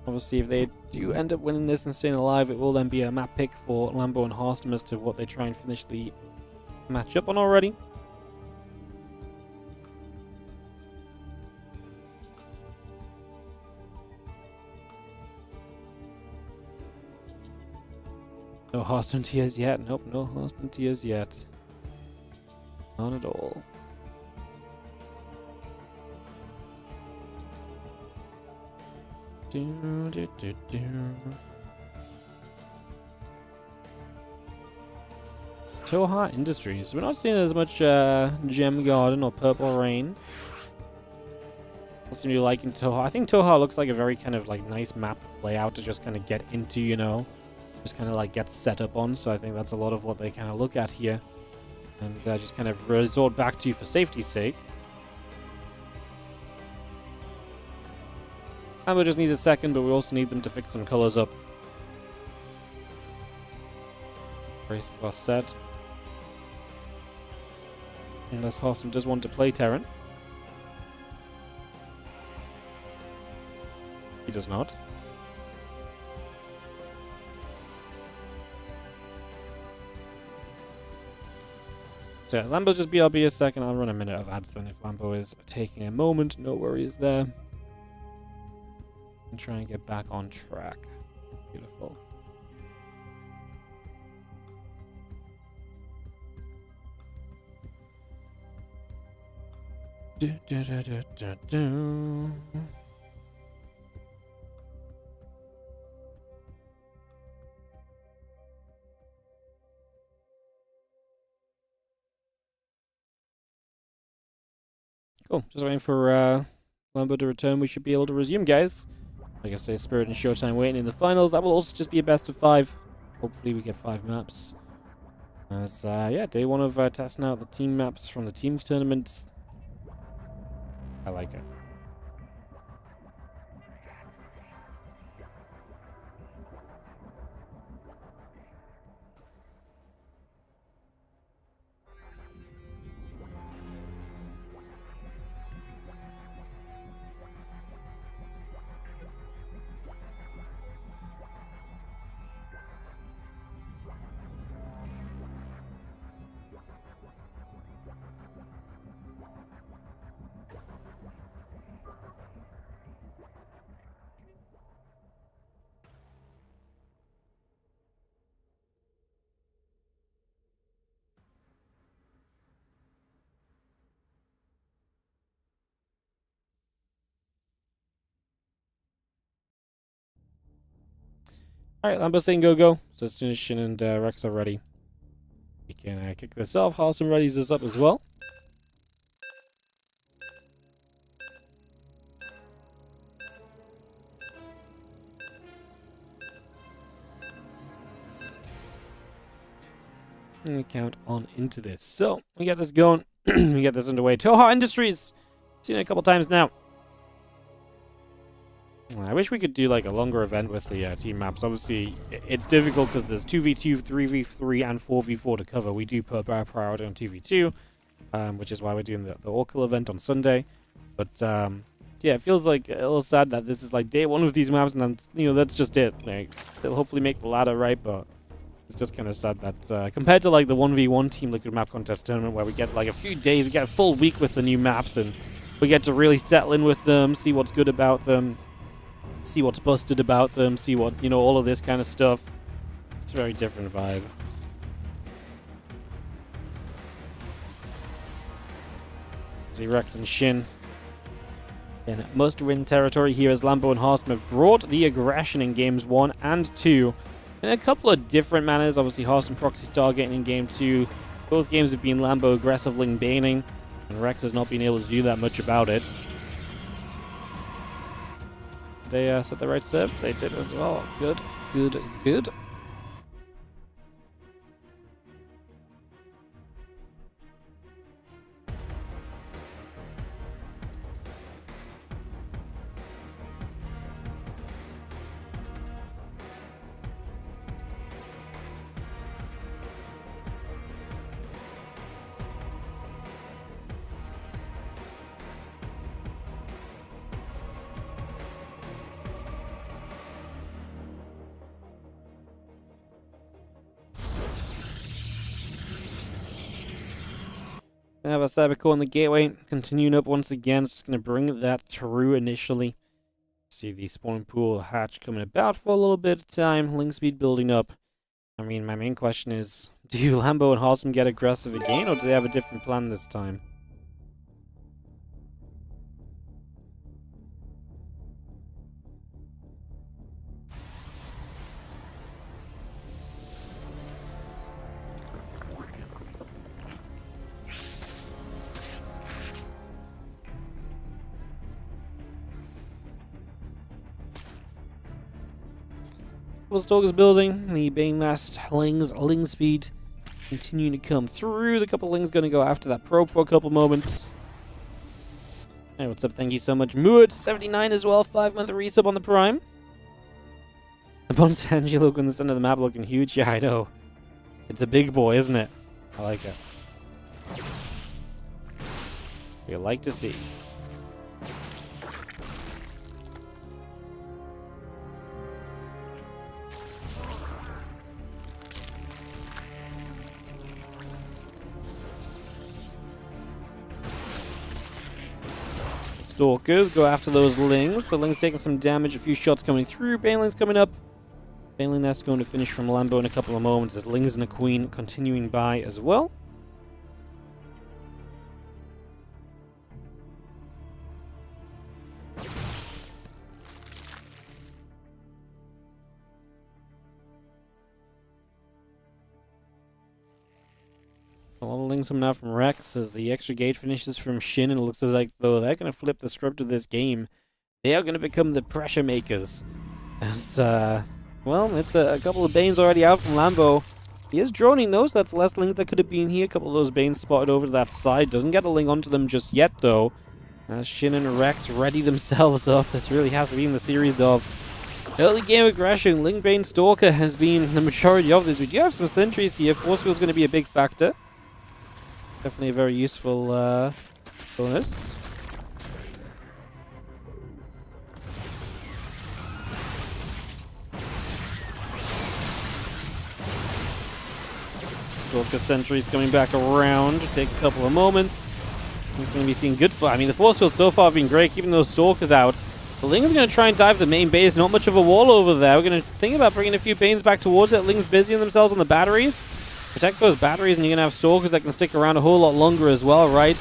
Obviously, if they do end up winning this and staying alive, it will then be a map pick for Lambo and HARSTEM as to what they try and finish the match up on already. No HARSTEM tiers yet. Nope, no HARSTEM tiers yet. Not at all. Tohar Industries. We're not seeing as much Gem Garden or Purple Rain. I seem to be liking Tohar. I think Tohar looks like a very kind of like nice map layout to just kind of get into, you know. Just kind of like get set up on. So I think that's a lot of what they kind of look at here. And just kind of resort back to for safety's sake. Amber just needs a second, but we also need them to fix some colors up. Braces are set. Unless HARSTEM does want to play Terran. He does not. So yeah, Lambo just BRB a second. I'll run a minute of ads then if Lambo is taking a moment. No worries there. And try and get back on track. Beautiful. Do, do, do, do, do, do. Cool. Just waiting for Lambo to return. We should be able to resume, guys. Like I say, Spirit and Showtime waiting in the finals. That will also just be a best of 5. Hopefully we get 5 maps. As, yeah, day 1 of testing out the team maps from the team tournament. I like it. Alright, Lambo's saying go go. So as soon as Shin and Rex are ready, we can kick this off. HARSTEM readies this up as well. And we count on into this. So, we get this going. We get this underway. Tohar Industries! Seen it a couple times now. I wish we could do like a longer event with the team maps. Obviously, it's difficult because there's 2v2, 3v3, and 4v4 to cover. We do put our priority on 2v2, which is why we're doing the All-Kill event on Sunday. But, yeah, it feels like a little sad that this is like day 1 of these maps, and then, you know, that's just it. Like, they'll hopefully make the ladder right, but it's just kind of sad that compared to like the 1v1 Team Liquid Map Contest tournament where we get like a few days, we get a full week with the new maps, and we get to really settle in with them, see what's good about them, see what's busted about them, see what, you know, all of this kind of stuff. It's a very different vibe. See Rex and Shin in must-win territory here as Lambo and HARSTEM have brought the aggression in games 1 and 2 in a couple of different manners. Obviously, HARSTEM proxy Stargating in game 2. Both games have been Lambo aggressively baning, and Rex has not been able to do that much about it. They set the right serve. They did as well. Good, good, good. Gonna have a Cybercore in the gateway, continuing up once again. Just gonna bring that through initially. See the spawn pool hatch coming about for a little bit of time. Link speed building up. I mean, my main question is, do Lambo and HARSTEM get aggressive again, or do they have a different plan this time? Stalker's building, the Banelast Lings, Ling speed continuing to come through. The couple Lings going to go after that probe for a couple moments. Hey, what's up? Thank you so much. Mood79 as well, 5-month resub on the Prime. The Bonus Angelo in the center of the map looking huge. Yeah, I know. It's a big boy, isn't it? I like it. We like to see. Stalkers go after those Lings. So Ling's taking some damage, a few shots coming through. Baneling's coming up. Baneling Nest going to finish from Lambo in a couple of moments as Lings and a Queen continuing by as well. A lot of Lings coming out from Rex as the extra gate finishes from Shin, and it looks like though they're going to flip the script of this game. They are going to become the pressure makers. As, well, it's a couple of Banes already out from Lambo. He is droning those. That's less Lings that could have been here. A couple of those Banes spotted over to that side. Doesn't get a Ling onto them just yet, though. As Shin and Rex ready themselves up. This really has been the series of early game aggression. Ling Bane Stalker has been the majority of this. We do have some sentries here. Force Field's going to be a big factor. Definitely a very useful bonus. Stalker sentries coming back around to take a couple of moments. He's going to be seeing good. I mean, the force field so far have been great, keeping those Stalkers out. The Ling is going to try and dive the main base. Not much of a wall over there. We're going to think about bringing a few Banes back towards it. Ling's busying themselves on the batteries. Protect those batteries, and you're going to have Stalkers that can stick around a whole lot longer as well, right?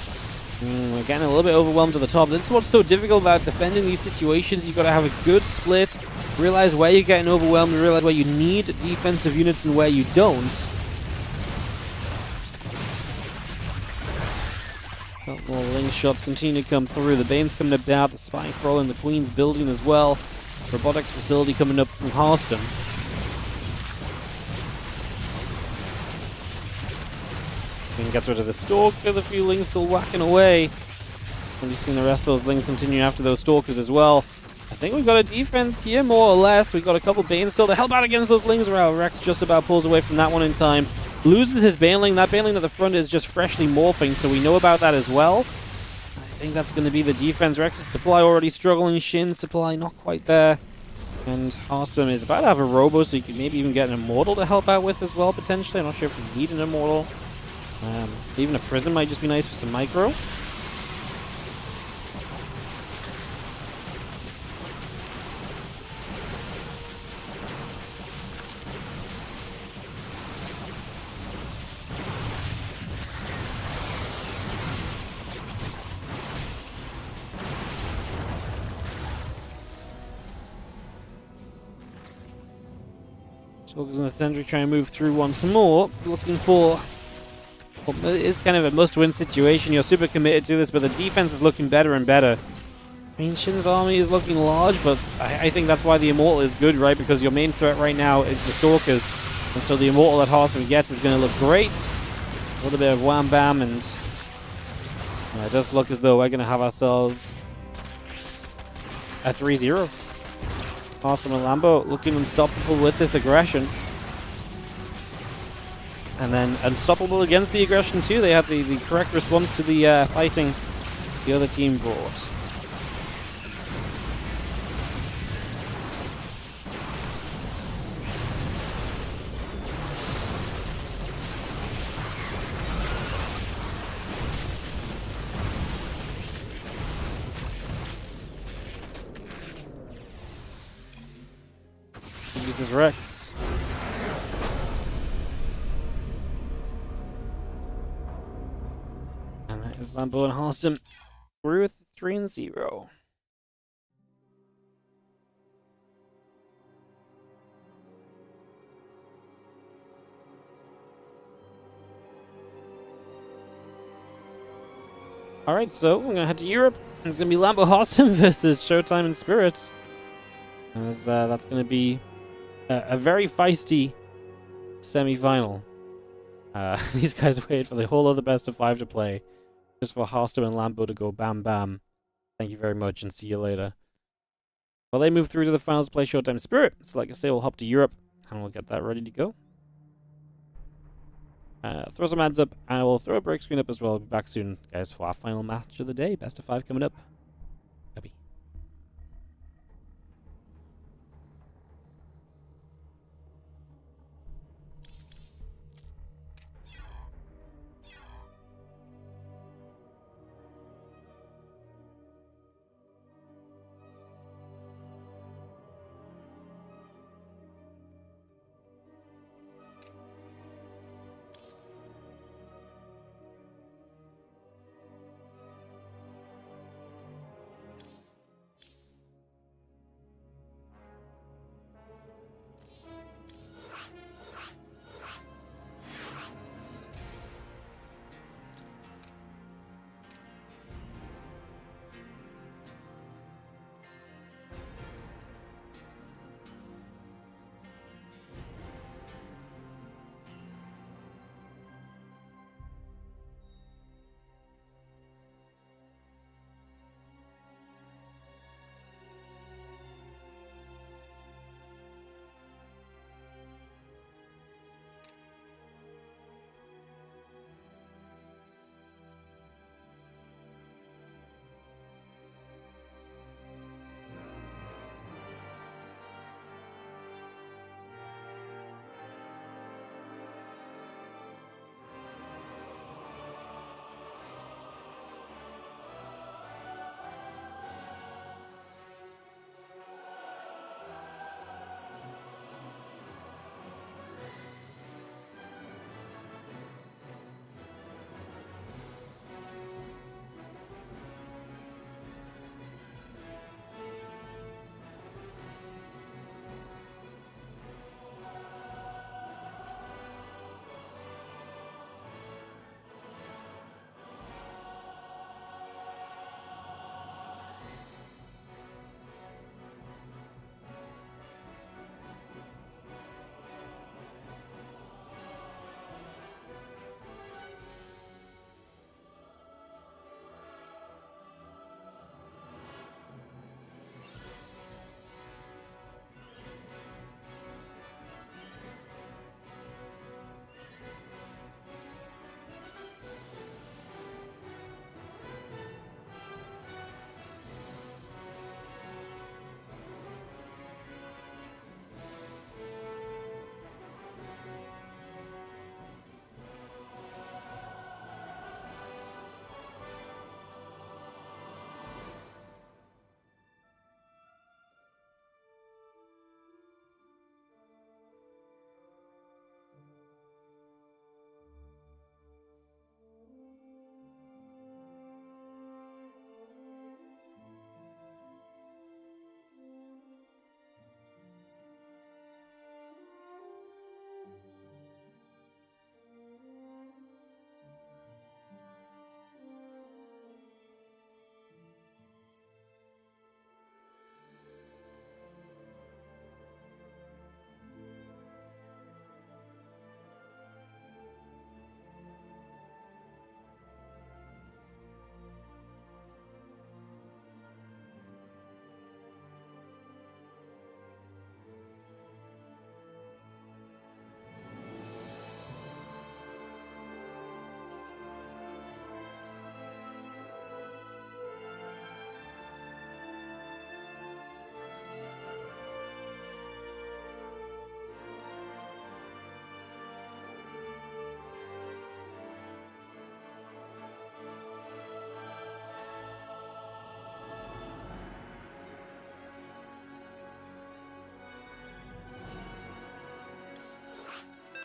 We're getting a little bit overwhelmed to the top. This is what's so difficult about defending these situations. You've got to have a good split, realize where you're getting overwhelmed, and realize where you need defensive units and where you don't. Couple more Ling shots continue to come through. The Bane's coming about, the Spike Roll and the Queen's building as well. Robotics facility coming up from HARSTEM. Queen gets rid of the Stalker, the few Lings still whacking away. And you've seen the rest of those Lings continuing after those Stalkers as well. I think we've got a defense here, more or less. We've got a couple Banes still to help out against those Lings. Rex just about pulls away from that one in time. Loses his Baneling. That Baneling at the front is just freshly morphing, so we know about that as well. I think that's going to be the defense. Rex's supply already struggling. Shin's supply not quite there. And HARSTEM is about to have a Robo, so you could maybe even get an Immortal to help out with as well, potentially. I'm not sure if we need an Immortal. Even a Prism might just be nice for some micro. Stalkers in the center try and move through once more, looking for what is kind of a must-win situation. You're super committed to this, but the defense is looking better and better. I mean, Shin's army is looking large, but I think that's why the Immortal is good, right? Because your main threat right now is the Stalkers, and so the Immortal that HARSTEM gets is going to look great. A little bit of wham bam, and it does look as though we're going to have ourselves a 3-0. HARSTEM and Lambo looking unstoppable with this aggression. And then unstoppable against the aggression too. They have the correct response to the fighting the other team brought. his Rex. And that is Lambo and HARSTEM through with 3-0. Alright, so we're gonna head to Europe. It's gonna be Lambo HARSTEM versus SHOWTIME and Spirit. As that's gonna be a very feisty semi-final. These guys waited for the whole other best of 5 to play, just for HARSTEM and Lambo to go bam bam. Thank you very much and see you later. Well, they move through to the finals to play SHOWTIME Spirit. So like I say, we'll hop to Europe and we'll get that ready to go. Throw some ads up, and we'll throw a break screen up as well. We'll be back soon, guys, for our final match of the day. Best of 5 coming up. Copy.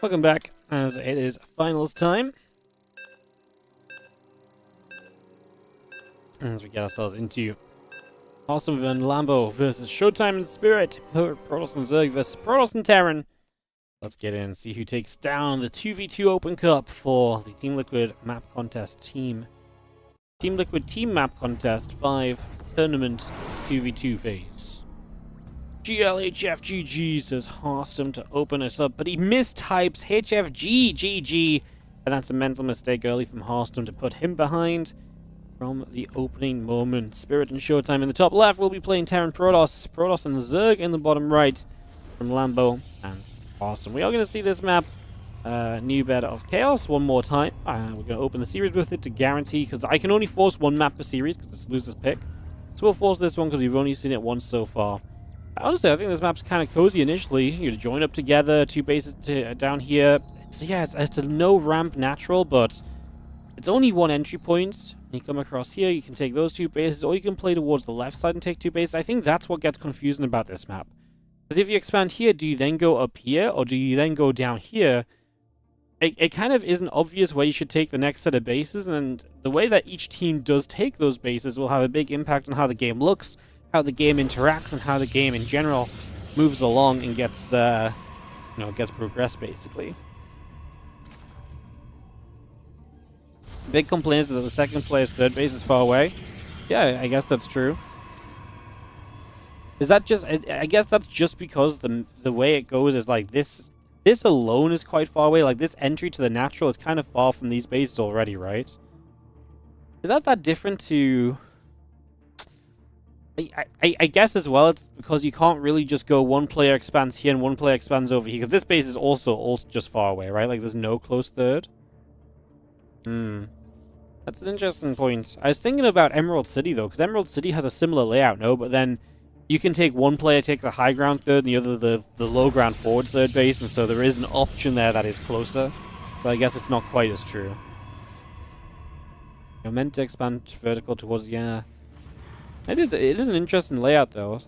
Welcome back, as it is finals time. As we get ourselves into HARSTEM and Lambo versus Showtime and Spirit, Protoss and Zerg versus Protoss and Terran. Let's get in and see who takes down the 2v2 Open Cup for the Team Liquid Map Contest Team Liquid Team Map Contest 5 Tournament 2v2 phase. GLHFGG says HARSTEM to open us up, but he mistypes HFGGG, and that's a mental mistake early from HARSTEM to put him behind from the opening moment. Spirit and Showtime in the top left will be playing Terran Protoss, Protoss and Zerg in the bottom right from Lambo and HARSTEM. We are going to see this map, New Bed of Chaos, one more time. We're going to open the series with it to guarantee, because I can only force one map per series because it's loser's pick. So we'll force this one because we've only seen it once so far. Honestly, I think this map's kind of cozy initially. You join up together, two bases down here. It's a no ramp natural, but it's only one entry point. You come across here, you can take those two bases, or you can play towards the left side and take two bases. I think that's what gets confusing about this map. Because if you expand here, do you then go up here, or do you then go down here? It kind of isn't obvious where you should take the next set of bases, and the way that each team does take those bases will have a big impact on how the game looks, how the game interacts, and how the game in general moves along and gets, gets progressed, basically. Big complaints that the second player's third base is far away. Yeah, I guess that's true. Is that just... I guess that's just because the way it goes is like this... This alone is quite far away. Like, this entry to the natural is kind of far from these bases already, right? Is that different to... I guess as well, it's because you can't really just go one player expands here and one player expands over here, because this base is also just far away, right? Like, there's no close third. That's an interesting point. I was thinking about Emerald City, though, because Emerald City has a similar layout, no? But then you can take one player takes the high ground third and the other the low ground forward third base, and so there is an option there that is closer. So I guess it's not quite as true. You're meant to expand vertical towards... Yeah. It is an interesting layout, though.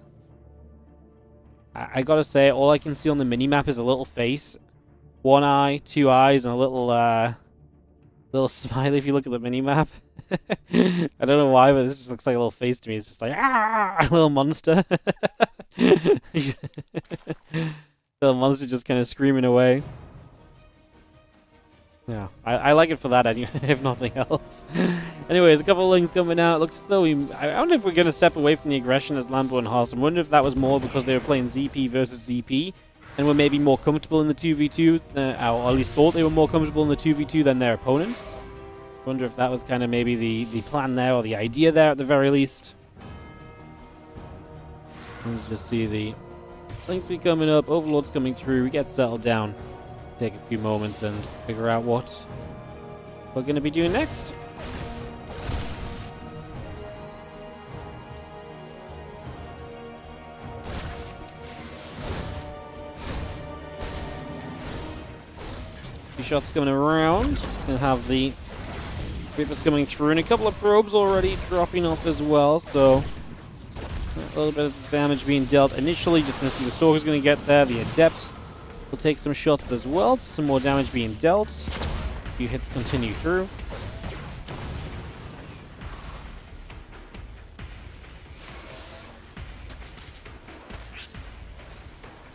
I gotta say, all I can see on the minimap is a little face. One eye, two eyes, and a little smile if you look at the minimap. I don't know why, but this just looks like a little face to me. It's just like, ah, a little monster. Little monster just kind of screaming away. Yeah, I like it for that, anyway, if nothing else. Anyways, a couple of links coming out. It looks as though I wonder if we're going to step away from the aggression as Lambo and HARSTEM. I wonder if that was more because they were playing ZP versus ZP, and were maybe more comfortable in the 2v2, or at least thought they were more comfortable in the 2v2 than their opponents. I wonder if that was kind of maybe the plan there, or the idea there at the very least. Let's just see the links be coming up, Overlord's coming through, we get settled down. Take a few moments and figure out what we're going to be doing next. Few shots coming around. Just going to have the Reapers coming through, and a couple of probes already dropping off as well, so a little bit of damage being dealt initially. Just going to see the Stalker's going to get there, the Adept will take some shots as well, some more damage being dealt. A few hits continue through.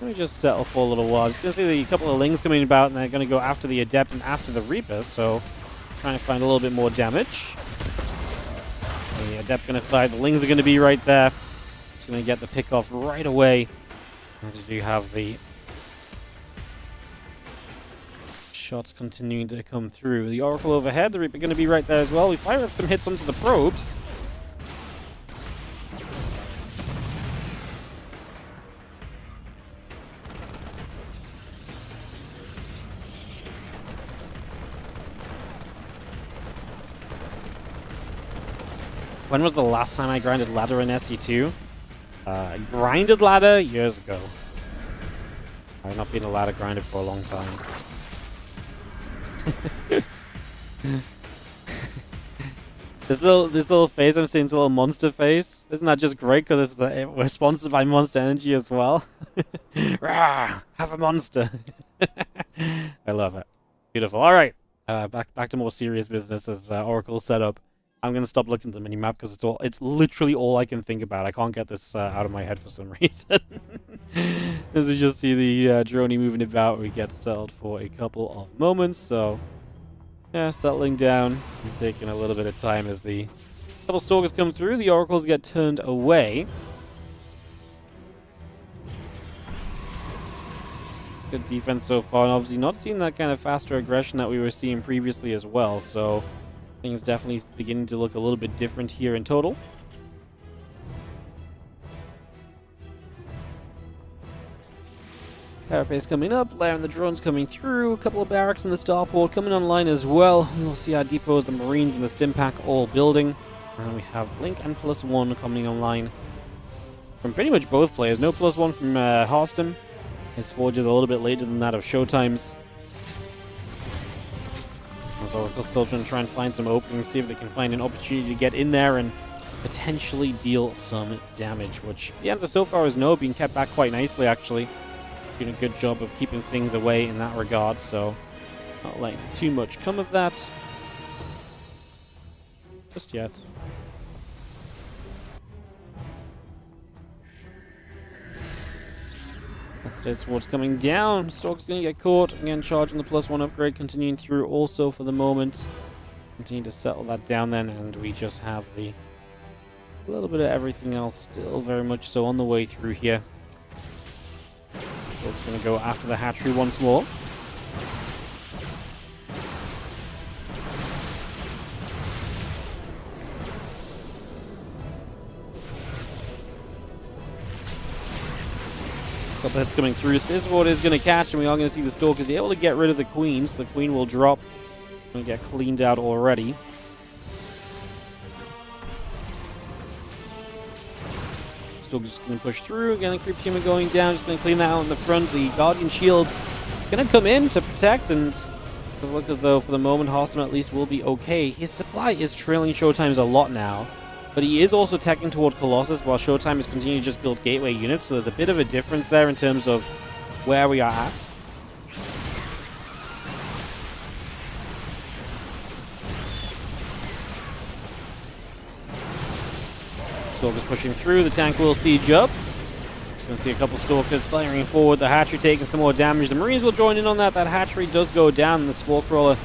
Let me just settle for a little while. Just gonna see a couple of Lings coming about, and they're gonna go after the Adept and after the Reapers, so trying to find a little bit more damage. And the Adept gonna fight, the Lings are gonna be right there. Just gonna get the pick off right away. As we do have the shots continuing to come through. The Oracle overhead, the Reaper going to be right there as well. We fire up some hits onto the probes. When was the last time I grinded ladder in SE2? Grinded ladder years ago. I've not been a ladder grinder for a long time. This little face I'm seeing is a little monster face. Isn't that just great because we're sponsored by Monster Energy as well? Rah, have a monster. I love it. Beautiful. All right. Back to more serious business as Oracle's set up. I'm gonna stop looking at the minimap because it's literally all I can think about. I can't get this out of my head for some reason. As we just see the droney moving about, we get settled for a couple of moments. So yeah, settling down and taking a little bit of time as the couple stalkers come through. The oracles get turned away. Good defense so far, and obviously not seeing that kind of faster aggression that we were seeing previously as well. So things definitely beginning to look a little bit different here in total. Carapace coming up, Lair and the drones coming through, a couple of barracks in the starport coming online as well. We'll see our depots, the marines, and the stim pack all building. And we have Blink and +1 coming online from pretty much both players. No +1 from HARSTEM. His forge is a little bit later than that of SHOWTIME's. So Oracle's still trying to find some openings, see if they can find an opportunity to get in there and potentially deal some damage, which the answer so far is no, being kept back quite nicely actually. Doing a good job of keeping things away in that regard, so not letting too much come of that just yet. Swords coming down. Stalk's going to get caught. Again, charging the +1 upgrade, continuing through also for the moment. Continue to settle that down then, and we just have a little bit of everything else still very much so on the way through here. Stalk's going to go after the hatchery once more. Couple hits coming through. Sword is going to catch, and we are going to see the Stalkers able to get rid of the Queen, so the Queen will drop and get cleaned out already. Stalkers just going to push through. Again, the Creep Team going down, just going to clean that out in the front. The Guardian Shield's going to come in to protect, and does look as though for the moment HARSTEM at least will be okay. His supply is trailing SHOWTIME's a lot now. But he is also teching toward Colossus while SHOWTIME is continuing to just build gateway units, so there's a bit of a difference there in terms of where we are at. Stalkers pushing through, the tank will siege up. Just going to see a couple Stalkers firing forward, the hatchery taking some more damage. The Marines will join in on that. That hatchery does go down, and the Spore Crawler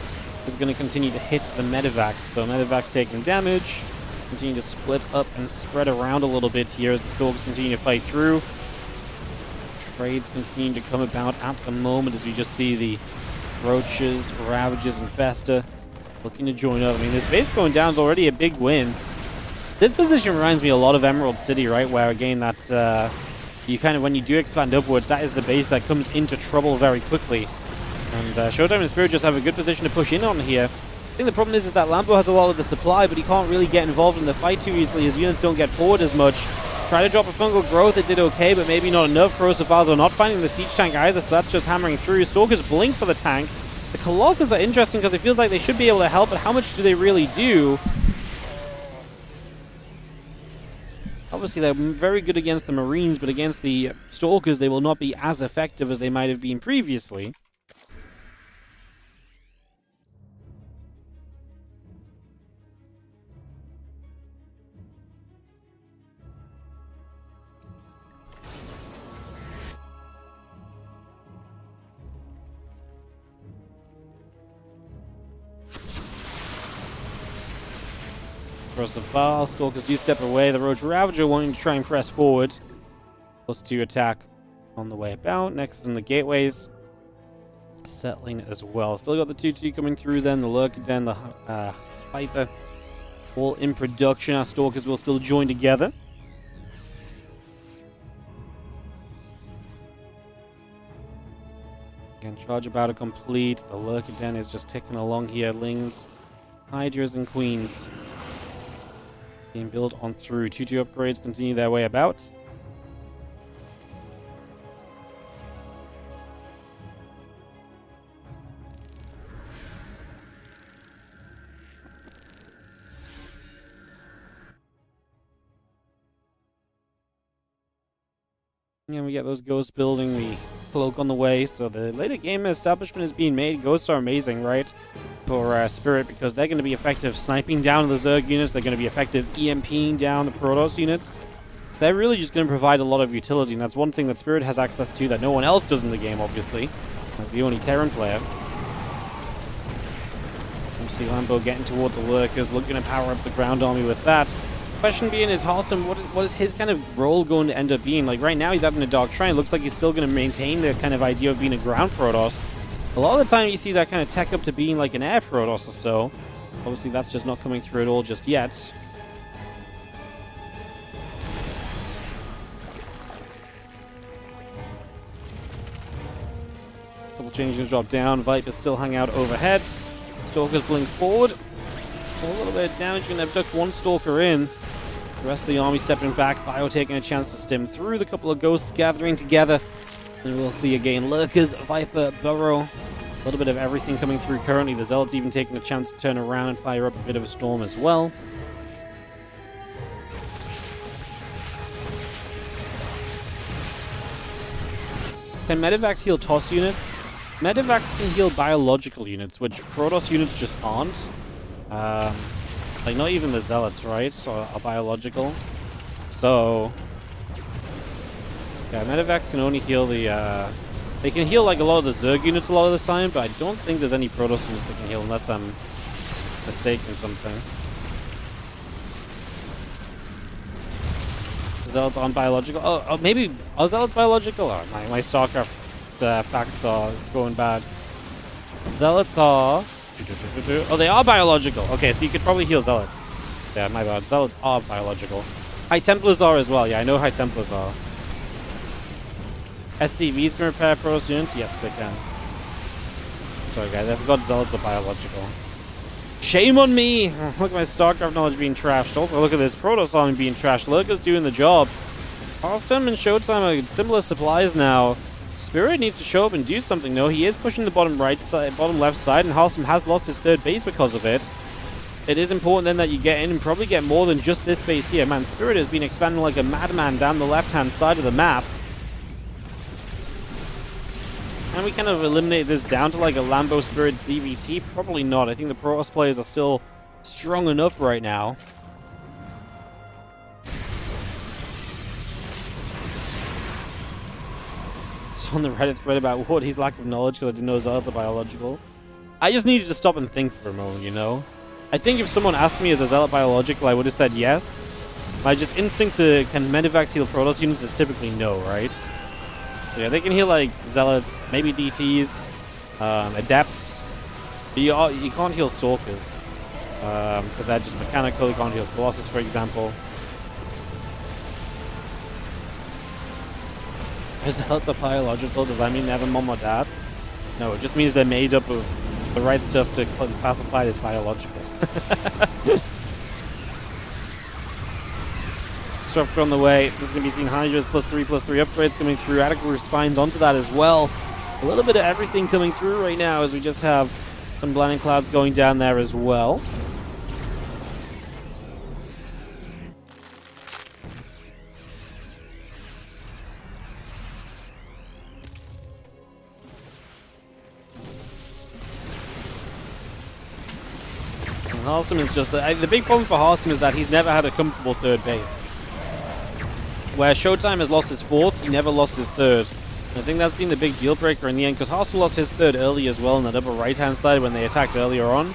is going to continue to hit the Medivacs. So Medivacs taking damage. Continue to split up and spread around a little bit here as the Stalkers continue to fight through. Trades continuing to come about at the moment as we just see the Roaches, Ravages, and Festa looking to join up. I mean, this base going down is already a big win. This position reminds me a lot of Emerald City, right? Where, again, that you kind of, when you do expand upwards, that is the base that comes into trouble very quickly. And SHOWTIME and Spirit just have a good position to push in on here. I think the problem is that Lambo has a lot of the supply, but he can't really get involved in the fight too easily. His units don't get forward as much. Try to drop a Fungal Growth, it did okay, but maybe not enough. Corrosive Vaso not finding the Siege Tank either, so that's just hammering through. Stalkers blink for the tank. The Colossus are interesting because it feels like they should be able to help, but how much do they really do? Obviously, they're very good against the Marines, but against the Stalkers, they will not be as effective as they might have been previously. Across the bar, Stalkers do step away. The Roach Ravager wanting to try and press forward. +2 attack on the way about. Next is in the gateways. Settling as well. Still got the 2-2 coming through then. The Lurker Den, the Viper. All in production. Our Stalkers will still join together. Again, charge about to complete. The Lurker Den is just ticking along here. Lings, Hydras, and Queens being built on through. 2-2 upgrades continue their way about. And we get those ghosts building. We cloak on the way, so the later game establishment is being made. Ghosts are amazing, right? For Spirit, because they're going to be effective sniping down the Zerg units, they're going to be effective EMPing down the Protoss units. So they're really just going to provide a lot of utility, and that's one thing that Spirit has access to that no one else does in the game, obviously, as the only Terran player. You see Lambo getting toward the Lurkers, looking to power up the ground army with that. Question being is HARSTEM, what is his kind of role going to end up being? Like right now he's out in a Dark Shrine, looks like he's still going to maintain the kind of idea of being a ground Protoss. A lot of the time you see that kind of tech up to being like an air Protoss or so. Obviously that's just not coming through at all just yet. Couple changes drop down, Vipers still hang out overhead. Stalkers blink forward. A little bit of damage, going to abduct one Stalker in. The rest of the army stepping back. ByuN taking a chance to stem through. The couple of ghosts gathering together. And we'll see again Lurkers, Viper, Burrow. A little bit of everything coming through currently. The Zealots even taking a chance to turn around and fire up a bit of a storm as well. Can Medivacs heal TOS units? Medivacs can heal biological units, which Protoss units just aren't. Like, not even the Zealots, right? Are biological. So, yeah, Medivacs can only heal the, they can heal, like, a lot of the Zerg units a lot of the time, but I don't think there's any Protoss units that can heal unless I'm mistaken something. Zealots aren't biological? Oh, maybe, are Zealots biological? Oh, my StarCraft facts are going bad. Zealots are... Oh, they are biological. Okay, so you could probably heal Zealots. Yeah, my bad. Zealots are biological. High Templars are as well. Yeah, I know High Templars are. SCVs can repair Protoss units? Yes, they can. Sorry, guys. I forgot Zealots are biological. Shame on me! Look at my StarCraft knowledge being trashed. Also, look at this Protoss army being trashed. Lurkers doing the job. HARSTEM and SHOWTIME are similar supplies now. Spirit needs to show up and do something, though. He is pushing the bottom right side, bottom left side, and HARSTEM has lost his third base because of it. It is important then that you get in and probably get more than just this base here. Man, Spirit has been expanding like a madman down the left-hand side of the map. Can we kind of eliminate this down to like a Lambo Spirit ZVT? Probably not. I think the Protoss players are still strong enough right now. On the Reddit thread about what his lack of knowledge because I didn't know Zealots are biological. I just needed to stop and think for a moment, you know? I think if someone asked me is a Zealot biological, I would have said yes. My just instinct to can Medivacs heal Protoss units is typically no, right? So yeah, they can heal like Zealots, maybe DTs, Adepts, but you can't heal Stalkers because they're just mechanical. You can't heal Colossus, for example. Zealots are biological. Does that mean they have a mom or dad? No, it just means they're made up of the right stuff to classify as biological. Structure on the way. This is going to be seeing Hydras +3/+3 upgrades coming through. Adequate spines onto that as well. A little bit of everything coming through right now as we just have some blinding clouds going down there as well. HARSTEM is just... The big problem for HARSTEM is that he's never had a comfortable third base. Where SHOWTIME has lost his fourth, he never lost his third. And I think that's been the big deal breaker in the end, because HARSTEM lost his third early as well on that upper right-hand side when they attacked earlier on.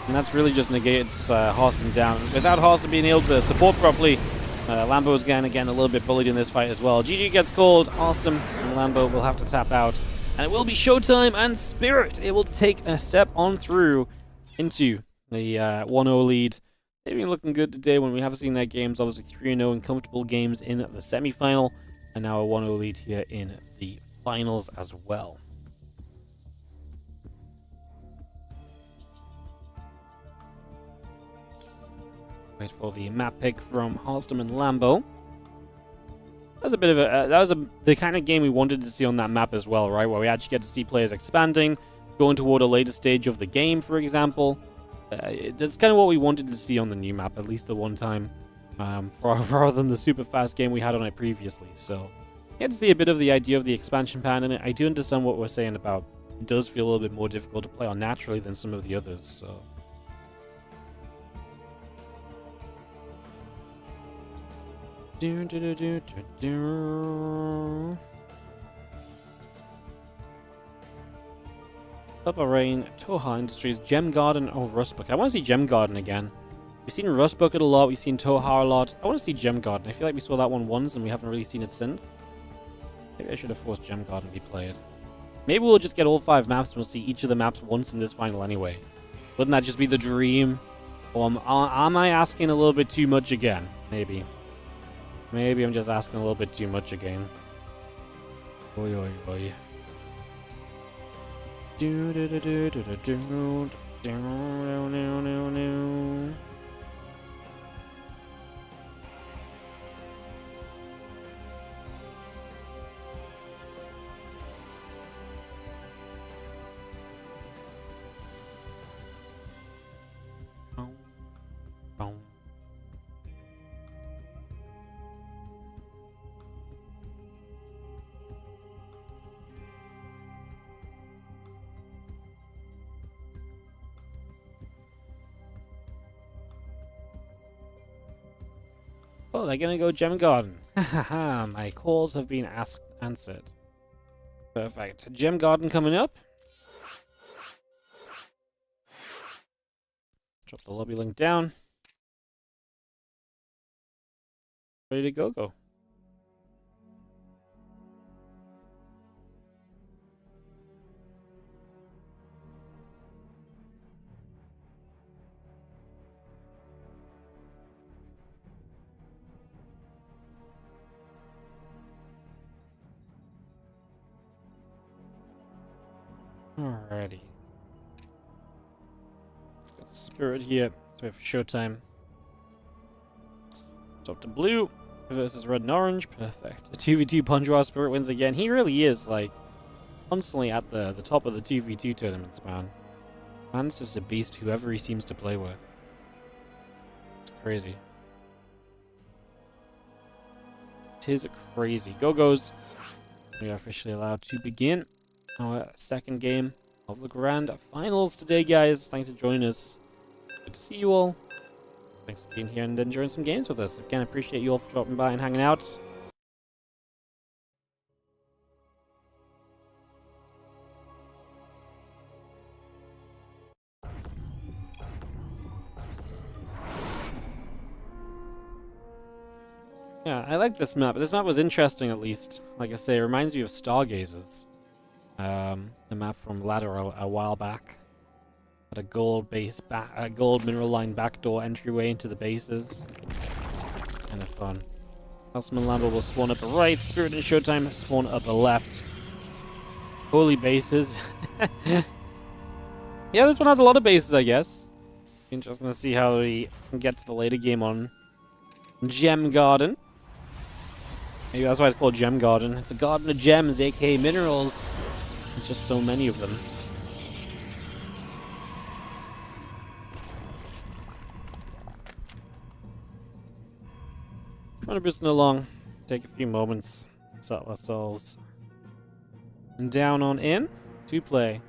And that's really just negates HARSTEM down. Without HARSTEM being able to support properly, Lambo is again a little bit bullied in this fight as well. GG gets called, HARSTEM and Lambo will have to tap out. And it will be SHOWTIME and Spirit able to take a step on through into the 1-0 lead. They've been looking good today when we have seen their games. Obviously 3-0 in comfortable games in the semi-final. And now a 1-0 lead here in the finals as well. Wait for the map pick from HARSTEM and Lambo. That was a bit of the kind of game we wanted to see on that map as well, right? Where we actually get to see players expanding, going toward a later stage of the game, for example. That's kind of what we wanted to see on the new map, at least the one time, rather than the super fast game we had on it previously. So get to see a bit of the idea of the expansion pack in it. I do understand what we're saying about it does feel a little bit more difficult to play on naturally than some of the others, so... Purple Rain, Tohar Industries, Gem Garden, oh, Rust Bucket. I want to see Gem Garden again. We've seen Rust Bucket a lot, we've seen Tohar a lot. I want to see Gem Garden. I feel like we saw that one once and we haven't really seen it since. Maybe I should have forced Gem Garden to be played. Maybe we'll just get all 5 maps and we'll see each of the maps once in this final anyway. Wouldn't that just be the dream? Or am I asking a little bit too much again? Maybe. Maybe I'm just asking a little bit too much again. Oi, oi, oi. Do do do do do do do do no no no no. Oh, they're gonna go Gem Garden. Haha, my calls have been answered. Perfect. Gem Garden coming up. Drop the lobby link down. Ready to go. Alrighty. Got Spirit here. So we have Showtime. Stop to blue versus red and orange. Perfect. The 2v2 Ponjwa Spirit wins again. He really is, like, constantly at the top of the 2v2 tournaments, man. Man's just a beast, whoever he seems to play with. It's crazy. It is crazy. Go-Go's. We are officially allowed to begin our second game of the Grand Finals today, guys. Thanks for joining us. Good to see you all. Thanks for being here and enjoying some games with us. Again, I appreciate you all for dropping by and hanging out. Yeah, I like this map. This map was interesting, at least. Like I say, it reminds me of Stargazers. The map from Ladder a while back. Had a gold mineral line backdoor entryway into the bases. It's kind of fun. Houseman Lambert will spawn up the right. Spirit and Showtime spawn up the left. Holy bases. Yeah, this one has a lot of bases, I guess. Interesting to see how we can get to the later game on Gem Garden. Maybe that's why it's called Gem Garden. It's a garden of gems, aka minerals. There's just so many of them. Trying to listen along. Take a few moments. Settle ourselves. And down on in to play.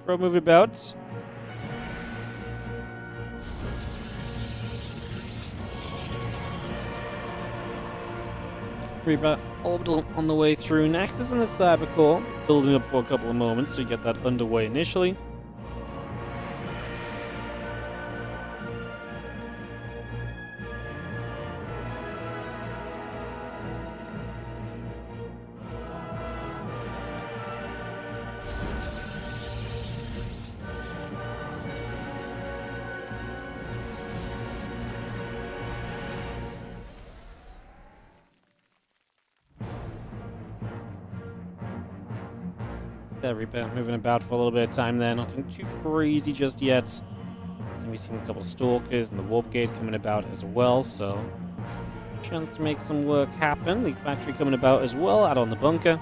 Pro move about. Reba orbital on the way through. Nexus and the Cybercore building up for a couple of moments to get that underway initially. There, Reaper moving about for a little bit of time there. Nothing too crazy just yet. We've seen a couple of Stalkers and the Warp Gate coming about as well, so chance to make some work happen. The factory coming about as well, out on the bunker.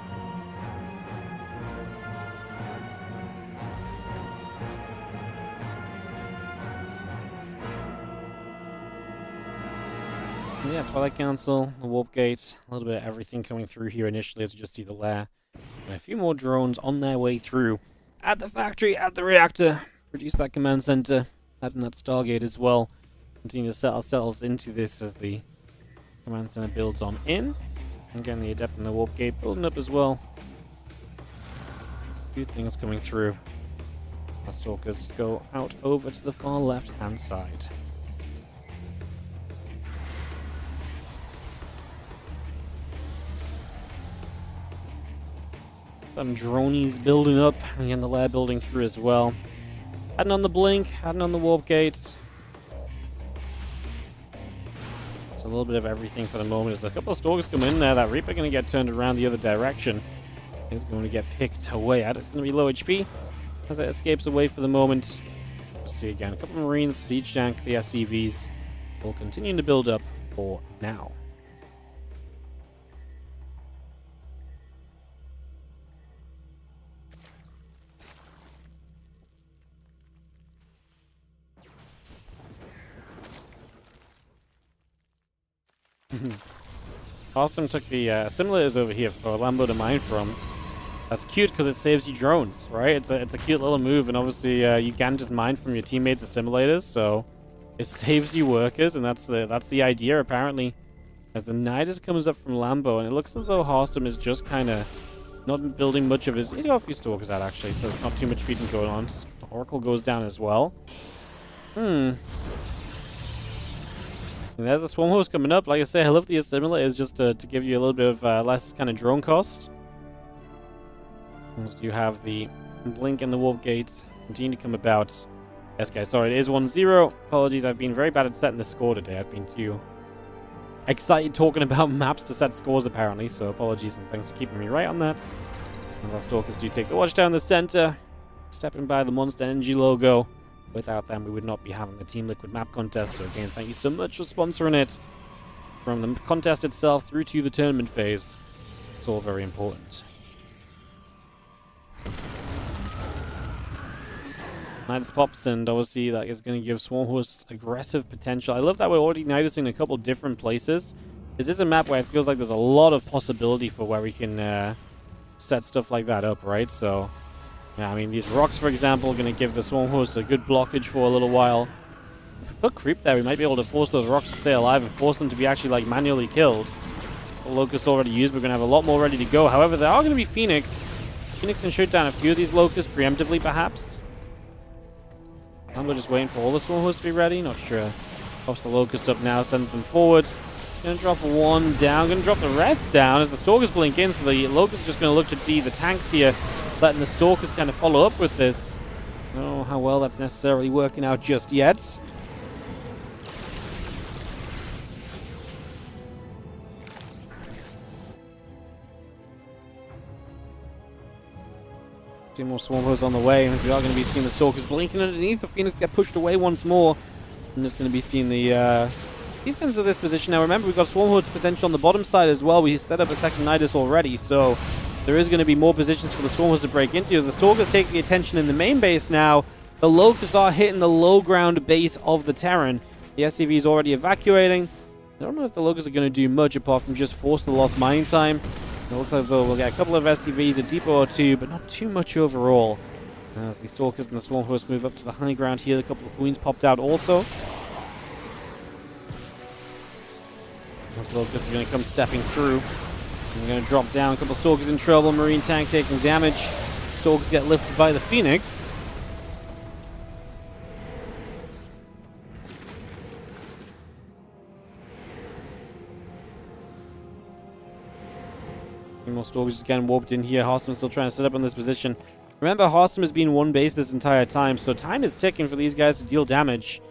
Yeah, Twilight Council, the Warp Gate, a little bit of everything coming through here initially as you just see the lair. And a few more drones on their way through. At the factory, at the reactor. Produce that command center. Adding that Stargate as well. Continue to set ourselves into this as the command center builds on in. Again, the Adept and the Warp Gate building up as well. A few things coming through. Our Stalkers go out over to the far left-hand side. Some dronies building up, and again the lair building through as well. Adding on the Blink, adding on the Warp Gate. It's a little bit of everything for the moment. As a couple of Stalkers come in there, that Reaper going to get turned around the other direction. Is going to get picked away at. It's going to be low HP as it escapes away for the moment. Let's see again. A couple of Marines, Siege Tank, the SCVs will continue to build up for now. HARSTEM took the simulators over here for Lambo to mine from. That's cute because it saves you drones, right? It's a cute little move, and obviously you can just mine from your teammates' simulators, so it saves you workers, and that's the idea apparently. As the Nidus comes up from Lambo, and it looks as though HARSTEM is just kind of not building much of his. He's got a few Stalkers out actually, so there's not too much feeding going on. The Oracle goes down as well. And there's the Swarm Host coming up. Like I say, I love the simulators just to give you a little bit of less kind of drone cost. As you have the Blink and the Warp Gate continue to come about. Yes, guys, sorry, it is 1-0. Apologies, I've been very bad at setting the score today. I've been too excited talking about maps to set scores, apparently. So apologies and thanks for keeping me right on that. As our Stalkers do take the watch down the center, stepping by the Monster Energy logo. Without them, we would not be having the Team Liquid map contest. So again, thank you so much for sponsoring it. From the contest itself through to the tournament phase. It's all very important. Nidus pops, and obviously that is going to give Swarmhost aggressive potential. I love that we're already Nidusing a couple different places. This is a map where it feels like there's a lot of possibility for where we can set stuff like that up, right? So yeah, I mean, these rocks, for example, are going to give the Swarmhost a good blockage for a little while. If we put Creep there, we might be able to force those rocks to stay alive and force them to be actually, like, manually killed. The Locust already used, we're going to have a lot more ready to go. However, there are going to be Phoenix. Phoenix can shoot down a few of these Locusts preemptively, perhaps. I'm just waiting for all the Swarmhosts to be ready. Not sure. Pops the Locust up now, sends them forward. Going to drop one down. Going to drop the rest down as the Stalkers blink in. So the Locust is just going to look to be the tanks here, letting the Stalkers kind of follow up with this. I don't know how well that's necessarily working out just yet. Two more Swarmhosts on the way, and we are going to be seeing the Stalkers blinking underneath. The Phoenix get pushed away once more. And just going to be seeing the defense of this position. Now remember, we've got Swarmhost potential on the bottom side as well. We set up a second Nidus already, so there is going to be more positions for the Swarmhost to break into. As the Stalkers take the attention in the main base now, the Locusts are hitting the low ground base of the Terran. The SCV is already evacuating. I don't know if the Locusts are going to do much apart from just force the lost mining time. It looks like though we'll get a couple of SCVs, a depot or two, but not too much overall. As the Stalkers and the Swarmhost move up to the high ground here, a couple of Queens popped out also. Those Locusts are going to come stepping through. We're going to drop down. A couple of Stalkers in trouble. Marine tank taking damage. Stalkers get lifted by the Phoenix. Two more Stalkers just getting warped in here. HARSTEM still trying to set up on this position. Remember, HARSTEM has been one base this entire time, so time is ticking for these guys to deal damage.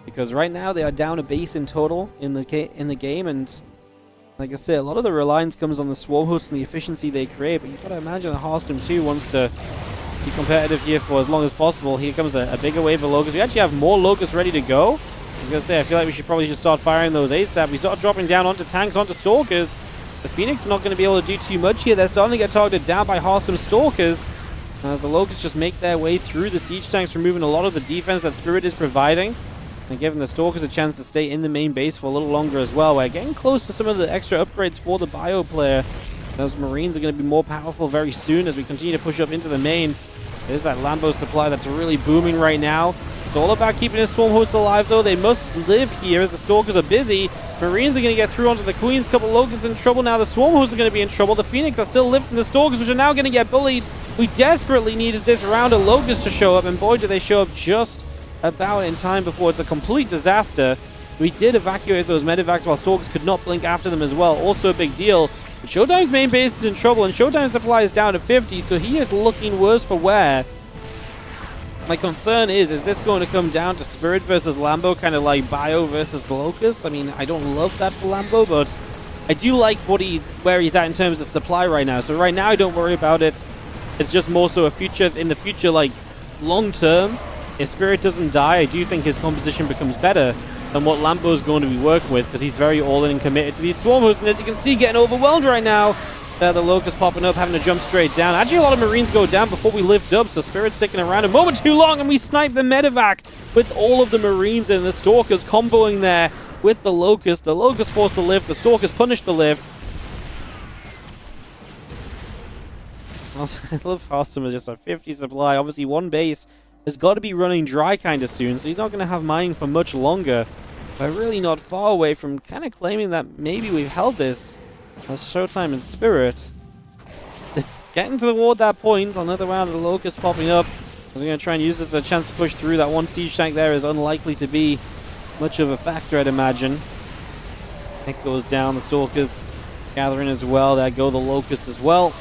Because right now they are down a base in total in the game, and Like I say, a lot of the reliance comes on the swarm hosts and the efficiency they create, but you've got to imagine that HARSTEM too wants to be competitive here for as long as possible. Here comes a bigger wave of Locusts. We actually have more Locusts ready to go. I was going to say, I feel like we should probably just start firing those ASAP. We start dropping down onto tanks, onto Stalkers. The Phoenix are not going to be able to do too much here. They're starting to get targeted down by HARSTEM Stalkers, as the Locusts just make their way through the siege tanks, removing a lot of the defense that Spirit is providing, and giving the Stalkers a chance to stay in the main base for a little longer as well. We're getting close to some of the extra upgrades for the Bio player. Those Marines are going to be more powerful very soon as we continue to push up into the main. There's that Lambo supply that's really booming right now. It's all about keeping his Swarm host alive, though. They must live here as the Stalkers are busy. Marines are going to get through onto the Queens. Couple Locusts in trouble now. The Swarm hosts are going to be in trouble. The Phoenix are still lifting the Stalkers, which are now going to get bullied. We desperately needed this round of Locusts to show up, and boy, do they show up just about in time before it's a complete disaster. We did evacuate those medevacs while Stalkers could not blink after them as well. Also a big deal. But Showtime's main base is in trouble, and Showtime's supply is down to 50, so he is looking worse for wear. My concern is this going to come down to Spirit versus Lambo, kind of like Bio versus Locust? I mean, I don't love that for Lambo, but I do like where he's at in terms of supply right now. So right now, I don't worry about it. It's just more so in the future, like long term. If Spirit doesn't die, I do think his composition becomes better than what Lambo is going to be working with, because he's very all in and committed to these swarm hosts, and as you can see, getting overwhelmed right now. The Locust popping up, having to jump straight down. Actually, a lot of Marines go down before we lift up, so Spirit's sticking around a moment too long, and we snipe the medevac with all of the Marines and the Stalkers comboing there with the Locust. The Locust forced the lift, the Stalkers punished the lift. I love HARSTEM as just a 50 supply. Obviously, one base has got to be running dry kind of soon, so he's not going to have mining for much longer. But really not far away from kind of claiming that maybe we've held this as Showtime and Spirit. It's getting toward that point. Another round of the Locust popping up. We're going to try and use this as a chance to push through. That one siege tank there is unlikely to be much of a factor, I'd imagine. It goes down. The Stalkers gathering as well. There go the Locusts as well.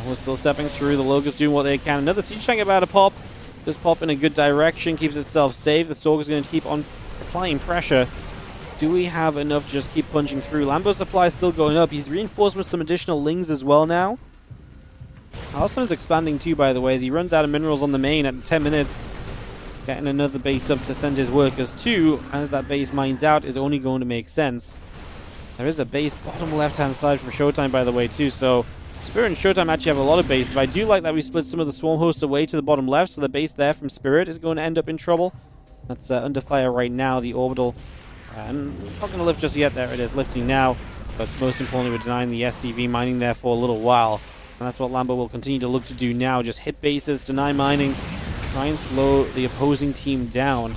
We're still stepping through. The Locusts doing what they can. Another siege tank about to pop. Just pop in a good direction. Keeps itself safe. The Stalker's going to keep on applying pressure. Do we have enough to just keep punching through? Lambo's supply is still going up. He's reinforced with some additional lings as well now. HARSTEM is expanding too, by the way, as he runs out of minerals on the main at 10 minutes. Getting another base up to send his workers to, as that base mines out, is only going to make sense. There is a base bottom left-hand side from Showtime, by the way, too, so Spirit and Showtime actually have a lot of bases, but I do like that we split some of the swarm hosts away to the bottom left, so the base there from Spirit is going to end up in trouble. That's under fire right now, the orbital. And not going to lift just yet. There it is, lifting now. But most importantly, we're denying the SCV mining there for a little while. And that's what Lambo will continue to look to do now. Just hit bases, deny mining, try and slow the opposing team down.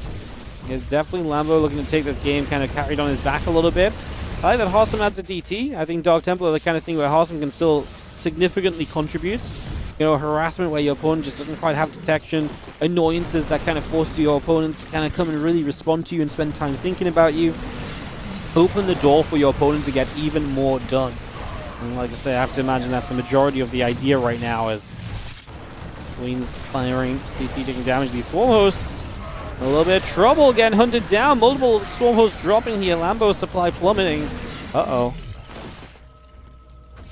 It's definitely Lambo looking to take this game kind of carried on his back a little bit. I like that HARSTEM adds a DT. I think Dark Temple are the kind of thing where HARSTEM can still significantly contribute. You know, harassment where your opponent just doesn't quite have detection, annoyances that kind of force your opponents to kind of come and really respond to you and spend time thinking about you. Open the door for your opponent to get even more done. And like I say, I have to imagine that's the majority of the idea right now, as Queen's firing, CC taking damage to these swarm hosts. A little bit of trouble, getting hunted down. Multiple swarm hosts dropping here. Lambo supply plummeting. Uh-oh.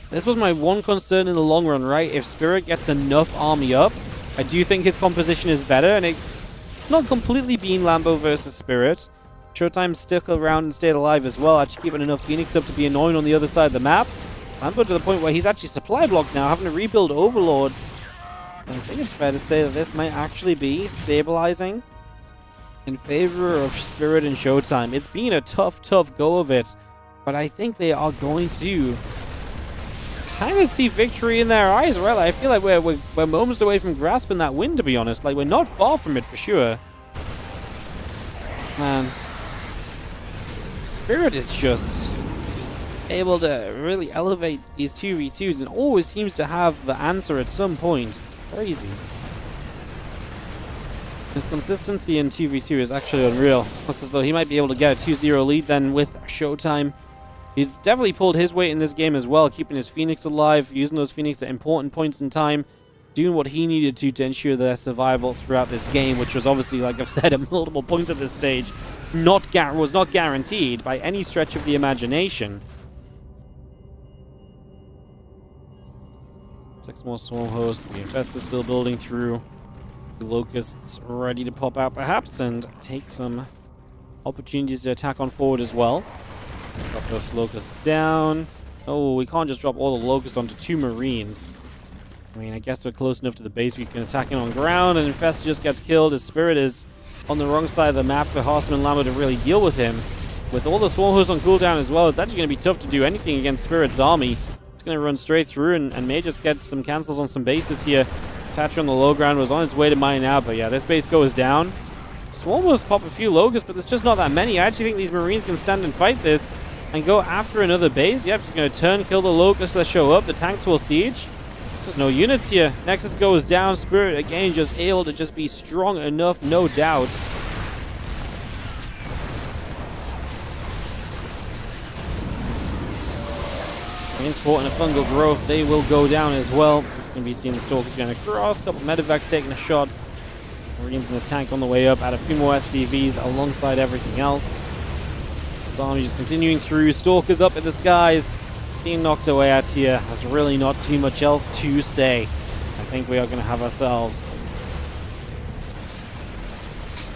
This was my one concern in the long run, right? If Spirit gets enough army up, I do think his composition is better, and it's not completely being Lambo versus Spirit. Showtime stick around and stayed alive as well, actually keeping enough Phoenix up to be annoying on the other side of the map. Lambo to the point where he's actually supply blocked now, having to rebuild Overlords. And I think it's fair to say that this might actually be stabilizing in favor of Spirit and Showtime. It's been a tough go of it, but I think they are going to kind of see victory in their eyes, right? I feel like we're moments away from grasping that win, to be honest. Like, we're not far from it for sure. Man, Spirit is just able to really elevate these 2v2s and always seems to have the answer at some point. It's crazy. His consistency in 2v2 is actually unreal. Looks as though he might be able to get a 2-0 lead then with Showtime. He's definitely pulled his weight in this game as well, keeping his Phoenix alive, using those Phoenix at important points in time, doing what he needed to ensure their survival throughout this game, which was obviously, like I've said, at multiple points at this stage, was not guaranteed by any stretch of the imagination. 6 more swarm hosts. The infestor's still building through. The locusts ready to pop out perhaps and take some opportunities to attack on forward as well. Drop those locusts down. Oh, we can't just drop all the locusts onto 2 marines. I mean, I guess we're close enough to the base we can attack in on ground, and Infestor just gets killed. His spirit is on the wrong side of the map for HARSTEM and Lambo to really deal with him. With all the swarm hosts on cooldown as well, it's actually going to be tough to do anything against Spirit's army. It's going to run straight through and may just get some cancels on some bases here. Thatcher on the low ground was on its way to mine out, but yeah, this base goes down. Swarm hosts pop a few locusts, but there's just not that many. I actually think these marines can stand and fight this and go after another base. Yep, just going to turn, kill the locusts that show up. The tanks will siege. There's no units here. Nexus goes down. Spirit, again, just able to just be strong enough, no doubt. Transport and a fungal growth, they will go down as well. It's going to be seeing the Stalkers going across. A couple of medevacs taking the shots. Marines in the tank on the way up. Add a few more SCVs alongside everything else. This army just continuing through. Stalkers up in the skies. Being knocked away out here. There's really not too much else to say. I think we are going to have ourselves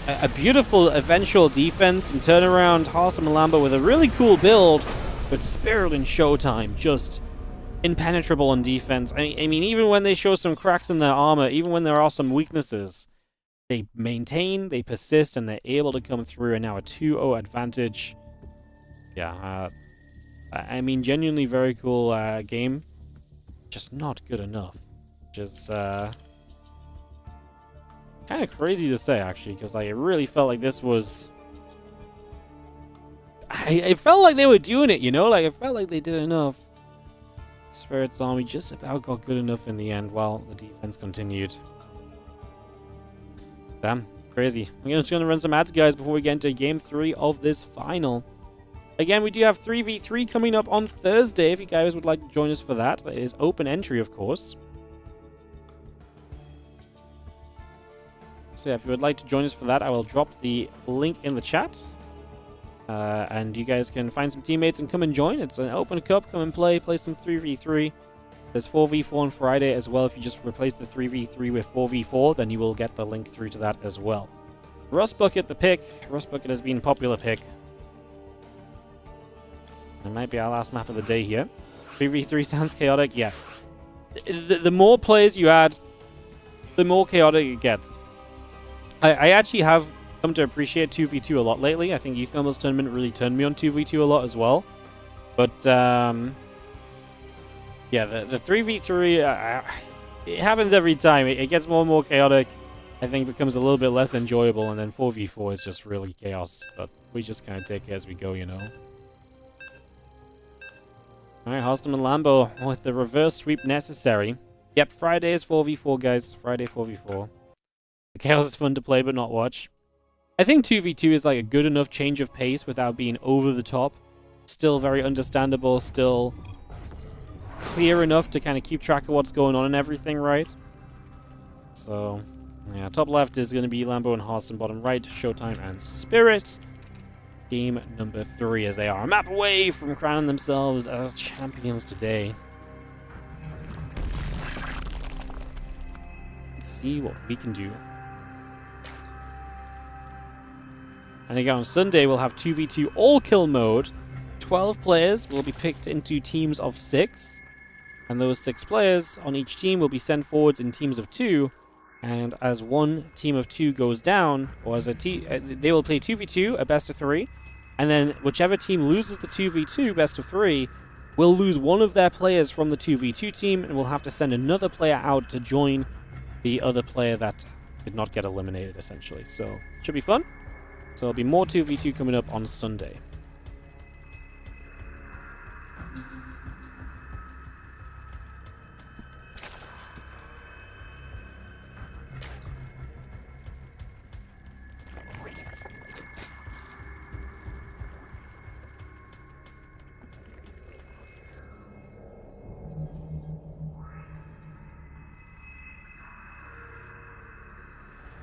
a beautiful eventual defense and turnaround. HARSTEM and Lambo with a really cool build, but Spirit and Showtime just impenetrable on defense. I mean, even when they show some cracks in their armor, even when there are some weaknesses, they maintain, they persist, and they're able to come through. And now a 2-0 advantage. Yeah, I mean, genuinely very cool game. Just not good enough. Just kind of crazy to say, actually, because like, it really felt like this was... It felt like they were doing it, you know? Like, it felt like they did enough. Spirit's army just about got good enough in the end while the defense continued. Damn, crazy. I'm just going to run some ads, guys, before we get into Game 3 of this final. Again, we do have 3v3 coming up on Thursday, if you guys would like to join us for that. That is open entry, of course. So yeah, if you would like to join us for that, I will drop the link in the chat. And you guys can find some teammates and come and join. It's an open cup. Come and play some 3v3. There's 4v4 on Friday as well. If you just replace the 3v3 with 4v4, then you will get the link through to that as well. Rust Bucket, the pick. Rust Bucket has been a popular pick. It might be our last map of the day here. 3v3 sounds chaotic. Yeah. The more players you add, the more chaotic it gets. I actually have come to appreciate 2v2 a lot lately. I think UTHERMAL's tournament really turned me on 2v2 a lot as well. But, yeah, the 3v3, it happens every time. It gets more and more chaotic. I think it becomes a little bit less enjoyable, and then 4v4 is just really chaos. But we just kind of take it as we go, you know. Alright, HARSTEM and Lambo with the reverse sweep necessary. Yep, Friday is 4v4, guys. Friday 4v4. The chaos is fun to play, but not watch. I think 2v2 is like a good enough change of pace without being over the top. Still very understandable, still clear enough to kind of keep track of what's going on and everything, right? So, yeah, top left is going to be Lambo and HARSTEM, bottom right, Showtime and Spirit. Game number 3 as they are a map away from crowning themselves as champions today. Let's see what we can do. And again, on Sunday, we'll have 2v2 all-kill mode. 12 players will be picked into teams of 6. And those 6 players on each team will be sent forwards in teams of 2. And as one team of 2 goes down, or as a team, they will play 2v2, a best of 3. And then whichever team loses the 2v2 best of 3 will lose one of their players from the 2v2 team and will have to send another player out to join the other player that did not get eliminated, essentially. So, should be fun. So there'll be more 2v2 coming up on Sunday.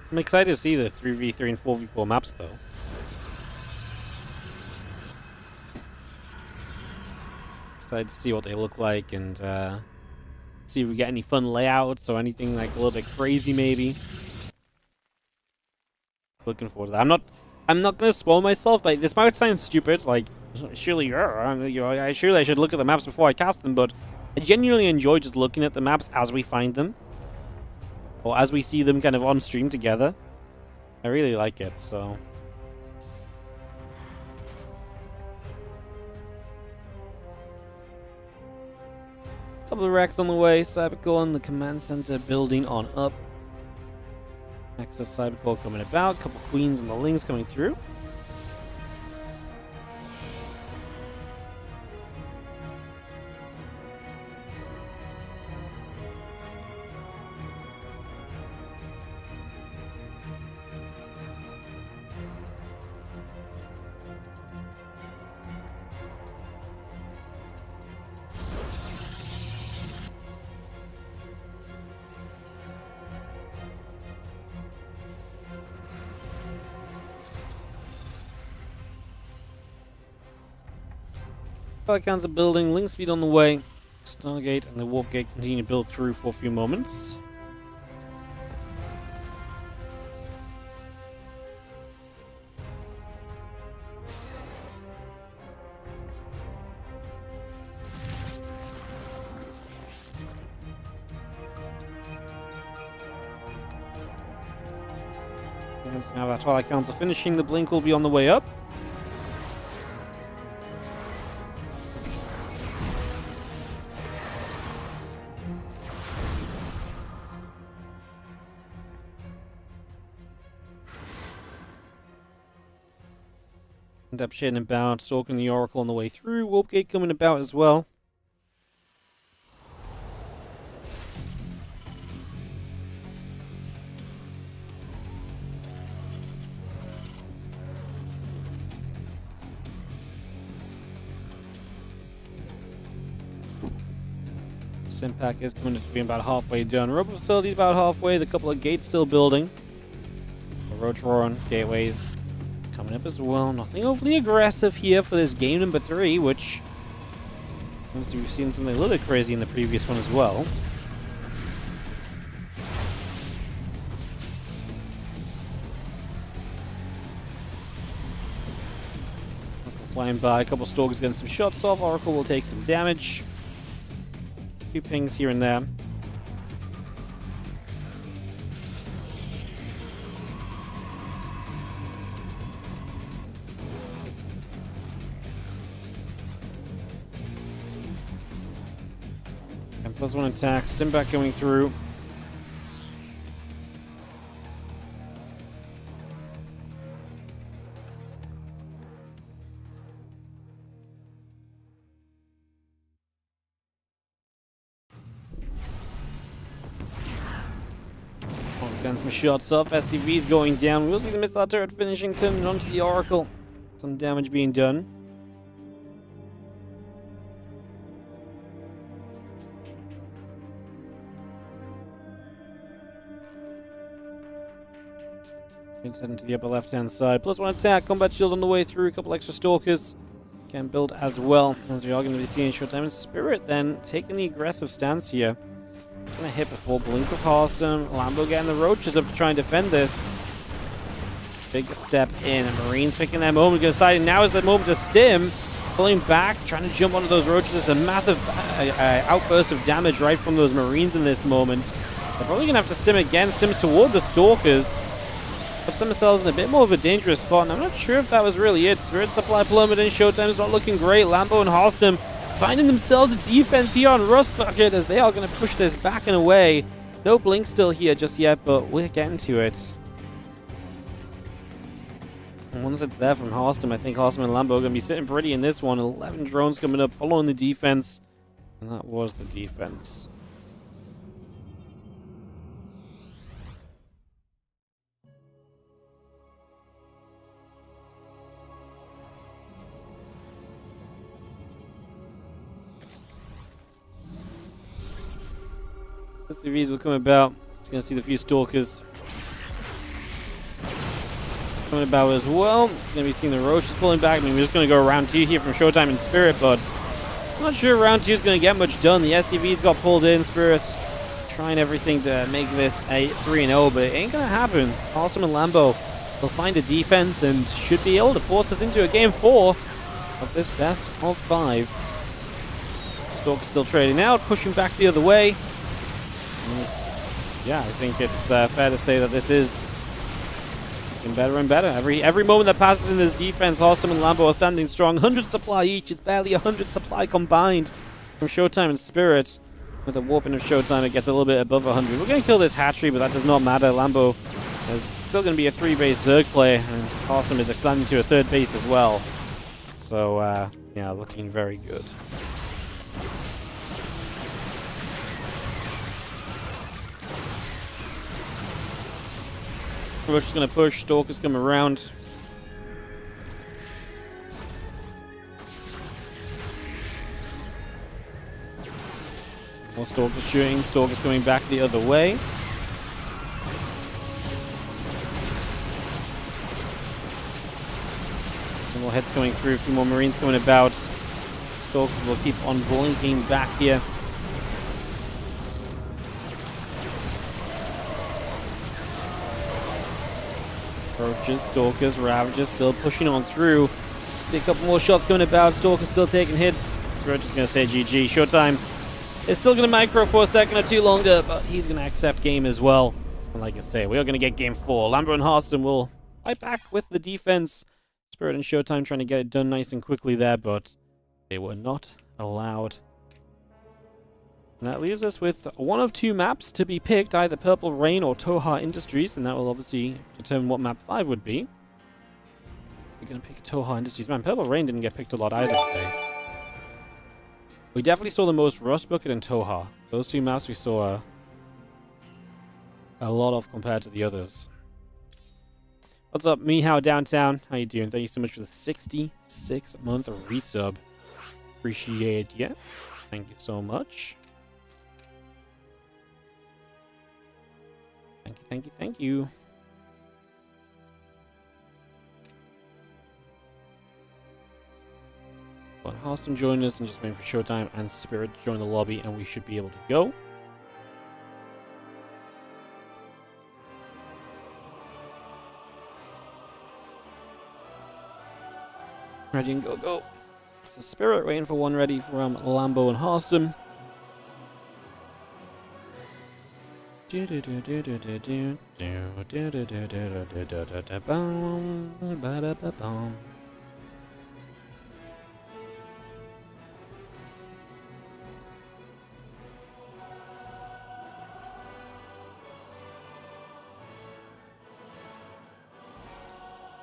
I'm excited to see the 3v3 and 4v4 maps, though. Excited to see what they look like and see if we get any fun layouts or anything like a little bit crazy maybe. Looking forward to that. I'm not gonna spoil myself, but this might sound stupid. Like, surely, surely I should look at the maps before I cast them. But I genuinely enjoy just looking at the maps as we find them, or as we see them kind of on stream together. I really like it. So. Couple of racks on the way. Cybercore on the command center building on up. Access Cybercore coming about. Couple queens and the lings coming through. Accounts are building, link speed on the way. Stargate and the warp gate continue to build through for a few moments. And now our Twilight counts are finishing, the blink will be on the way up. End up shading about, stalking the Oracle on the way through. Warp Gate coming about as well. Stim pack is coming to be about halfway done. Robo facility is about halfway. The couple of gates still building. The Rotron gateways coming up as well. Nothing overly aggressive here for this game number 3, which obviously we've seen something a little bit crazy in the previous one as well. Flying by, a couple Stalkers getting some shots off. Oracle will take some damage. A few pings here and there. +1 attack, stim back going through. Getting some shots off, SCV's going down. We will see the missile turret finishing, turning onto the Oracle. Some damage being done. Heading to the upper left-hand side. +1 attack, combat shield on the way through. A couple extra Stalkers can build as well. As we are going to be seeing Showtime and Spirit then taking the aggressive stance here. It's going to hit before Blink of HARSTEM. Lambo getting the roaches up to try and defend this. Big step in. Marines picking their moment. Deciding now is the moment to stim. Pulling back, trying to jump onto those roaches. It's a massive outburst of damage right from those Marines in this moment. They're probably going to have to stim again. Stims toward the Stalkers. Puts themselves in a bit more of a dangerous spot, and I'm not sure if that was really it. Spirit supply plummeting, Showtime's not looking great. Lambo and HARSTEM finding themselves a defense here on Rust Bucket as they are going to push this back and away. No blink still here just yet, but we're getting to it. And once it's there from HARSTEM, I think HARSTEM and Lambo are going to be sitting pretty in this one. 11 drones coming up, following the defense, and that was the defense. SCVs will come about. Just going to see the few Stalkers coming about as well. It's going to be seeing the Roaches pulling back. I mean, we're just going to go around 2 here from Showtime and Spirit, but Not sure round 2 is going to get much done. The SCV's got pulled in. Spirit trying everything to make this a 3-0, but it ain't going to happen. HARSTEM and Lambo will find a defense and should be able to force us into a game 4 of this best of 5. Stalker still trading out, pushing back the other way. Yeah, I think it's fair to say that this is getting better and better. Every moment that passes in this defense, HARSTEM and Lambo are standing strong. 100 supply each. It's barely 100 supply combined from Showtime and Spirit. With a warping of Showtime, it gets a little bit above 100. We're going to kill this hatchery, but that does not matter. Lambo is still going to be a 3-base Zerg play, and HARSTEM is expanding to a 3rd base as well. So, yeah, looking very good. Rush is going to push. Stalker's come around. More Stalker shooting. Stalker's coming back the other way. More heads going through, a few more Marines coming about. Stalkers will keep on blinking back here. Roaches, Stalkers, Ravagers still pushing on through. See a couple more shots coming about. Stalkers still taking hits. Spirit just going to say GG. Showtime is still going to micro for a second or two longer, but he's going to accept game as well. And like I say, we are going to get game 4. Lambo and HARSTEM will fight back with the defense. Spirit and Showtime trying to get it done nice and quickly there, but they were not allowed. And that leaves us with one of 2 maps to be picked, either Purple Rain or Tohar Industries, and that will obviously determine what map 5 would be. We're going to pick Tohar Industries. Man, Purple Rain didn't get picked a lot either today. We definitely saw the most Rust Bucket and Tohar. Those 2 maps we saw a lot of compared to the others. What's up, Mihao Downtown? How you doing? Thank you so much for the 66-month resub. Appreciate ya. Thank you so much. Thank you, thank you, thank you. But HARSTEM join us and just waiting for Showtime and Spirit to join the lobby, and we should be able to go. Ready and go, go. So Spirit waiting for one ready from Lambo and HARSTEM.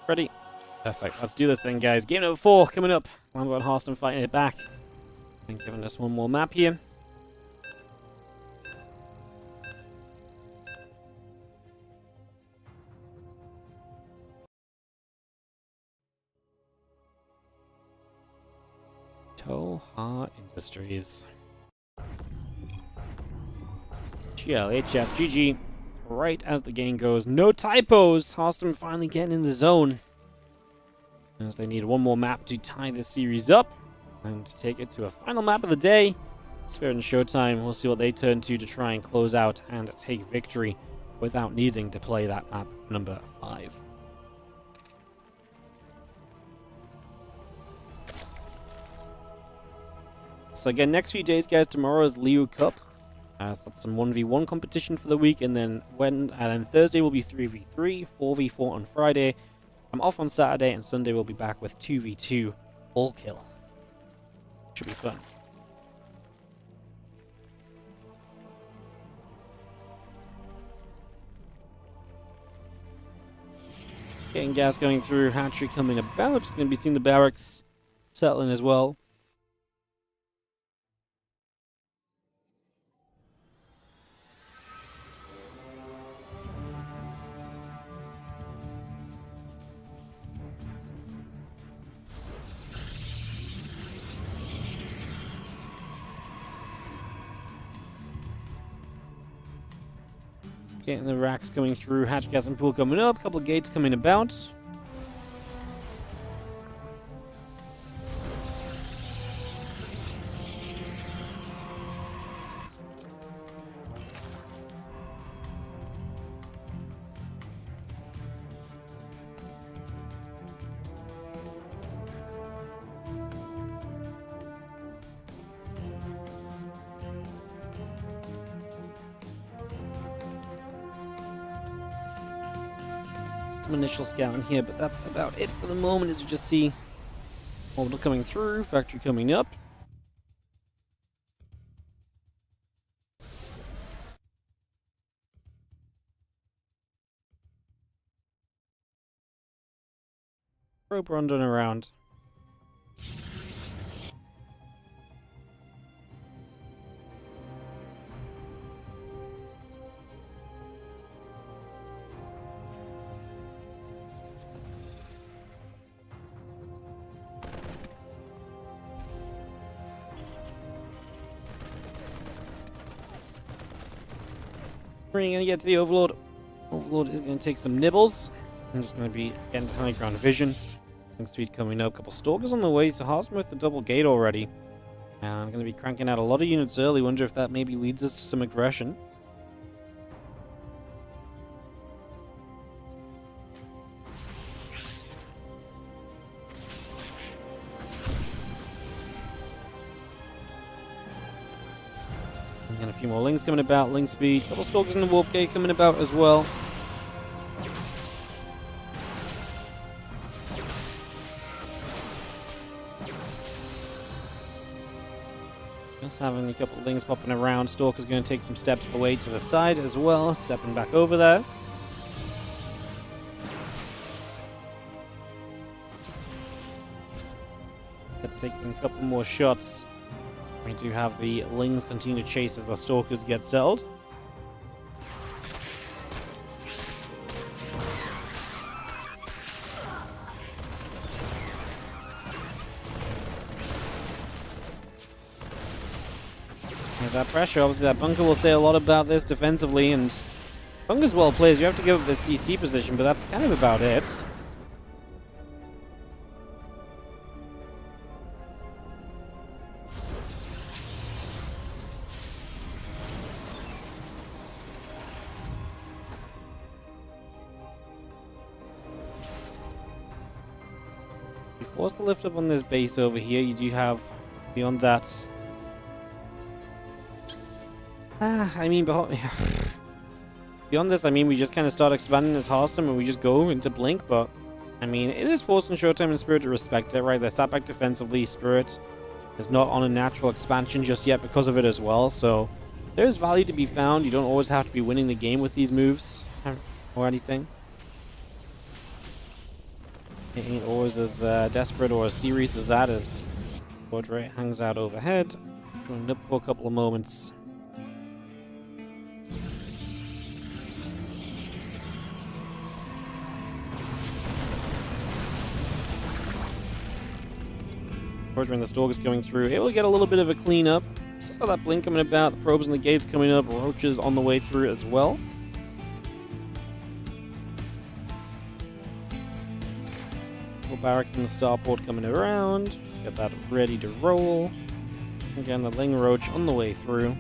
Ready? Perfect. Let's do this then, guys. Game number 4 coming up. Lambo and HARSTEM fighting it back. And giving us one more map here. Tohar Industries. GLHF GG. Right as the game goes. No typos. HARSTEM finally getting in the zone. As they need one more map to tie this series up. And to take it to a final map of the day. Spirit and Showtime. We'll see what they turn to try and close out and take victory without needing to play that map number 5. So again, next few days, guys, tomorrow is Leo Cup. So that's some 1v1 competition for the week, and then Thursday will be 3v3, 4v4 on Friday. I'm off on Saturday, and Sunday we'll be back with 2v2 all kill. Should be fun. Getting gas going through, hatchery coming about. Just going to be seeing the barracks settling as well. Getting the racks coming through, hatch gas and pool coming up, a couple of gates coming about. some initial scouting here, but that's about it for the moment. As you just see, orbital coming through, factory coming up. Probe running around. We're gonna get to the Overlord. Overlord is gonna take some nibbles. I'm just gonna be getting to high ground vision. Speed coming up. A couple Stalkers on the way. So HARSTEM with the double gate already. And I'm gonna be cranking out a lot of units early. Wonder if that maybe leads us to some aggression. And a few more Lings coming about. Ling speed. A couple Stalkers in the warp gate coming about as well. Just having a couple of Lings popping around. Stalker's going to take some steps away to the side as well. Stepping back over there. Taking a couple more shots. We do have the Lings continue to chase as the Stalkers get settled. There's that pressure. Obviously, that bunker will say a lot about this defensively, and bunker's well played. You have to give up the CC position, but that's kind of about it. You force the lift up on this base over here. You do have beyond that. I mean, beyond this, I mean, we just kind of start expanding this HARSTEM and we just go into Blink, but I mean, it is forcing SHOWTIME and Spirit to respect it, right? They're sat back defensively. Spirit is not on a natural expansion just yet because of it as well, so there's value to be found. You don't always have to be winning the game with these moves or anything. It ain't always as desperate or as serious as that, as Baudry hangs out overhead, joined up for a couple of moments. When the Stalkers going through, able to get a little bit of a cleanup. Saw that Blink coming about, the probes and the gates coming up, roaches on the way through as well. Little barracks in the starport coming around. Let's get that ready to roll. Again, the Ling Roach on the way through.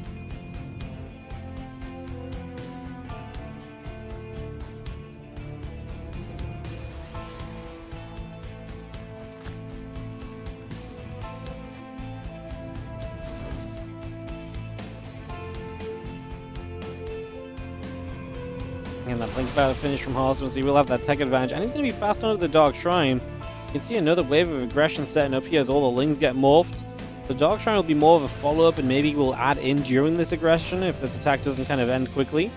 And that Blink battle finish from HARSTEM, so he will have that tech advantage. And he's going to be fast onto the Dark Shrine. You can see another wave of aggression setting up here as all the Lings get morphed. The Dark Shrine will be more of a follow-up and maybe will add in during this aggression if this attack doesn't kind of end quickly.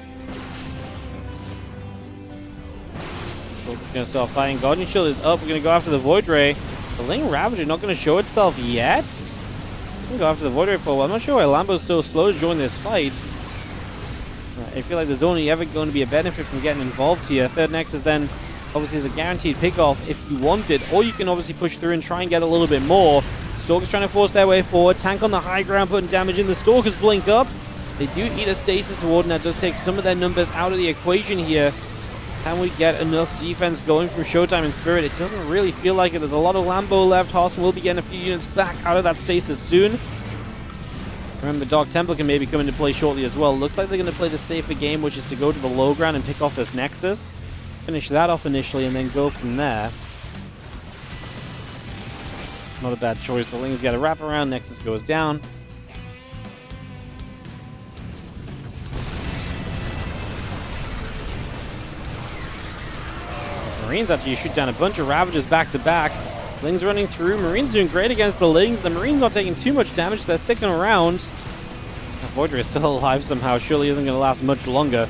Stalker's going to start fighting. Guardian Shield is up. We're going to go after the Void Ray. The Ling Ravager not going to show itself yet. We're going to go after the Void Ray for a while. I'm not sure why Lambo's so slow to join this fight. I feel like there's only ever going to be a benefit from getting involved here. Third Nexus then obviously is a guaranteed pick-off if you want it, or you can obviously push through and try and get a little bit more. Stalkers trying to force their way forward. Tank on the high ground putting damage in. The Stalkers blink up. They do eat a Stasis Ward, and that does take some of their numbers out of the equation here. Can we get enough defense going from SHOWTIME and Spirit? It doesn't really feel like it. There's a lot of Lambo left. HARSTEM will be getting a few units back out of that Stasis soon. Remember, Dark Temple can maybe come into play shortly as well. Looks like they're going to play the safer game, which is to go to the low ground and pick off this Nexus. Finish that off initially and then go from there. Not a bad choice. The Ling's got to wrap around. Nexus goes down. Marines actually shoot down a bunch of Ravagers back to back. Lings running through. Marines doing great against the Lings. The Marines not taking too much damage. They're sticking around. Voidray is still alive somehow. Surely isn't going to last much longer.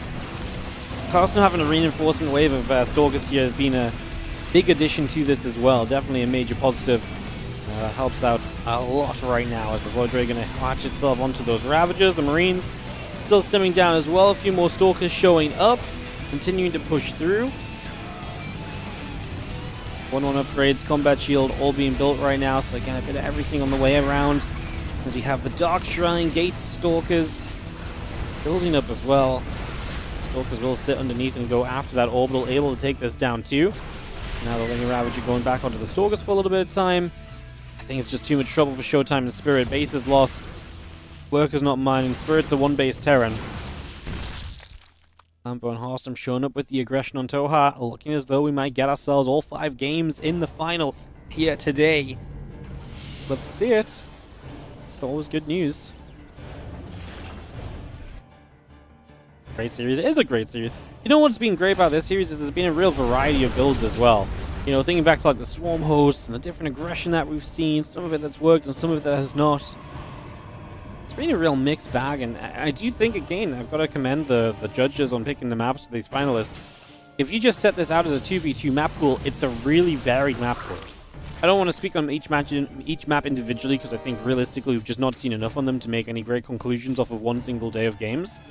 HARSTEM having a reinforcement wave of Stalkers here has been a big addition to this as well. Definitely a major positive. Helps out a lot right now as the Voidray going to latch itself onto those Ravagers. The Marines still stemming down as well. A few more Stalkers showing up. Continuing to push through. 1-1 upgrades, combat shield, all being built right now. So again, a bit of everything on the way around. As we have the Dark Shrine, Gates, Stalkers building up as well. Stalkers will sit underneath and go after that orbital, able to take this down too. Now the Ling Ravager going back onto the Stalkers for a little bit of time. I think it's just too much trouble for Showtime and Spirit. Base is lost. Workers not mining. Spirit's a one-base Terran. Lambo and HARSTEM showing up with the aggression on Tohar, looking as though we might get ourselves all 5 games in the finals here today. Love to see it. It's always good news. Great series. It is a great series. You know what's been great about this series is there's been a real variety of builds as well. You know, thinking back to like the Swarm hosts and the different aggression that we've seen, some of it that's worked and some of it that has not. It's been a real mixed bag, and I do think, again, I've got to commend the judges on picking the maps for these finalists. If you just set this out as a 2v2 map pool, it's a really varied map pool. I don't want to speak on each map individually, because I think realistically we've just not seen enough on them to make any great conclusions off of one single day of games.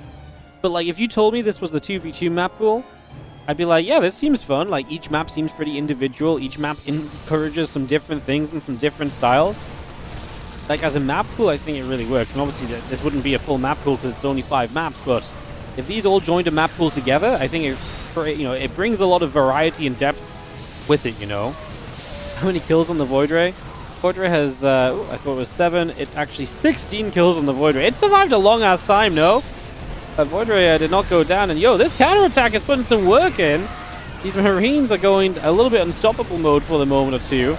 But like, if you told me this was the 2v2 map pool, I'd be like, yeah, this seems fun. Like, each map seems pretty individual. Each map encourages some different things and some different styles. Like, as a map pool, I think it really works. And obviously, this wouldn't be a full map pool because it's only 5 maps. But if these all joined a map pool together, I think it brings a lot of variety and depth with it. You know, how many kills on the Voidray? Voidray has, I thought it was 7. It's actually 16 kills on the Voidray. It survived a long ass time, no? Voidray did not go down. And yo, this counterattack is putting some work in. These Marines are going a little bit unstoppable mode for the moment or two.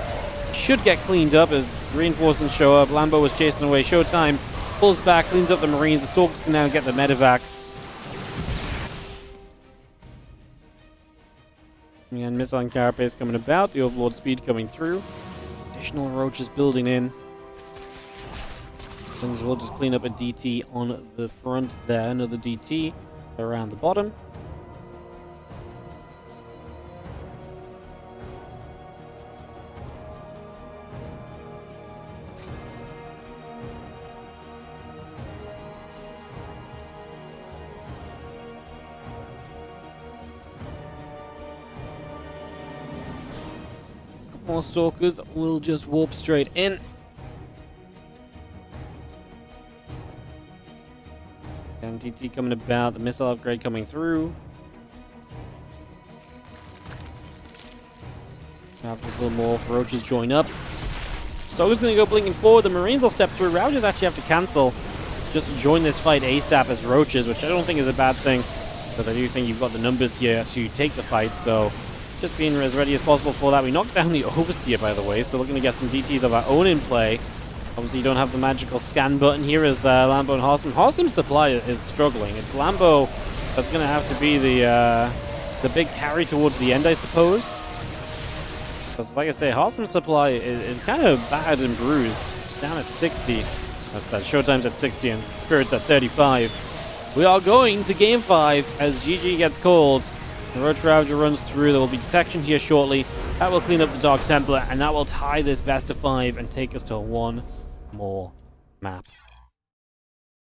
Should get cleaned up as reinforcements show up. Lambo was chasing away. Showtime pulls back, cleans up the Marines. The Stalkers can now get the medevacs. And missile and carapace coming about. The Overlord speed coming through. Additional roaches building in. Things will just clean up a DT on the front there. Another DT around the bottom. More Stalkers will just warp straight in. And DT coming about, the missile upgrade coming through. Now there's a little more Roaches join up. Stalker's going to go blinking forward. The Marines will step through. Roaches actually have to cancel just to join this fight ASAP as Roaches, which I don't think is a bad thing, because I do think you've got the numbers here to take the fight, so just being as ready as possible for that. We knocked down the Overseer, by the way, so looking to get some DTs of our own in play. Obviously, you don't have the magical scan button here as Lambo and HARSTEM. HARSTEM's supply is struggling. It's Lambo that's going to have to be the big carry towards the end, I suppose. Because, like I say, HARSTEM's supply is kind of bad and bruised. It's down at 60. That's that. Showtime's at 60 and Spirit's at 35. We are going to Game 5 as GG gets called. The Roach Ravager runs through. There will be detection here shortly. That will clean up the Dark Templar, and that will tie this best of 5 and take us to one more map.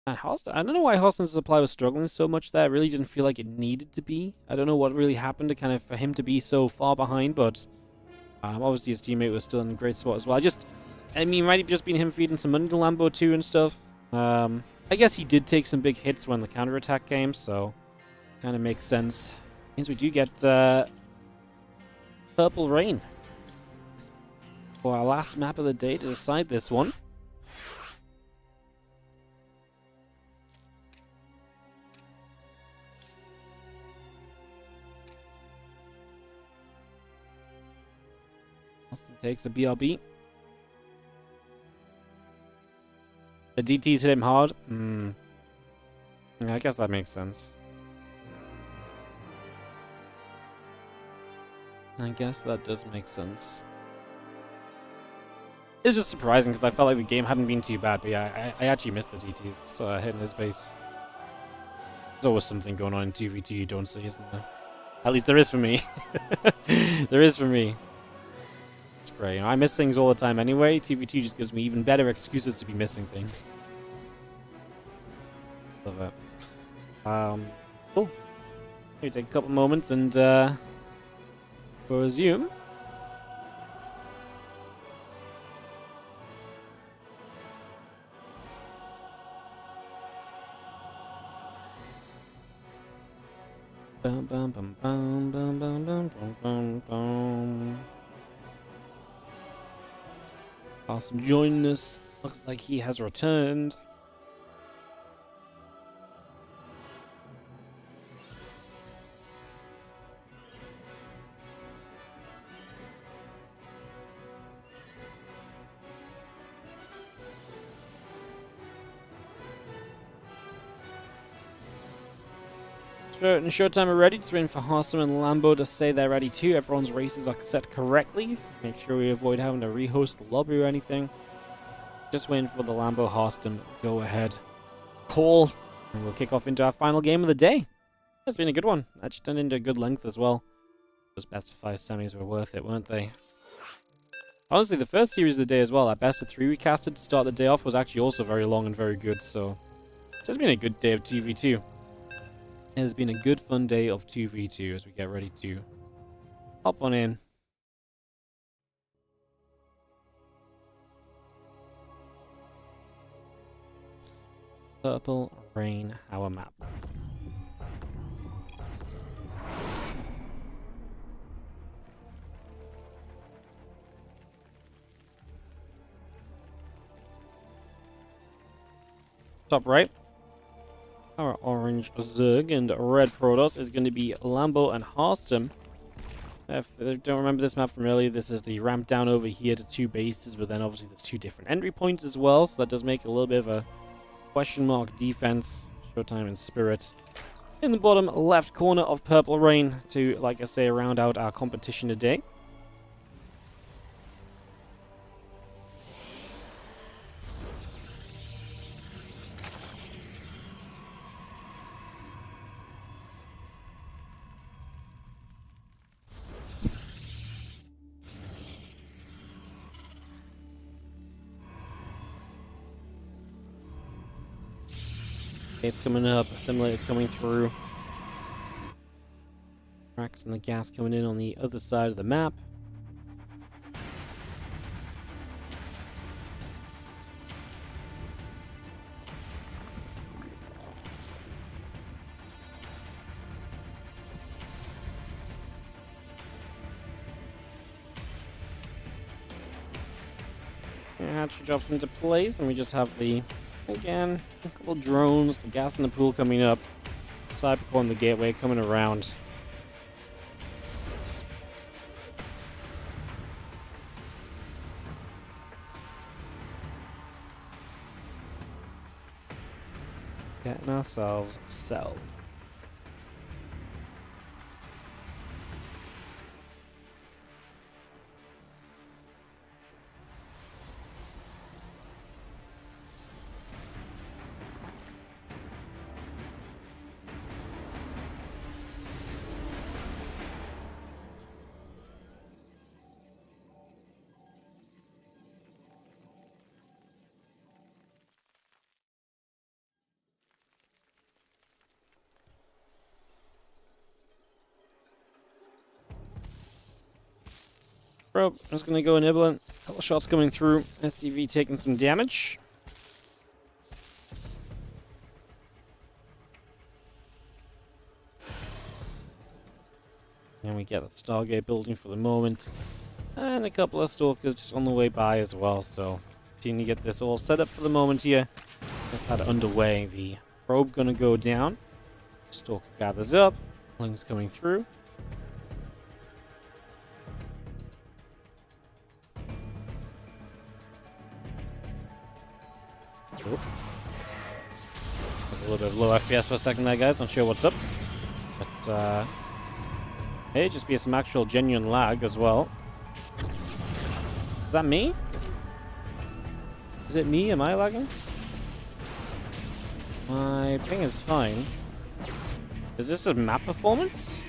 And I don't know why HARSTEM's supply was struggling so much there. It really didn't feel like it needed to be. I don't know what really happened to kind of for him to be so far behind, but obviously his teammate was still in a great spot as well. I mean, might have just been him feeding some money to Lambo too and stuff. I guess he did take some big hits when the counterattack came, so kind of makes sense. Means we do get Purple Rain for our last map of the day to decide this one. HARSTEM takes a BRB. The DTs hit him hard. I guess that makes sense. I guess that does make sense. It's just surprising because I felt like the game hadn't been too bad, but yeah, I actually missed the TTs hitting his base. There's always something going on in 2v2 you don't see, isn't there? At least there is for me. There is for me. It's great. You know, I miss things all the time anyway. 2v2 just gives me even better excuses to be missing things. Love it. Cool. Maybe take a couple moments and we'll resume. Bum, bum, bum, bum, bum, bum, bum, bum, bum, bum. Awesome joining us. Looks like he has returned. And Showtime are ready. Just waiting for HARSTEM and Lambo to say they're ready too. Everyone's races are set correctly. Make sure we avoid having to rehost the lobby or anything. Just waiting for the Lambo HARSTEM go ahead call. And we'll kick off into our final game of the day. It's been a good one. Actually turned into a good length as well. Those best of 5 semis were worth it, weren't they? Honestly, the first series of the day as well, that best of 3 we casted to start the day off, was actually also very long and very good. So it's just been a good day of 2v2. It has been a good fun day of 2v2 as we get ready to hop on in. Purple Rain, our map. Top right. Our orange Zerg and red Protoss is going to be Lambo and HARSTEM. If you don't remember this map from earlier, this is the ramp down over here to 2 bases, but then obviously there's 2 different entry points as well, so that does make a little bit of a question mark defense. Showtime and Spirit in the bottom left corner of Purple Rain to, like I say, round out our competition today. It's coming up, Assimilator's coming through. Cracks and the gas coming in on the other side of the map. Hatchery drops into place, and we just have the, again, a couple drones, the gas in the pool coming up, Cybercore and the gateway coming around. Getting ourselves settled. Probe, I'm just going to go enable it. A couple shots coming through. SCV taking some damage. And we get the Stargate building for the moment. And a couple of Stalkers just on the way by as well. So, continue to get this all set up for the moment here. Get that underway. The probe going to go down. Stalker gathers up. Ling's coming through. Oh. There's a little bit of low FPS for a second there, guys. Not sure what's up. But May just be some actual genuine lag as well. Is that me? Is it me? Am I lagging? My ping is fine. Is this a map performance?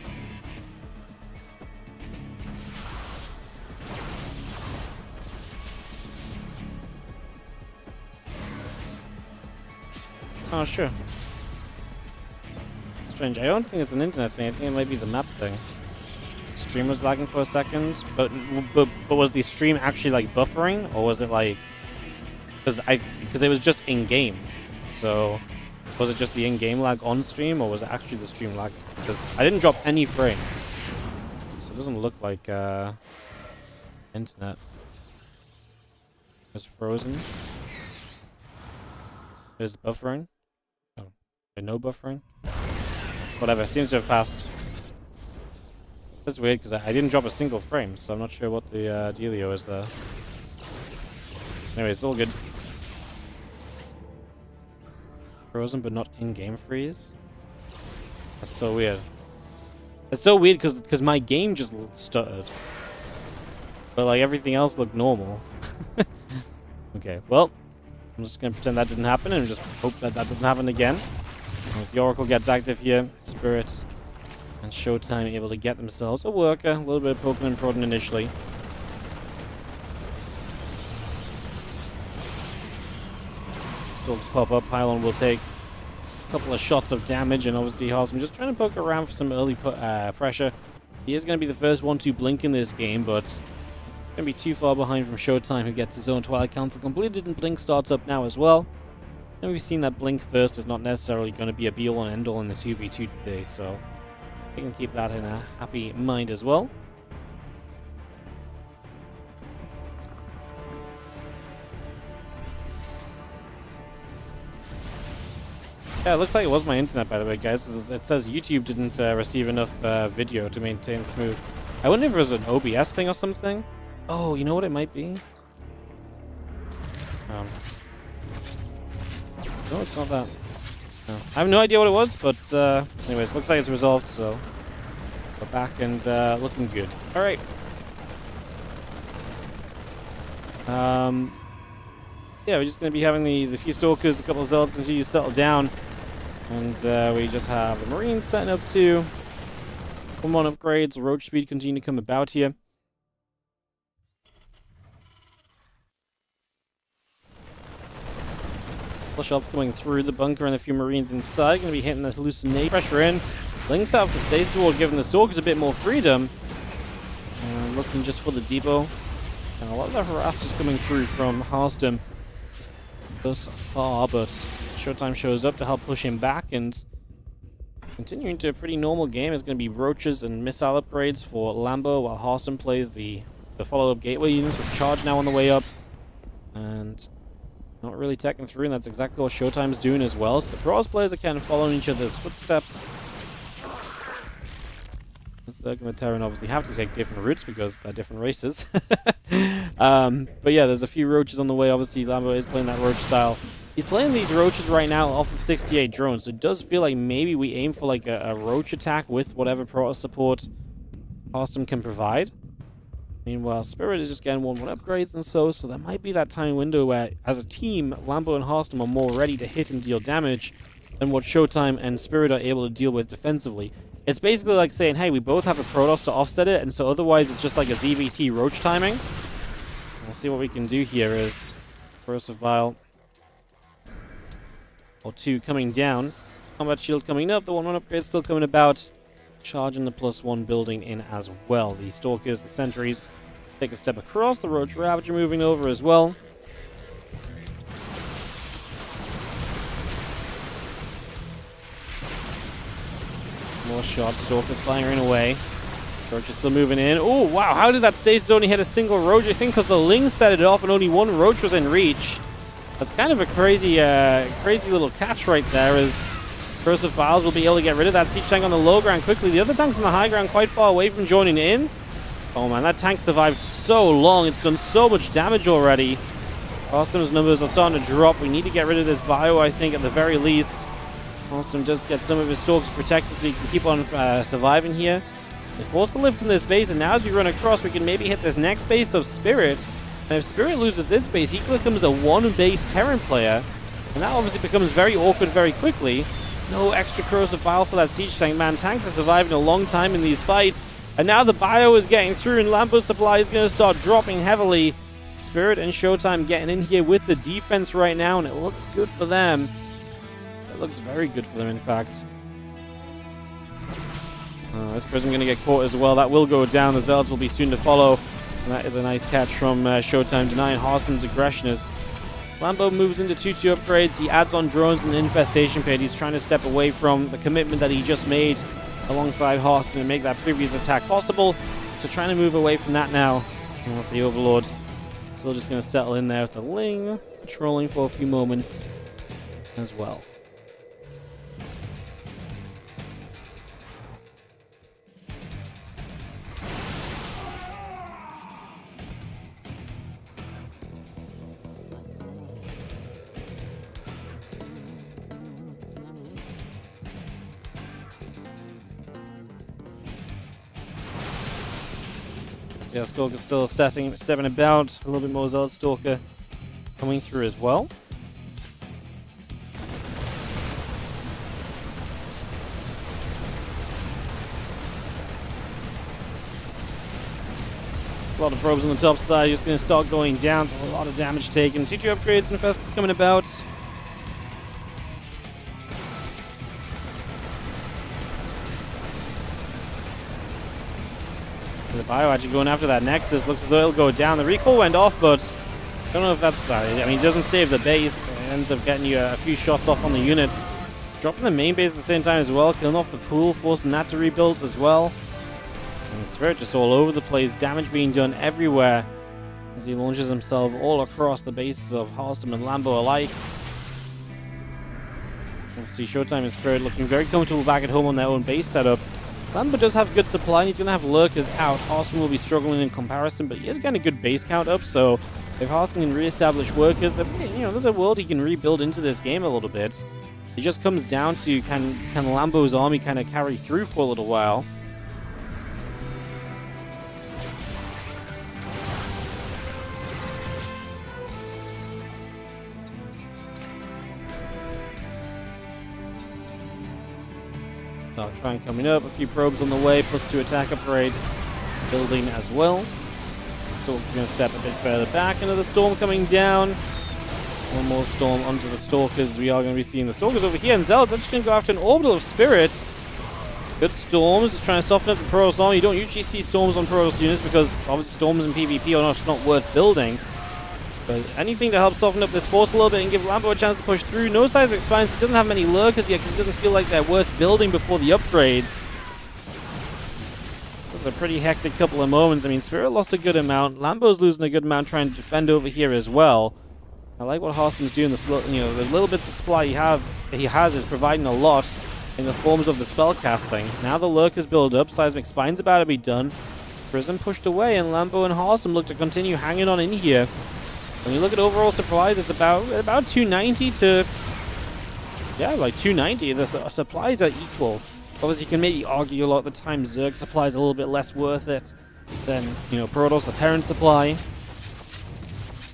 Oh, sure. Strange. I don't think it's an internet thing. I think it might be the map thing. Stream was lagging for a second, but was the stream actually like buffering, or was it like because it was just in game? So was it just the in-game lag on stream, or was it actually the stream lag? Because I didn't drop any frames, so it doesn't look like internet. It's frozen. Is buffering? Oh, no buffering. Whatever. Seems to have passed. That's weird because I didn't drop a single frame, so I'm not sure what the dealio is there. Anyway, it's all good. Frozen but not in-game freeze? That's so weird. It's so weird because my game just stuttered. But like everything else looked normal. Okay, well, I'm just gonna pretend that didn't happen and just hope that that doesn't happen again. As the Oracle gets active here, Spirit and Showtime able to get themselves a worker. A little bit of poking and prodding initially. Still to pop up. Pylon will take a couple of shots of damage, and obviously HARSTEM just trying to poke around for some early pressure. He is going to be the first one to blink in this game, but he's going to be too far behind from Showtime, who gets his own Twilight Council completed, and Blink starts up now as well. And we've seen that Blink first is not necessarily going to be a be-all and end-all in the 2v2 today, so we can keep that in a happy mind as well. Yeah, it looks like it was my internet, by the way, guys, because it says YouTube didn't receive enough video to maintain smooth. I wonder if it was an OBS thing or something. Oh, you know what it might be? No, it's not that. No. I have no idea what it was, but anyways, looks like it's resolved, so we're back and looking good. All right. Yeah, we're just going to be having the few Stalkers, the couple of Zealots continue to settle down. And we just have the Marines setting up too. 1-1 upgrades, Roach speed continue to come about here. Shots coming through the bunker and a few Marines inside. Going to be hitting the hallucinate. Pressure in. Links out the Stasis Ward, giving the Stalkers a bit more freedom. And looking just for the depot. And a lot of the harass just coming through from HARSTEM thus far, but Showtime shows up to help push him back, and continuing to a pretty normal game. It's going to be Roaches and missile upgrades for Lambo, while HARSTEM plays the follow-up gateway units with Charge now on the way up. And not really teching through, and that's exactly what Showtime's doing as well. So the Pros players are kind of following each other's footsteps. Zerg and the Terran obviously have to take different routes because they're different races. But yeah, there's a few Roaches on the way. Obviously, Lambo is playing that Roach style. He's playing these Roaches right now off of 68 drones, so it does feel like maybe we aim for like a Roach attack with whatever Protoss support HARSTEM can provide. Meanwhile, Spirit is just getting 1-1 upgrades and so there might be that tiny window where, as a team, Lambo and HARSTEM are more ready to hit and deal damage than what Showtime and Spirit are able to deal with defensively. It's basically like saying, hey, we both have a Protoss to offset it, and so otherwise it's just like a ZVT Roach timing. We'll see what we can do here is Corrosive Vial or 2 coming down. Combat Shield coming up, the 1-1 upgrade still coming about. Charging the +1 building in as well. The Stalkers, the Sentries take a step across. The Roach Ravager moving over as well. More shots. Stalkers firing away. Roach is still moving in. Oh, wow. How did that Stasis only hit a single Roach? I think because the Ling set it off and only one Roach was in reach. That's kind of a crazy little catch right there, as Corrosive Vials will be able to get rid of that siege tank on the low ground quickly. The other tanks on the high ground quite far away from joining in. Oh man, that tank survived so long. It's done so much damage already. HARSTEM's numbers are starting to drop. We need to get rid of this bio, I think, at the very least. HARSTEM does get some of his Stalkers protected so he can keep on surviving here. They force the lift in this base, and now as we run across, we can maybe hit this next base of Spirit. And if Spirit loses this base, he becomes a one-base Terran player. And that obviously becomes very awkward very quickly. No extra corrosive bile for that siege tank. Man, tanks are surviving a long time in these fights. And now the bio is getting through, and Lambo's supply is going to start dropping heavily. Spirit and Showtime getting in here with the defense right now, and it looks good for them. It looks very good for them, in fact. This Prism going to get caught as well. That will go down. The Zealots will be soon to follow. And that is a nice catch from Showtime, denying HARSTEM's aggression as Lambo moves into 2-2 upgrades. He adds on drones and infestation pit. He's trying to step away from the commitment that he just made alongside HARSTEM and make that previous attack possible. So trying to move away from that now. And that's the Overlord. Still just going to settle in there with the Ling, patrolling for a few moments as well. Yeah, Stalker's still stepping about. A little bit more Zealot Stalker coming through as well. There's a lot of probes on the top side. Just going to start going down. So a lot of damage taken. 2-2 upgrades. Infestus coming about. The bio actually going after that Nexus. Looks as though it'll go down. The recall went off, but I don't know if that's... I mean, it doesn't save the base. It ends up getting you a few shots off on the units. Dropping the main base at the same time as well. Killing off the pool, forcing that to rebuild as well. And the Spirit just all over the place. Damage being done everywhere as he launches himself all across the bases of HARSTEM and Lambo alike. Obviously, Showtime and Spirit looking very comfortable back at home on their own base setup. Lambo does have good supply, and he's going to have lurkers out. HARSTEM will be struggling in comparison, but he is getting a good base count up, so if HARSTEM can re-establish workers, then, you know, there's a world he can rebuild into this game a little bit. It just comes down to can Lambo's army kind of carry through for a little while. Trying coming up, a few probes on the way, plus 2 attack upgrade building as well. Storm's going to step a bit further back. Another Storm coming down. One more Storm onto the Stalkers. We are going to be seeing the Stalkers over here, and Zealot's actually going to go after an Orbital of Spirits. Good Storms, just trying to soften up the Protoss army. You don't usually see Storms on Protoss units because obviously Storms in PvP are not worth building. But anything to help soften up this force a little bit and give Lambo a chance to push through. No size of expanse. He doesn't have many lurkers yet because he doesn't feel like they're worth building before the upgrades. This is a pretty hectic couple of moments. I mean, Spirit lost a good amount. Lambo's losing a good amount trying to defend over here as well. I like what HARSTEM's doing. The little bits of supply he has is providing a lot in the forms of the spell casting. Now the lurkers build up. Seismic Spine's about to be done. Prism pushed away, and Lambo and HARSTEM look to continue hanging on in here. When you look at overall supplies, it's about 290 to... Yeah, like 290. The supplies are equal. Obviously, you can maybe argue a lot of the time Zerg supply is a little bit less worth it than, you know, Protoss or Terran supply.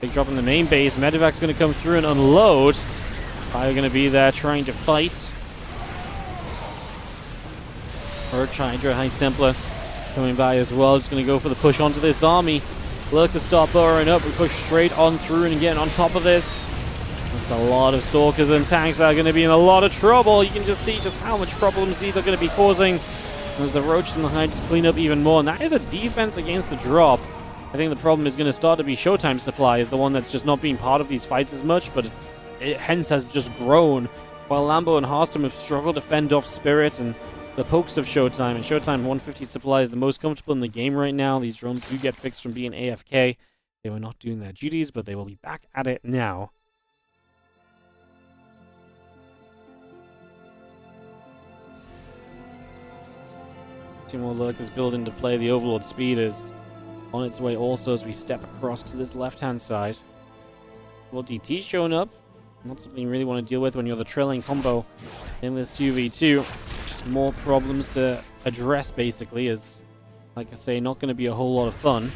Big drop in the main base. Medevac's going to come through and unload. Fire going to be there trying to fight. Earth Hydra, High Templar coming by as well. Just going to go for the push onto this army. Lurkers start burrowing up. We push straight on through and getting on top of this. That's a lot of Stalkers and tanks that are going to be in a lot of trouble. You can just see just how much problems these are going to be causing as the Roaches and the Hydras clean up even more. And that is a defense against the drop. I think the problem is going to start to be Showtime supply is the one that's just not being part of these fights as much, but it hence has just grown. While Lambo and HARSTEM have struggled to fend off Spirit and the pokes of Showtime, and Showtime 150 supply is the most comfortable in the game right now. These drones do get fixed from being AFK. They were not doing their duties, but they will be back at it now. Two more lurkers build into play. The Overlord speed is on its way also as we step across to this left-hand side. Well, DT showing up. Not something you really want to deal with when you're the trailing combo in this 2v2. Just more problems to address, basically, as Like I say, not going to be a whole lot of fun.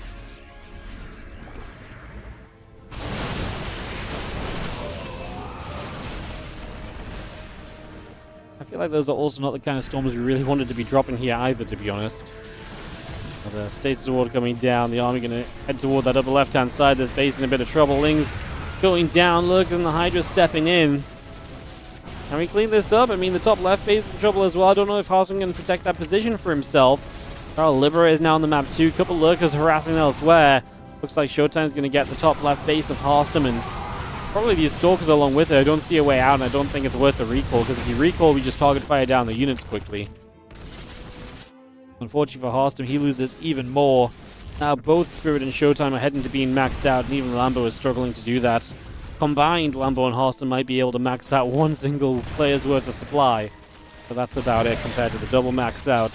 I feel like those are also not the kind of storms we really wanted to be dropping here either, to be honest. The stasis ward coming down, the army going to head toward that upper left-hand side. There's base in a bit of trouble. Ling's going down, look, and the Hydra's stepping in. Can we clean this up? I mean, the top left base is in trouble as well. I don't know if HARSTEM can protect that position for himself. Carl Libera is now on the map too. Couple lurkers harassing elsewhere. Looks like Showtime's going to get the top left base of HARSTEM and probably these stalkers along with it. I don't see a way out, and I don't think it's worth the recall, because if you recall, we just target fire down the units quickly. Unfortunately for HARSTEM, he loses even more. Now both Spirit and Showtime are heading to being maxed out, and even Lambo is struggling to do that. Combined, Lambo and HARSTEM might be able to max out one single player's worth of supply. But that's about it compared to the double max out.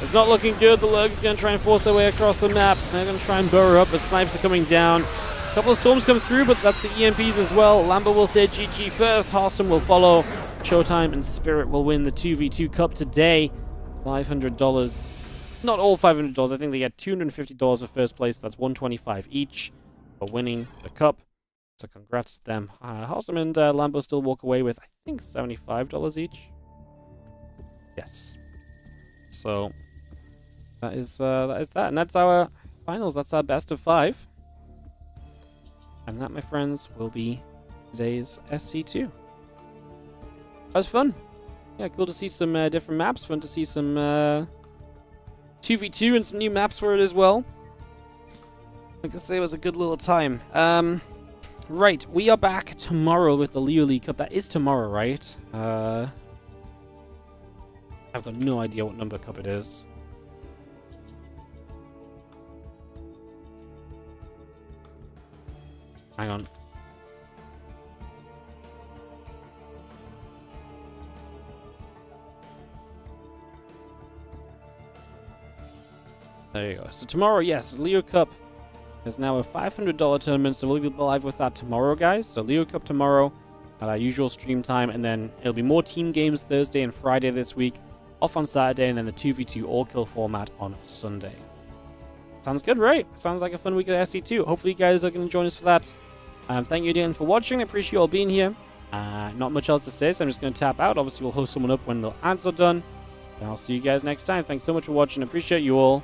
It's not looking good. The Lurk's going to try and force their way across the map. They're going to try and burrow up, but snipes are coming down. A couple of storms come through, but that's the EMPs as well. Lambo will say GG first. HARSTEM will follow. Showtime and Spirit will win the 2v2 cup today. $500. Not all $500. I think they get $250 for first place. That's $125 each for winning the cup. So congrats to them. HARSTEM and Lambo still walk away with, I think, $75 each. Yes. So that is that. And that's our finals. That's our best of 5. And that, my friends, will be today's SC2. That was fun. Yeah, cool to see some different maps. Fun to see some 2v2 and some new maps for it as well. Like I say, it was a good little time. Right, we are back tomorrow with the Leo League Cup. That is tomorrow, right? I've got no idea what number cup it is. Hang on. There you go. So tomorrow, yes, Leo Cup is now a $500 tournament, so we'll be live with that tomorrow, guys. So Leo Cup tomorrow at our usual stream time, and then it'll be more team games Thursday and Friday this week, off on Saturday, and then the 2v2 all-kill format on Sunday. Sounds good, right? Sounds like a fun week of SC2. Hopefully you guys are going to join us for that. Thank you again for watching. I appreciate you all being here. Not much else to say, so I'm just going to tap out. Obviously, we'll host someone up when the ads are done. And I'll see you guys next time. Thanks so much for watching. I appreciate you all.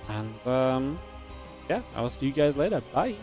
And, yeah, I'll see you guys later. Bye.